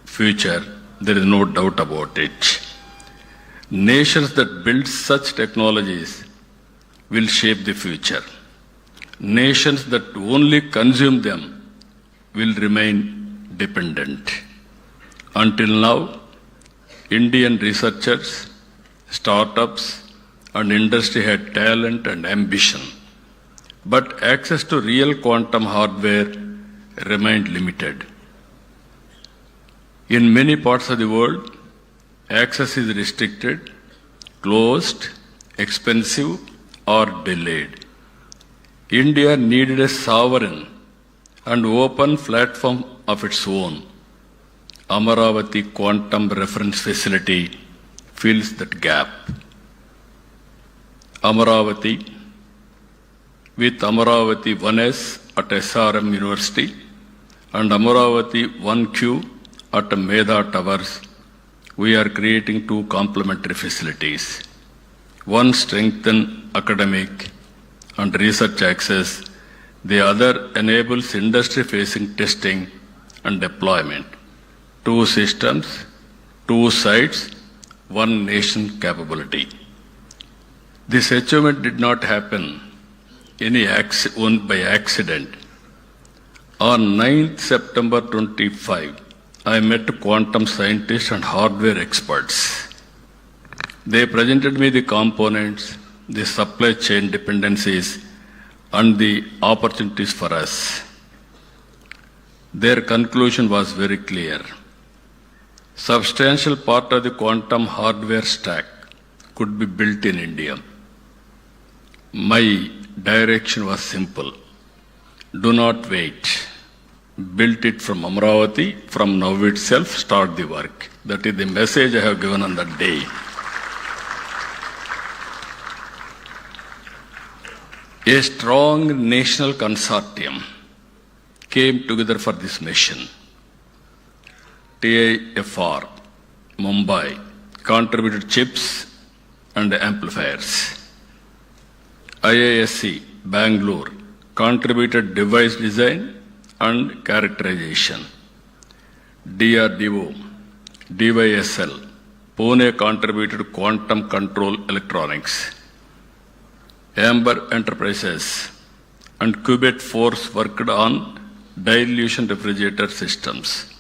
future There is no doubt about it. Nations that build such technologies will shape the future. Nations that only consume them will remain dependent. Until now, Indian researchers, startups, and industry had talent and ambition, but access to real quantum hardware remained limited. In many parts of the world, access is restricted, closed, expensive, or delayed. India needed a sovereign and open platform of its own. Amaravati Quantum Reference Facility fills that gap. Amaravati, with Amaravati 1S at SRM University and Amaravati 1Q at Medha Towers, we are creating two complementary facilities. One strengthens academic and research access, the other enables industry-facing testing and deployment. Two systems, two sites, one nation capability. This achievement did not happen by accident. On 9th September 25, I met quantum scientists and hardware experts. They presented me the components, the supply chain dependencies, and the opportunities for us. Their conclusion was very clear. Substantial part of the quantum hardware stack could be built in India. My direction was simple. Do not wait. Build it from Amaravati, from now itself, start the work. That is the message I have given on that day. A strong national consortium came together for this mission. TIFR, Mumbai, contributed chips and amplifiers. IISc, Bangalore, contributed device design and characterization. DRDO, DYSL, Pune contributed quantum control electronics. Amber Enterprises and Qubit Force worked on dilution refrigerator systems.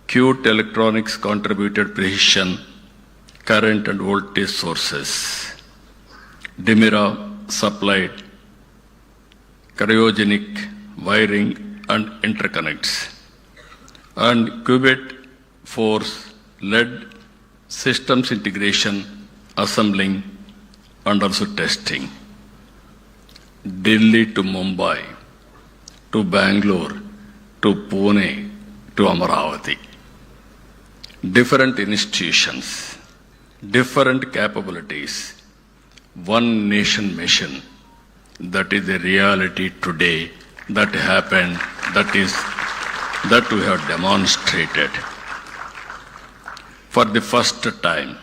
Qt Electronics contributed precision, current and voltage sources. Dimira supplied cryogenic wiring and interconnects. And Qubit Force led systems integration, assembling, and also testing. Delhi to Mumbai, to Bangalore, to Pune, to Amaravati. Different institutions, different capabilities, one nation mission. That is the reality today that happened, that we have demonstrated. For the first time,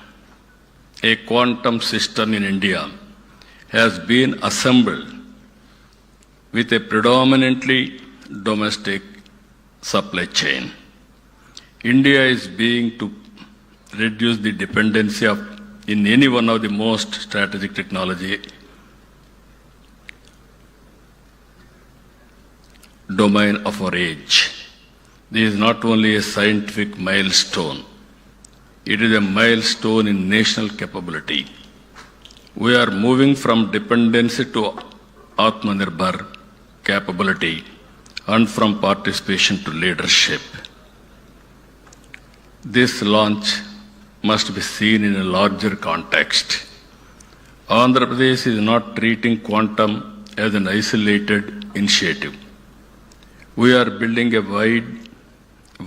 a quantum system in India has been assembled with a predominantly domestic supply chain. India is being to reduce the dependency in any one of the most strategic technology domain of our age. This is not only a scientific milestone, it is a milestone in national capability. We are moving from dependency to Atmanirbhar capability and from participation to leadership. This launch must be seen in a larger context. Andhra Pradesh is not treating quantum as an isolated initiative. We are building a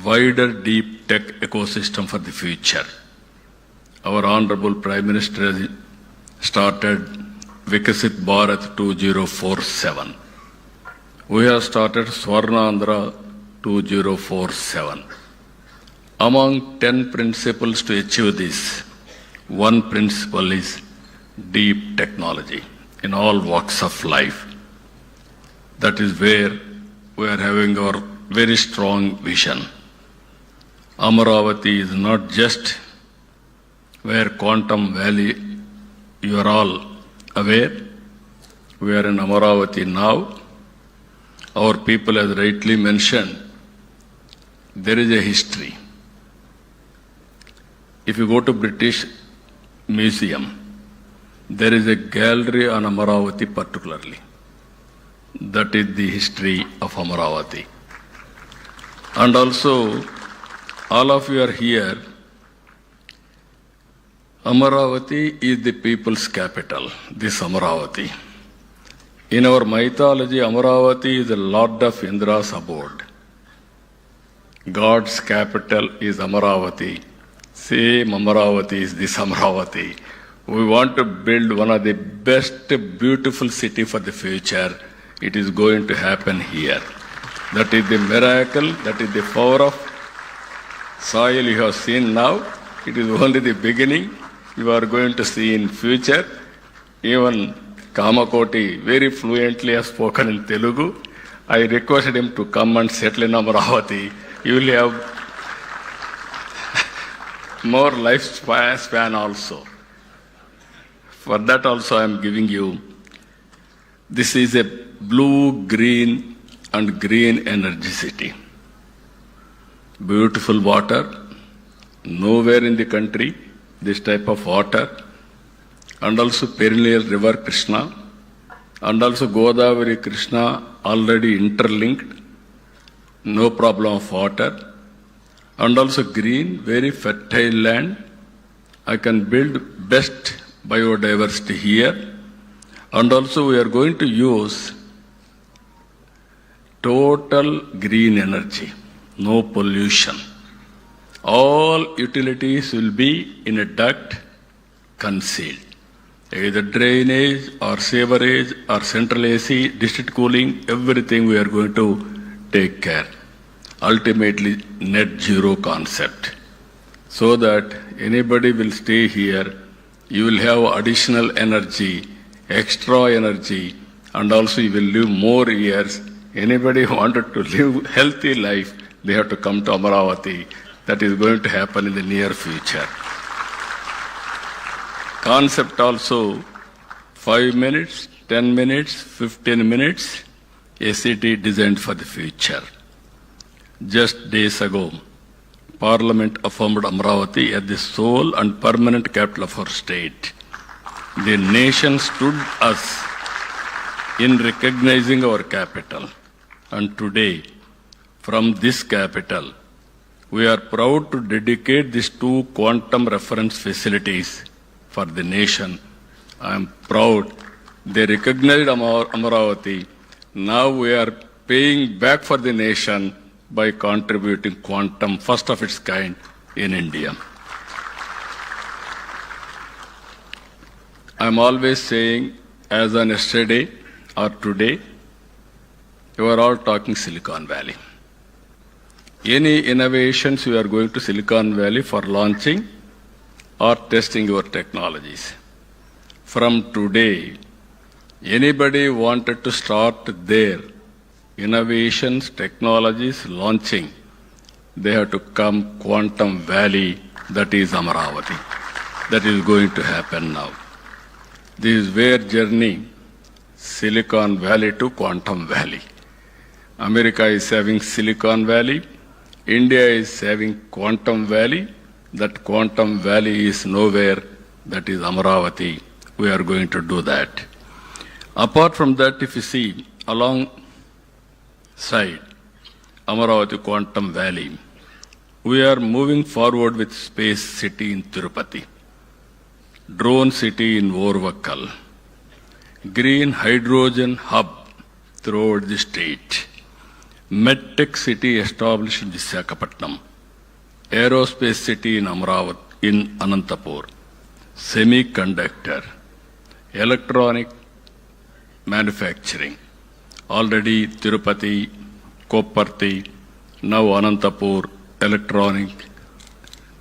wider deep tech ecosystem for the future. Our Honorable Prime Minister has started Vikasit Bharat 2047. We have started Swarnandhra 2047. Among 10 principles to achieve this, one principle is deep technology in all walks of life. That is where we are having our very strong vision. Amaravati is not just where Quantum Valley, you are all aware. We are in Amaravati now. Our people, as rightly mentioned, there is a history. If you go to British Museum, there is a gallery on Amaravati particularly. That is the history of Amaravati. And also, all of you are here. Amaravati is the people's capital, this Amaravati. In our mythology, Amaravati is the Lord of Indra's abode. God's capital is Amaravati. Same Amaravati is this Amaravati. We want to build one of the best, beautiful city for the future. It is going to happen here. That is the miracle, that is the power of soil you have seen now. It is only the beginning. You are going to see in future. Even Kamakoti very fluently has spoken in Telugu. I requested him to come and settle in Amaravati. You will have more lifespan also. For that also I am giving you. This is a blue, green and green energy city. Beautiful water. Nowhere in the country this type of water. And also perennial river Krishna. And also Godavari Krishna already interlinked. No problem of water. And also green, very fertile land. I can build best biodiversity here. And also we are going to use total green energy, no pollution. All utilities will be in a duct concealed. Either drainage or sewerage or central AC, district cooling, everything we are going to take care. Ultimately, net zero concept. So that anybody will stay here, you will have additional energy, extra energy, and also you will live more years. Anybody who wanted to live healthy life, they have to come to Amaravati. That is going to happen in the near future. Concept also 5 minutes, 10 minutes, 15 minutes, a city designed for the future. Just days ago, Parliament affirmed Amaravati as the sole and permanent capital of our state. The nation stood us in recognizing our capital. And today, from this capital, we are proud to dedicate these 2 quantum reference facilities for the nation. I am proud they recognized Amaravati. Now we are paying back for the nation by contributing quantum, first of its kind in India. I am always saying, as on yesterday or today, you are all talking Silicon Valley. Any innovations you are going to Silicon Valley for launching or testing your technologies. From today, anybody wanted to start their innovations, technologies, launching, they have to come Quantum Valley, that is Amaravati. That is going to happen now. This is where journey, Silicon Valley to Quantum Valley. America is having Silicon Valley, India is having Quantum Valley. That Quantum Valley is nowhere, that is Amaravati. We are going to do that. Apart from that, if you see along side, Amaravati Quantum Valley, we are moving forward with Space City in Tirupati, Drone City in Orvakkal, Green Hydrogen Hub throughout the state, MedTech City established in Visakhapatnam, Aerospace City in Amaravati, in Anantapur, Semiconductor, Electronic Manufacturing, already Tirupati, Kopparthi, now Anantapur, electronic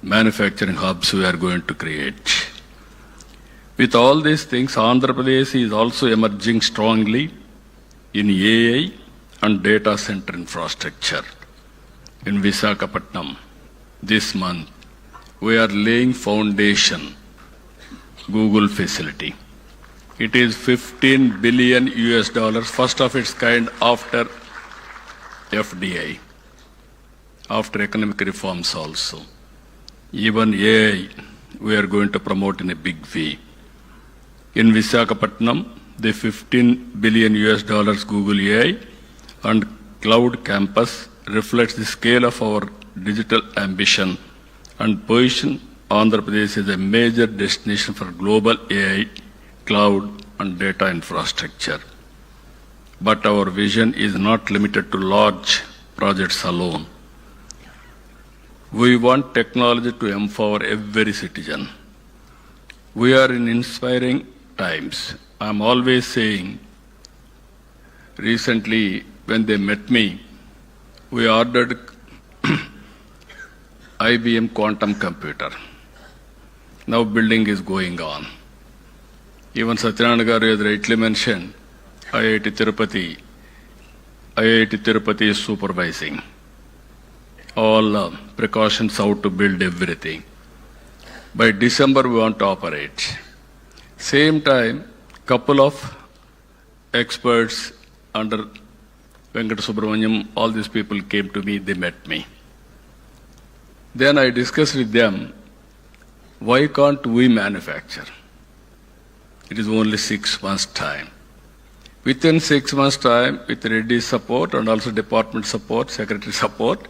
manufacturing hubs we are going to create. With all these things, Andhra Pradesh is also emerging strongly in AI and data center infrastructure. In Visakhapatnam, this month, we are laying foundation Google facility. It is 15 billion US dollars, first of its kind after FDI, after economic reforms also. Even AI, we are going to promote in a big way. In Visakhapatnam, the 15 billion US dollars Google AI and Cloud Campus reflects the scale of our digital ambition and position Andhra Pradesh as a major destination for global AI, cloud and data infrastructure. But our vision is not limited to large projects alone. We want technology to empower every citizen. We are in inspiring times. I'm always saying, recently when they met me, we ordered IBM quantum computer. Now building is going on. Even Satyanarayana Garu has rightly mentioned, IIT Tirupati is supervising all precautions how to build everything. By December we want to operate. Same time, couple of experts under Venkata Subramaniam, all these people came to me, they met me. Then I discussed with them, why can't we manufacture? It is only 6 months' time. Within 6 months' time, with Reddy's support and also department support, secretary support,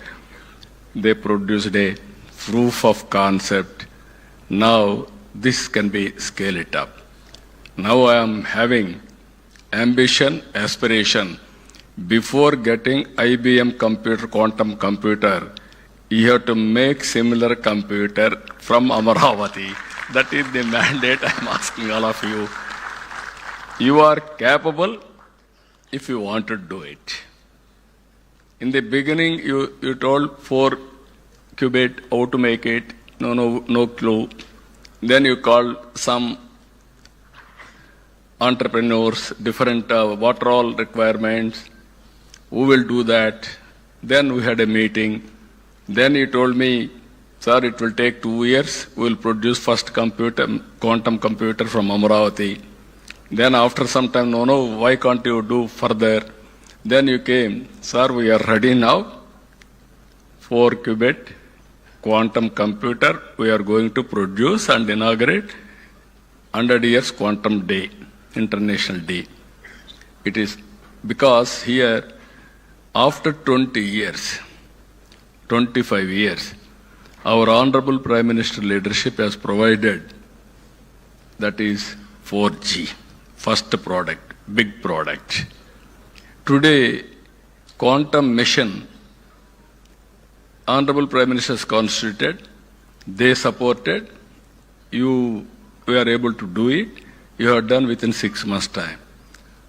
they produced a proof of concept. Now this can be scaled it up. Now I am having ambition, aspiration. Before getting IBM computer, quantum computer, you have to make similar computer from Amaravati. That is the mandate I am asking all of you. You are capable if you want to do it. In the beginning, you told 4 qubit, how to make it, no clue. Then you called some entrepreneurs, different what are all requirements, who will do that. Then we had a meeting. Then you told me, sir, it will take 2 years. We will produce first quantum computer from Amaravati. Then after some time, no, why can't you do further? Then you came, sir, we are ready now. 4 qubit quantum computer we are going to produce and inaugurate 100 years quantum day, international day. It is because here, after 20 years, 25 years, our Honorable Prime Minister leadership has provided, that is 4G, first product, big product. Today, quantum mission, Honorable Prime Minister has constituted, they supported, we are able to do it, you have done within 6 months' time.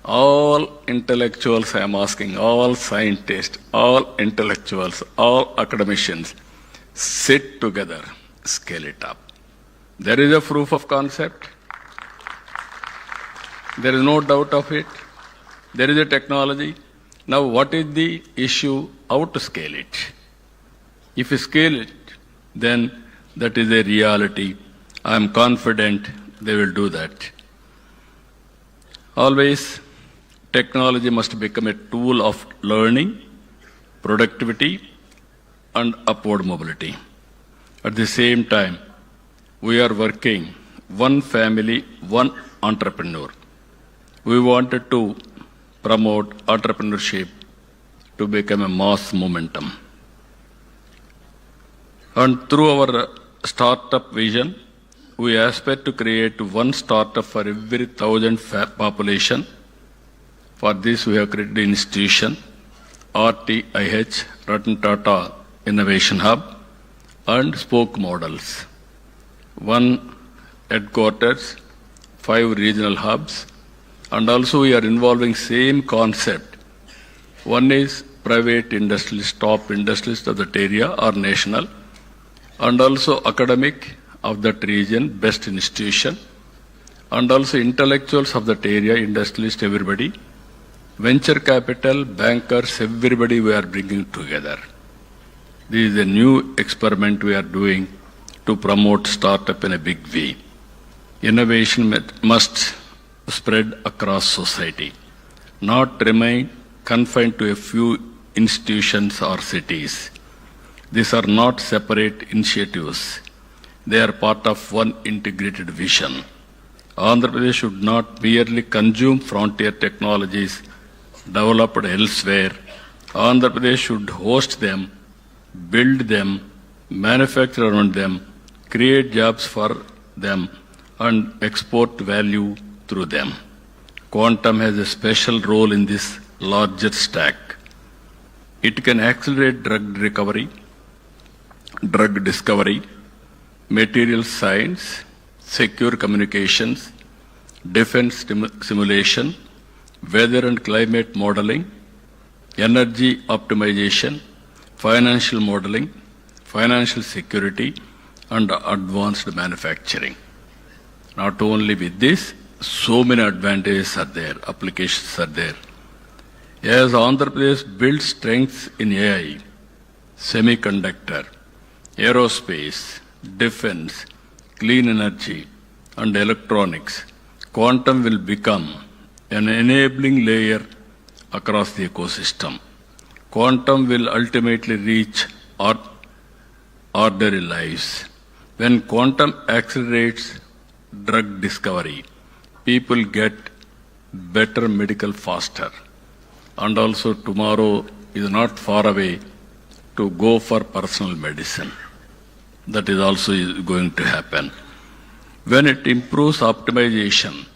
All intellectuals, I am asking, all scientists, all intellectuals, all academicians, sit together, scale it up. There is a proof of concept. There is no doubt of it. There is a technology. Now what is the issue? How to scale it? If you scale it, then that is a reality. I am confident they will do that. Always, technology must become a tool of learning, productivity, and upward mobility. At the same time, we are working one family, one entrepreneur. We wanted to promote entrepreneurship to become a mass momentum. And through our startup vision, we aspire to create one startup for every 1,000 population. For this, we have created an institution, RTIH, Ratan Tata Innovation Hub, and spoke models. 1 headquarters, 5 regional hubs, and also we are involving same concept. One is private industrialists, top industrialists of that area or national, and also academic of that region, best institution, and also intellectuals of that area, industrialists, everybody, venture capital, bankers, everybody we are bringing together. This is a new experiment we are doing to promote startup in a big way. Innovation must spread across society, not remain confined to a few institutions or cities. These are not separate initiatives. They are part of one integrated vision. Andhra Pradesh should not merely consume frontier technologies developed elsewhere. Andhra Pradesh should host them, build them, manufacture around them, create jobs for them, and export value through them. Quantum has a special role in this larger stack. It can accelerate drug recovery, drug discovery, material science, secure communications, defense simulation, weather and climate modeling, energy optimization, financial modeling, financial security, and advanced manufacturing. Not only with this, so many advantages are there, applications are there. As Andhra Pradesh builds strengths in AI, semiconductor, aerospace, defense, clean energy, and electronics, quantum will become an enabling layer across the ecosystem. Quantum will ultimately reach ordinary lives. When quantum accelerates drug discovery, people get better medical faster. And also tomorrow is not far away to go for personal medicine. That is also going to happen. When it improves optimization,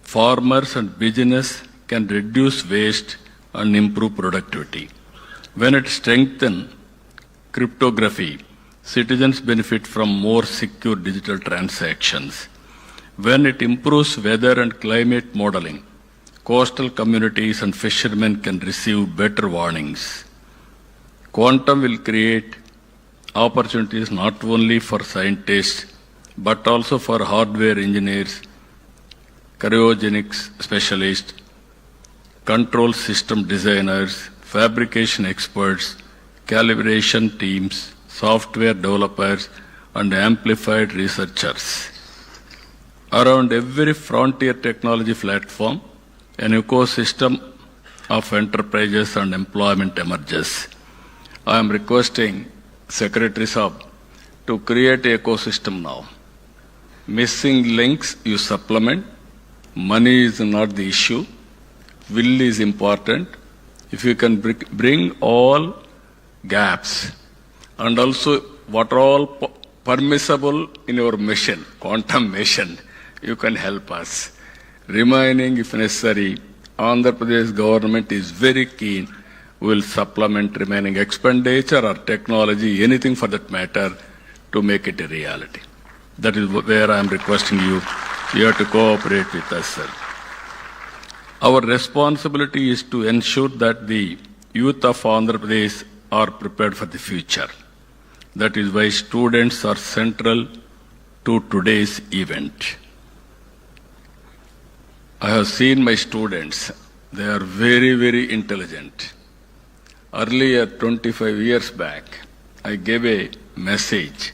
farmers and business can reduce waste and improve productivity. When it strengthens cryptography, citizens benefit from more secure digital transactions. When it improves weather and climate modeling, coastal communities and fishermen can receive better warnings. Quantum will create opportunities not only for scientists, but also for hardware engineers, cryogenics specialists, control system designers, fabrication experts, calibration teams, software developers, and amplified researchers. Around every frontier technology platform, an ecosystem of enterprises and employment emerges. I am requesting Secretary Saab to create an ecosystem now. Missing links you supplement. Money is not the issue. Will is important. If you can bring all gaps and also what are all permissible in your mission, quantum mission, you can help us. Remaining, if necessary, Andhra Pradesh government is very keen. We will supplement remaining expenditure or technology, anything for that matter, to make it a reality. That is where I am requesting you. You have to cooperate with us, sir. Our responsibility is to ensure that the youth of Andhra Pradesh are prepared for the future. That is why students are central to today's event. I have seen my students. They are very, very intelligent. Earlier, 25 years back, I gave a message.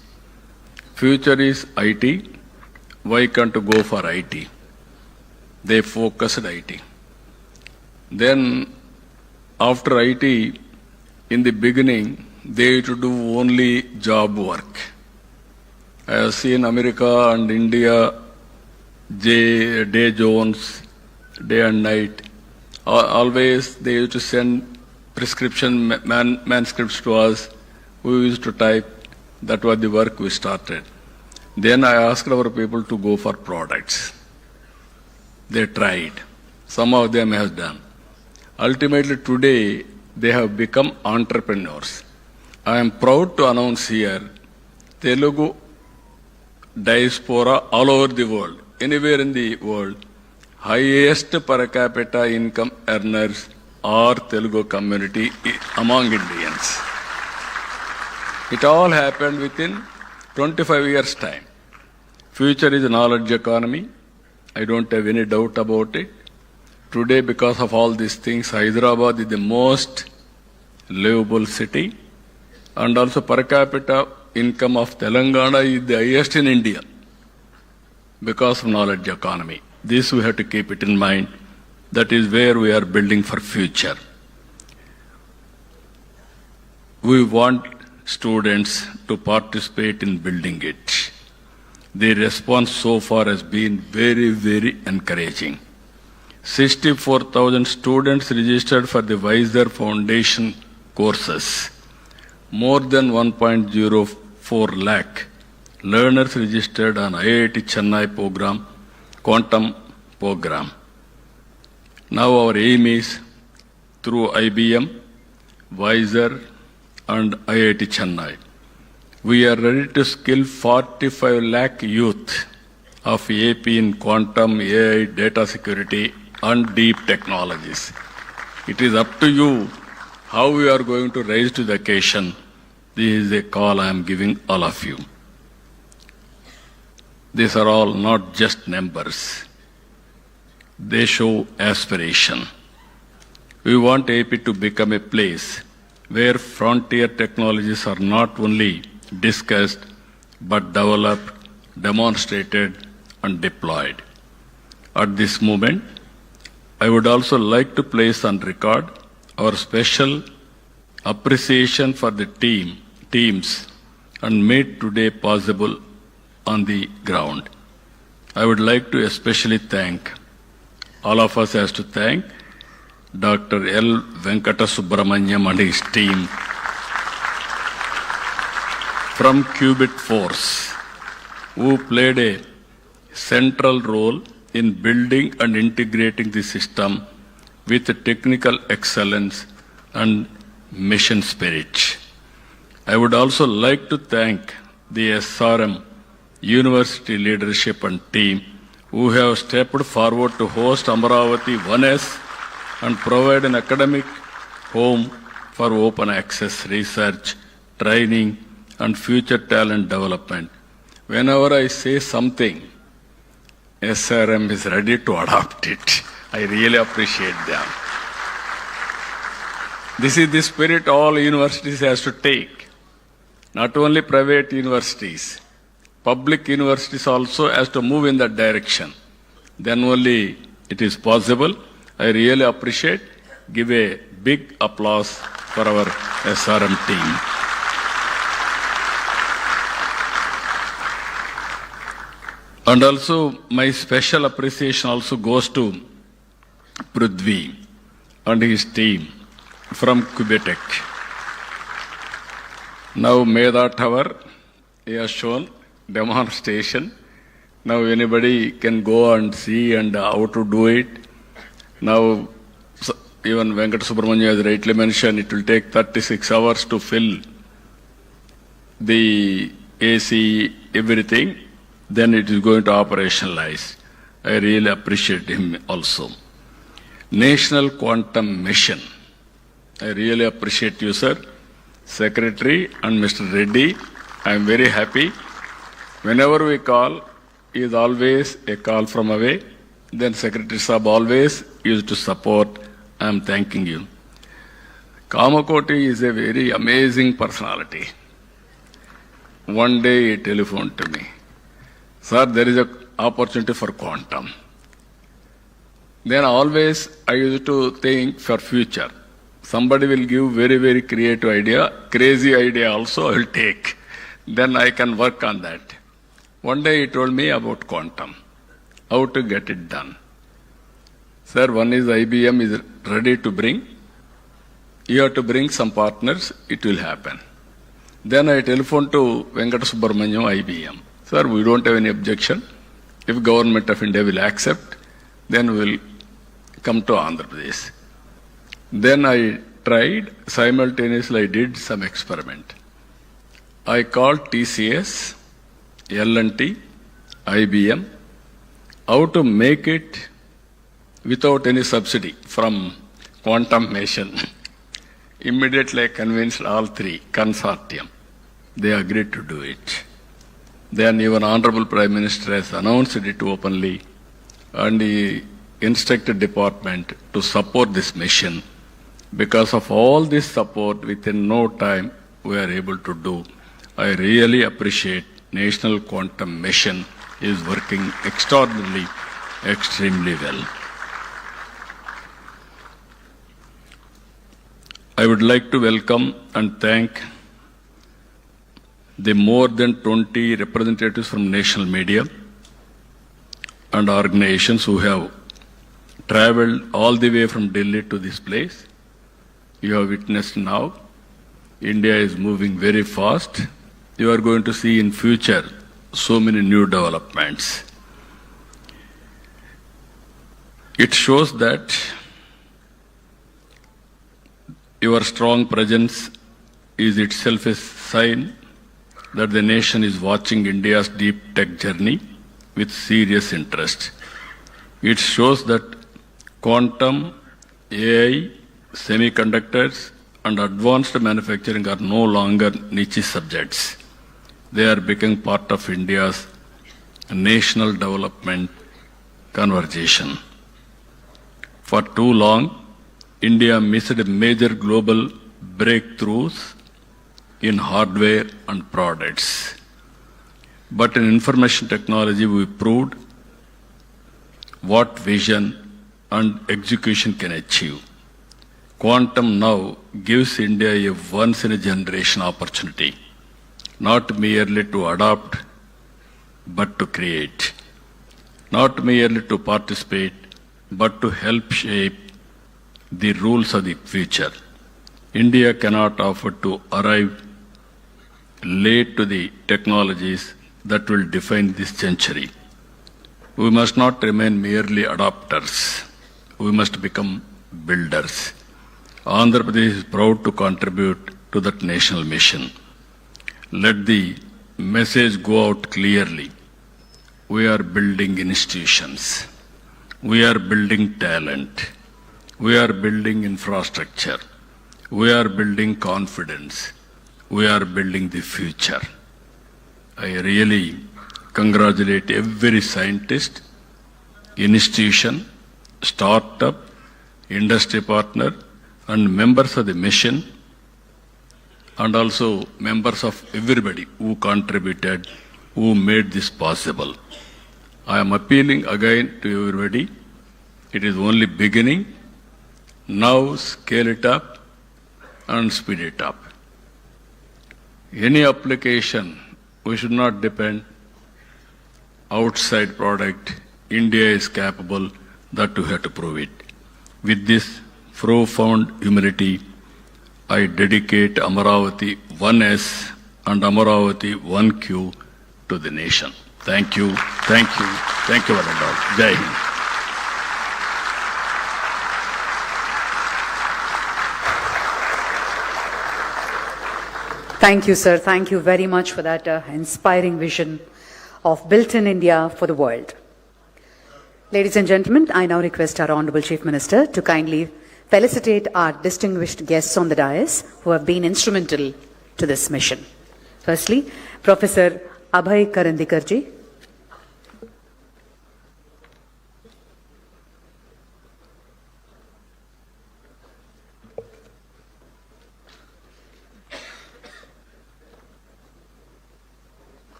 Future is IT. Why can't you go for IT? They focused IT. Then, after IT, in the beginning, they used to do only job work. I have seen America and India, day zones, day and night. Always they used to send prescription manuscripts to us. We used to type. That was the work we started. Then I asked our people to go for products. They tried. Some of them have done. Ultimately today, they have become entrepreneurs. I am proud to announce here, Telugu diaspora all over the world, anywhere in the world, highest per capita income earners are Telugu community among Indians. It all happened within 25 years' time. Future is a knowledge economy. I don't have any doubt about it. Today, because of all these things, Hyderabad is the most livable city. and also per capita income of Telangana is the highest in India because of knowledge economy. This we have to keep it in mind. That is where we are building for future. We want students to participate in building it. The response so far has been very, very encouraging. 64,000 students registered for the Wiser Foundation courses. More than 1.04 lakh learners registered on IIT Chennai program, quantum program. Now our aim is through IBM, Wiser and IIT Chennai. We are ready to skill 45 lakh youth of AP in quantum, AI, data security and deep technologies. It is up to you how we are going to rise to the occasion. This is a call I am giving all of you. These are all not just numbers. They show aspiration. We want AP to become a place where frontier technologies are not only discussed but developed, demonstrated and deployed. At this moment, I would also like to place on record our special appreciation for the teams and made today possible on the ground. I would like to especially thank, all of us has to thank Dr. L. Venkata Subramanyam and his team from Qubit Force, who played a central role in building and integrating the system with technical excellence and mission spirit. I would also like to thank the SRM University leadership and team who have stepped forward to host Amaravati 1S and provide an academic home for open access research, training and future talent development. Whenever I say something, SRM is ready to adopt it. I really appreciate them. This is the spirit all universities has to take. Not only private universities, public universities also has to move in that direction. Then only it is possible. I really appreciate. Give a big applause for our SRM team. And also my special appreciation also goes to Prithvi and his team from Quebec. Now Meda Tower, he has shown demonstration. Now anybody can go and see and how to do it. Now even Venkata Subramanya has rightly mentioned, it will take 36 hours to fill the AC, everything. Then it is going to operationalize. I really appreciate him also. National Quantum Mission. I really appreciate you, sir. Secretary and Mr. Reddy. I am very happy. Whenever we call, he is always a call from away. Then Secretary Saab always used to support. I am thanking you. Kamakoti is a very amazing personality. One day he telephoned to me. Sir, there is an opportunity for quantum. Then always I used to think for future. Somebody will give very, very creative idea, crazy idea also I will take. Then I can work on that. One day he told me about quantum, how to get it done. Sir, one is IBM is ready to bring. You have to bring some partners, it will happen. Then I telephoned to Venkata Subramanyam, IBM. Sir, we don't have any objection. If Government of India will accept, then we will come to Andhra Pradesh. Then I tried, simultaneously I did some experiment. I called TCS, L&T, IBM, how to make it without any subsidy from quantum mission. Immediately I convinced all three, consortium. They agreed to do it. Then even Honorable Prime Minister has announced it openly and he instructed department to support this mission. Because of all this support, within no time, we are able to do. I really appreciate National Quantum Mission is working extraordinarily, extremely well. I would like to welcome and thank the more than 20 representatives from national media and organizations who have traveled all the way from Delhi to this place. You have witnessed now, India is moving very fast. You are going to see in future so many new developments. It shows that your strong presence is itself a sign that the nation is watching India's deep tech journey with serious interest. It shows that quantum, AI, semiconductors, and advanced manufacturing are no longer niche subjects. They are becoming part of India's national development conversation. For too long, India missed major global breakthroughs in hardware and products. But in information technology, we proved what vision and execution can achieve. Quantum now gives India a once-in-a-generation opportunity, not merely to adopt, but to create. Not merely to participate, but to help shape the rules of the future. India cannot afford to arrive late to the technologies that will define this century. We must not remain merely adopters. We must become builders. Andhra Pradesh is proud to contribute to that national mission. Let the message go out clearly. We are building institutions. We are building talent. We are building infrastructure. We are building confidence. We are building the future. I really congratulate every scientist, institution, startup, industry partner, and members of the mission, and also members of everybody who contributed, who made this possible. I am appealing again to everybody. It is only beginning. Now scale it up and speed it up. Any application, we should not depend outside product. India is capable, that we have to prove it. With this profound humility, I dedicate Amaravati 1S and Amaravati 1Q to the nation. Thank you, thank you, thank you, one and all. Jai Hind. Thank you, sir. Thank you very much for that inspiring vision of Built in India for the world. Ladies and gentlemen, I now request our Honorable Chief Minister to kindly felicitate our distinguished guests on the dais who have been instrumental to this mission. Firstly, Professor Abhay Karandikarji.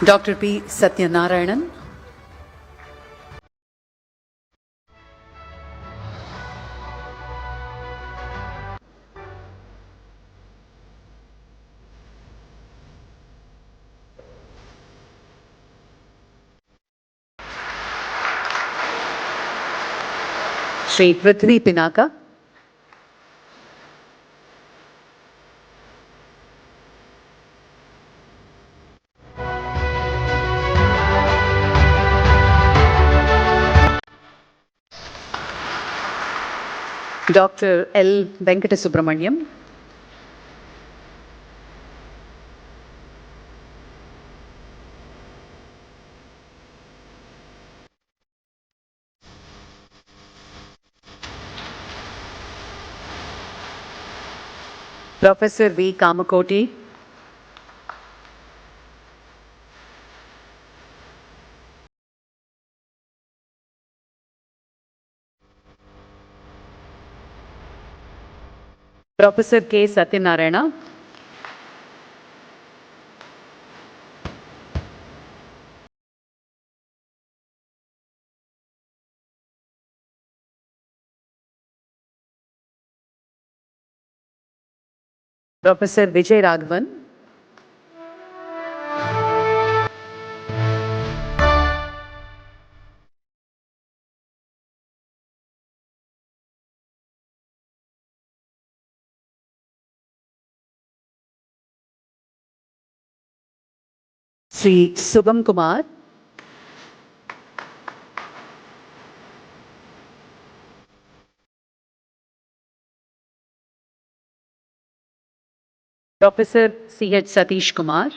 Dr. P. Satyanarayanan. Shri Prithvi Pinaka. Dr. L. Venkatasubramaniam. Professor V. Kamakoti. Professor K. Satyanarayana. Professor Vijay Raghavan. Sri Subham Kumar. Professor C.H. Satish Kumar.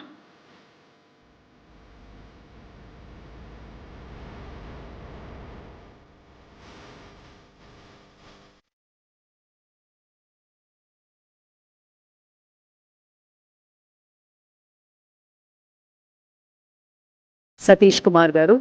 Satish Kumar Garu.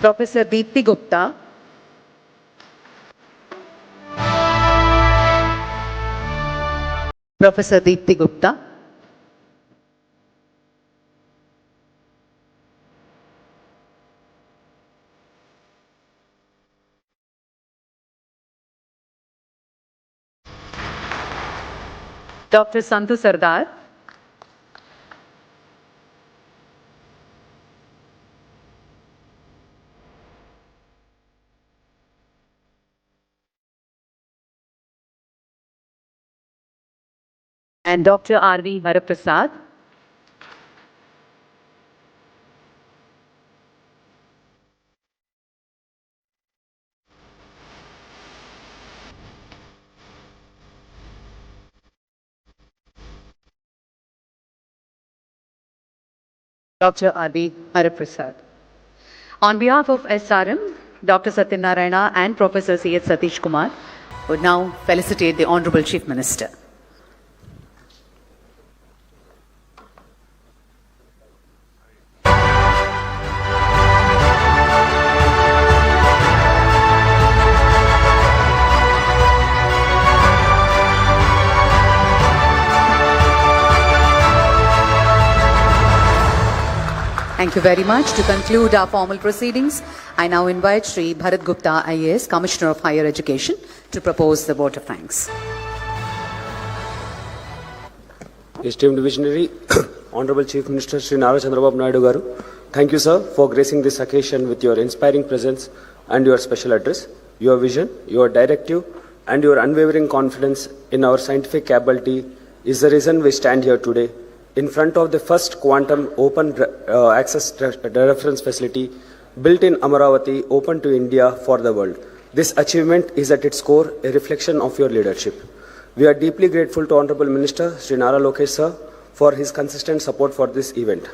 Professor Deepthi Gupta. Professor Deepthi Gupta. Dr. Santhu Sardar. And Dr. R.V. Haraprasad. Dr. R.V. Haraprasad. On behalf of SRM, Dr. Satyanarayana and Professor C.H. Satish Kumar would now felicitate the Honorable Chief Minister. Thank you very much. To conclude our formal proceedings, I now invite Sri Bharat Gupta, IAS, Commissioner of Higher Education, to propose the vote of thanks. Esteemed visionary, Honorable Chief Minister Sri Nara Chandrababu Naidu Garu, thank you, sir, for gracing this occasion with your inspiring presence and your special address. Your vision, your directive, and your unwavering confidence in our scientific capability is the reason we stand here today, in front of the first quantum open access reference facility built in Amaravati, open to India for the world. This achievement is at its core a reflection of your leadership. We are deeply grateful to Honorable Minister Sri Nara Lokesh sir for his consistent support for this event.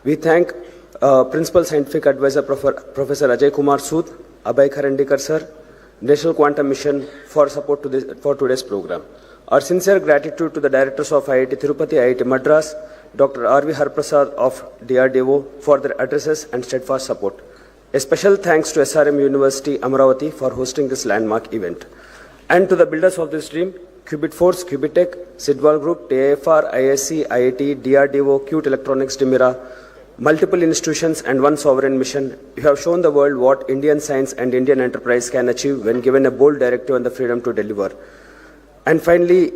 We thank Principal Scientific Advisor Professor Ajay Kumar Sood, Abhay Karandikar sir, National Quantum Mission for support for today's program. Our sincere gratitude to the directors of IIT Tirupati, IIT Madras, Dr. R.V. Haraprasad of DRDO for their addresses and steadfast support. A special thanks to SRM University, Amaravati for hosting this landmark event. And to the builders of this dream, Qubit Force, Qubitech, Sidwal Group, TIFR, ISC, IIT, DRDO, Qt Electronics, Dimira, multiple institutions and one sovereign mission, you have shown the world what Indian science and Indian enterprise can achieve when given a bold directive and the freedom to deliver. And finally,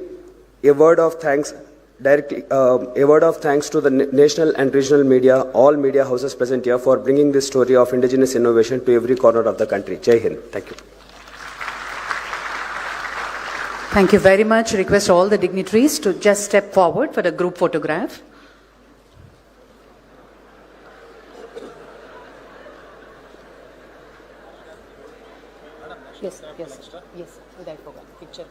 a word of thanks to the national and regional media, all media houses present here for bringing this story of indigenous innovation to every corner of the country. Jai Hind. Thank you. Thank you very much. Request all the dignitaries to just step forward for the group photograph. Yes. I forgot. Picture.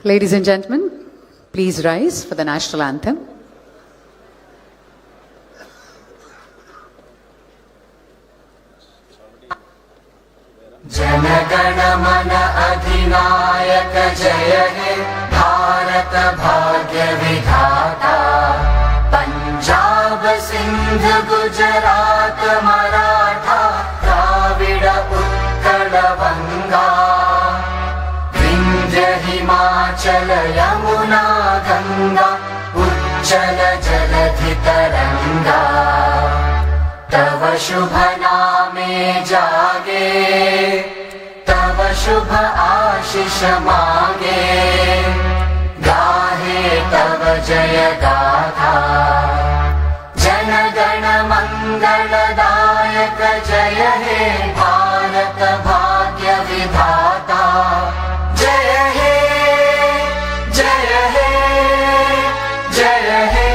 Ladies and gentlemen, please rise for the national anthem. गण मन अधिनायक जय हे भारत भाग्य विधाता पंजाब सिंध गुजरात मराठा द्राविड उत्कल बंगा विंध्य हिमाचल यमुना गंगा उज्जल जलधि तरंगा तव शुभ नामे जागे तव शुभ आशीष मांगे गाहे तव जय गाथा जन गण मंगलदायक जय हे भारत भाग्य विधाता जय हे जय हे जय हे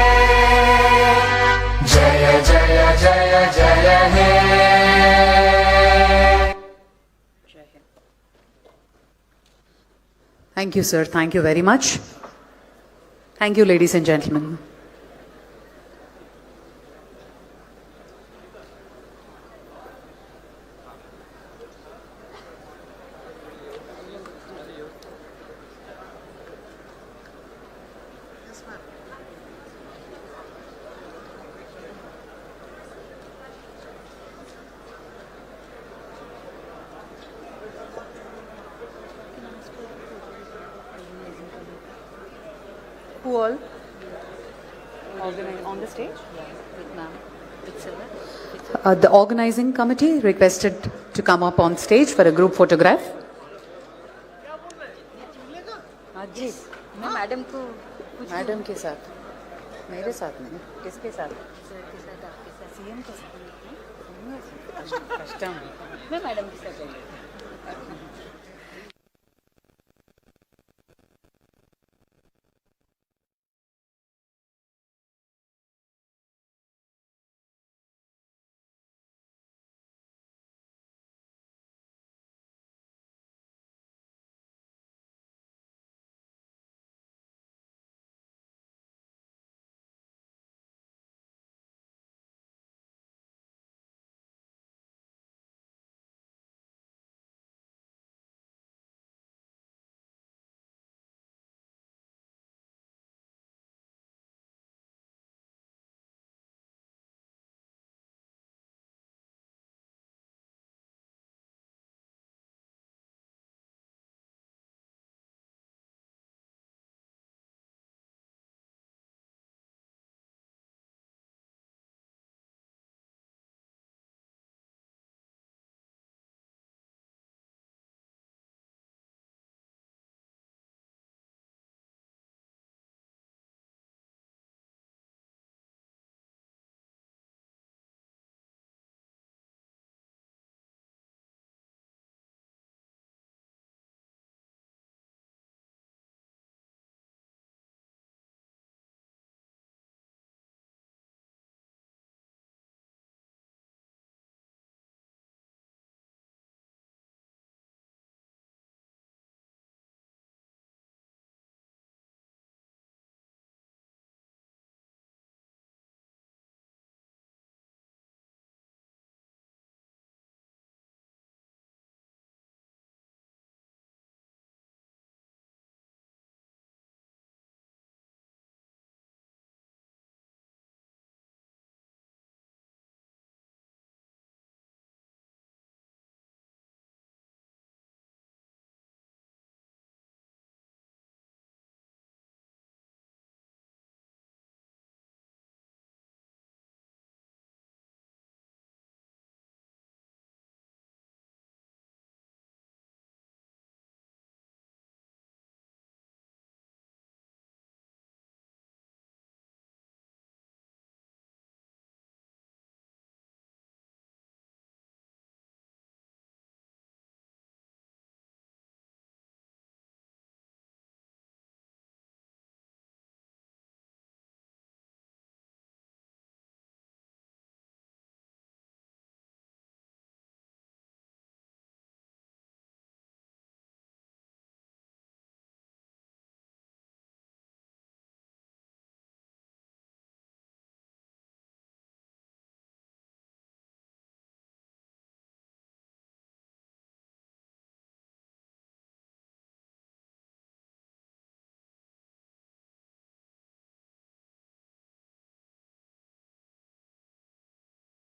जय जय जय जय हे Thank you, sir. Thank you very much. Thank you, ladies and gentlemen. Who all? On the stage? The organizing committee requested to come up on stage for a group photograph. जी मैं मैडम को madam के साथ मेरे साथ नहीं किसके साथ sir के साथ आपके साथ सीएम के साथ कष्टम मैं मैडम के साथ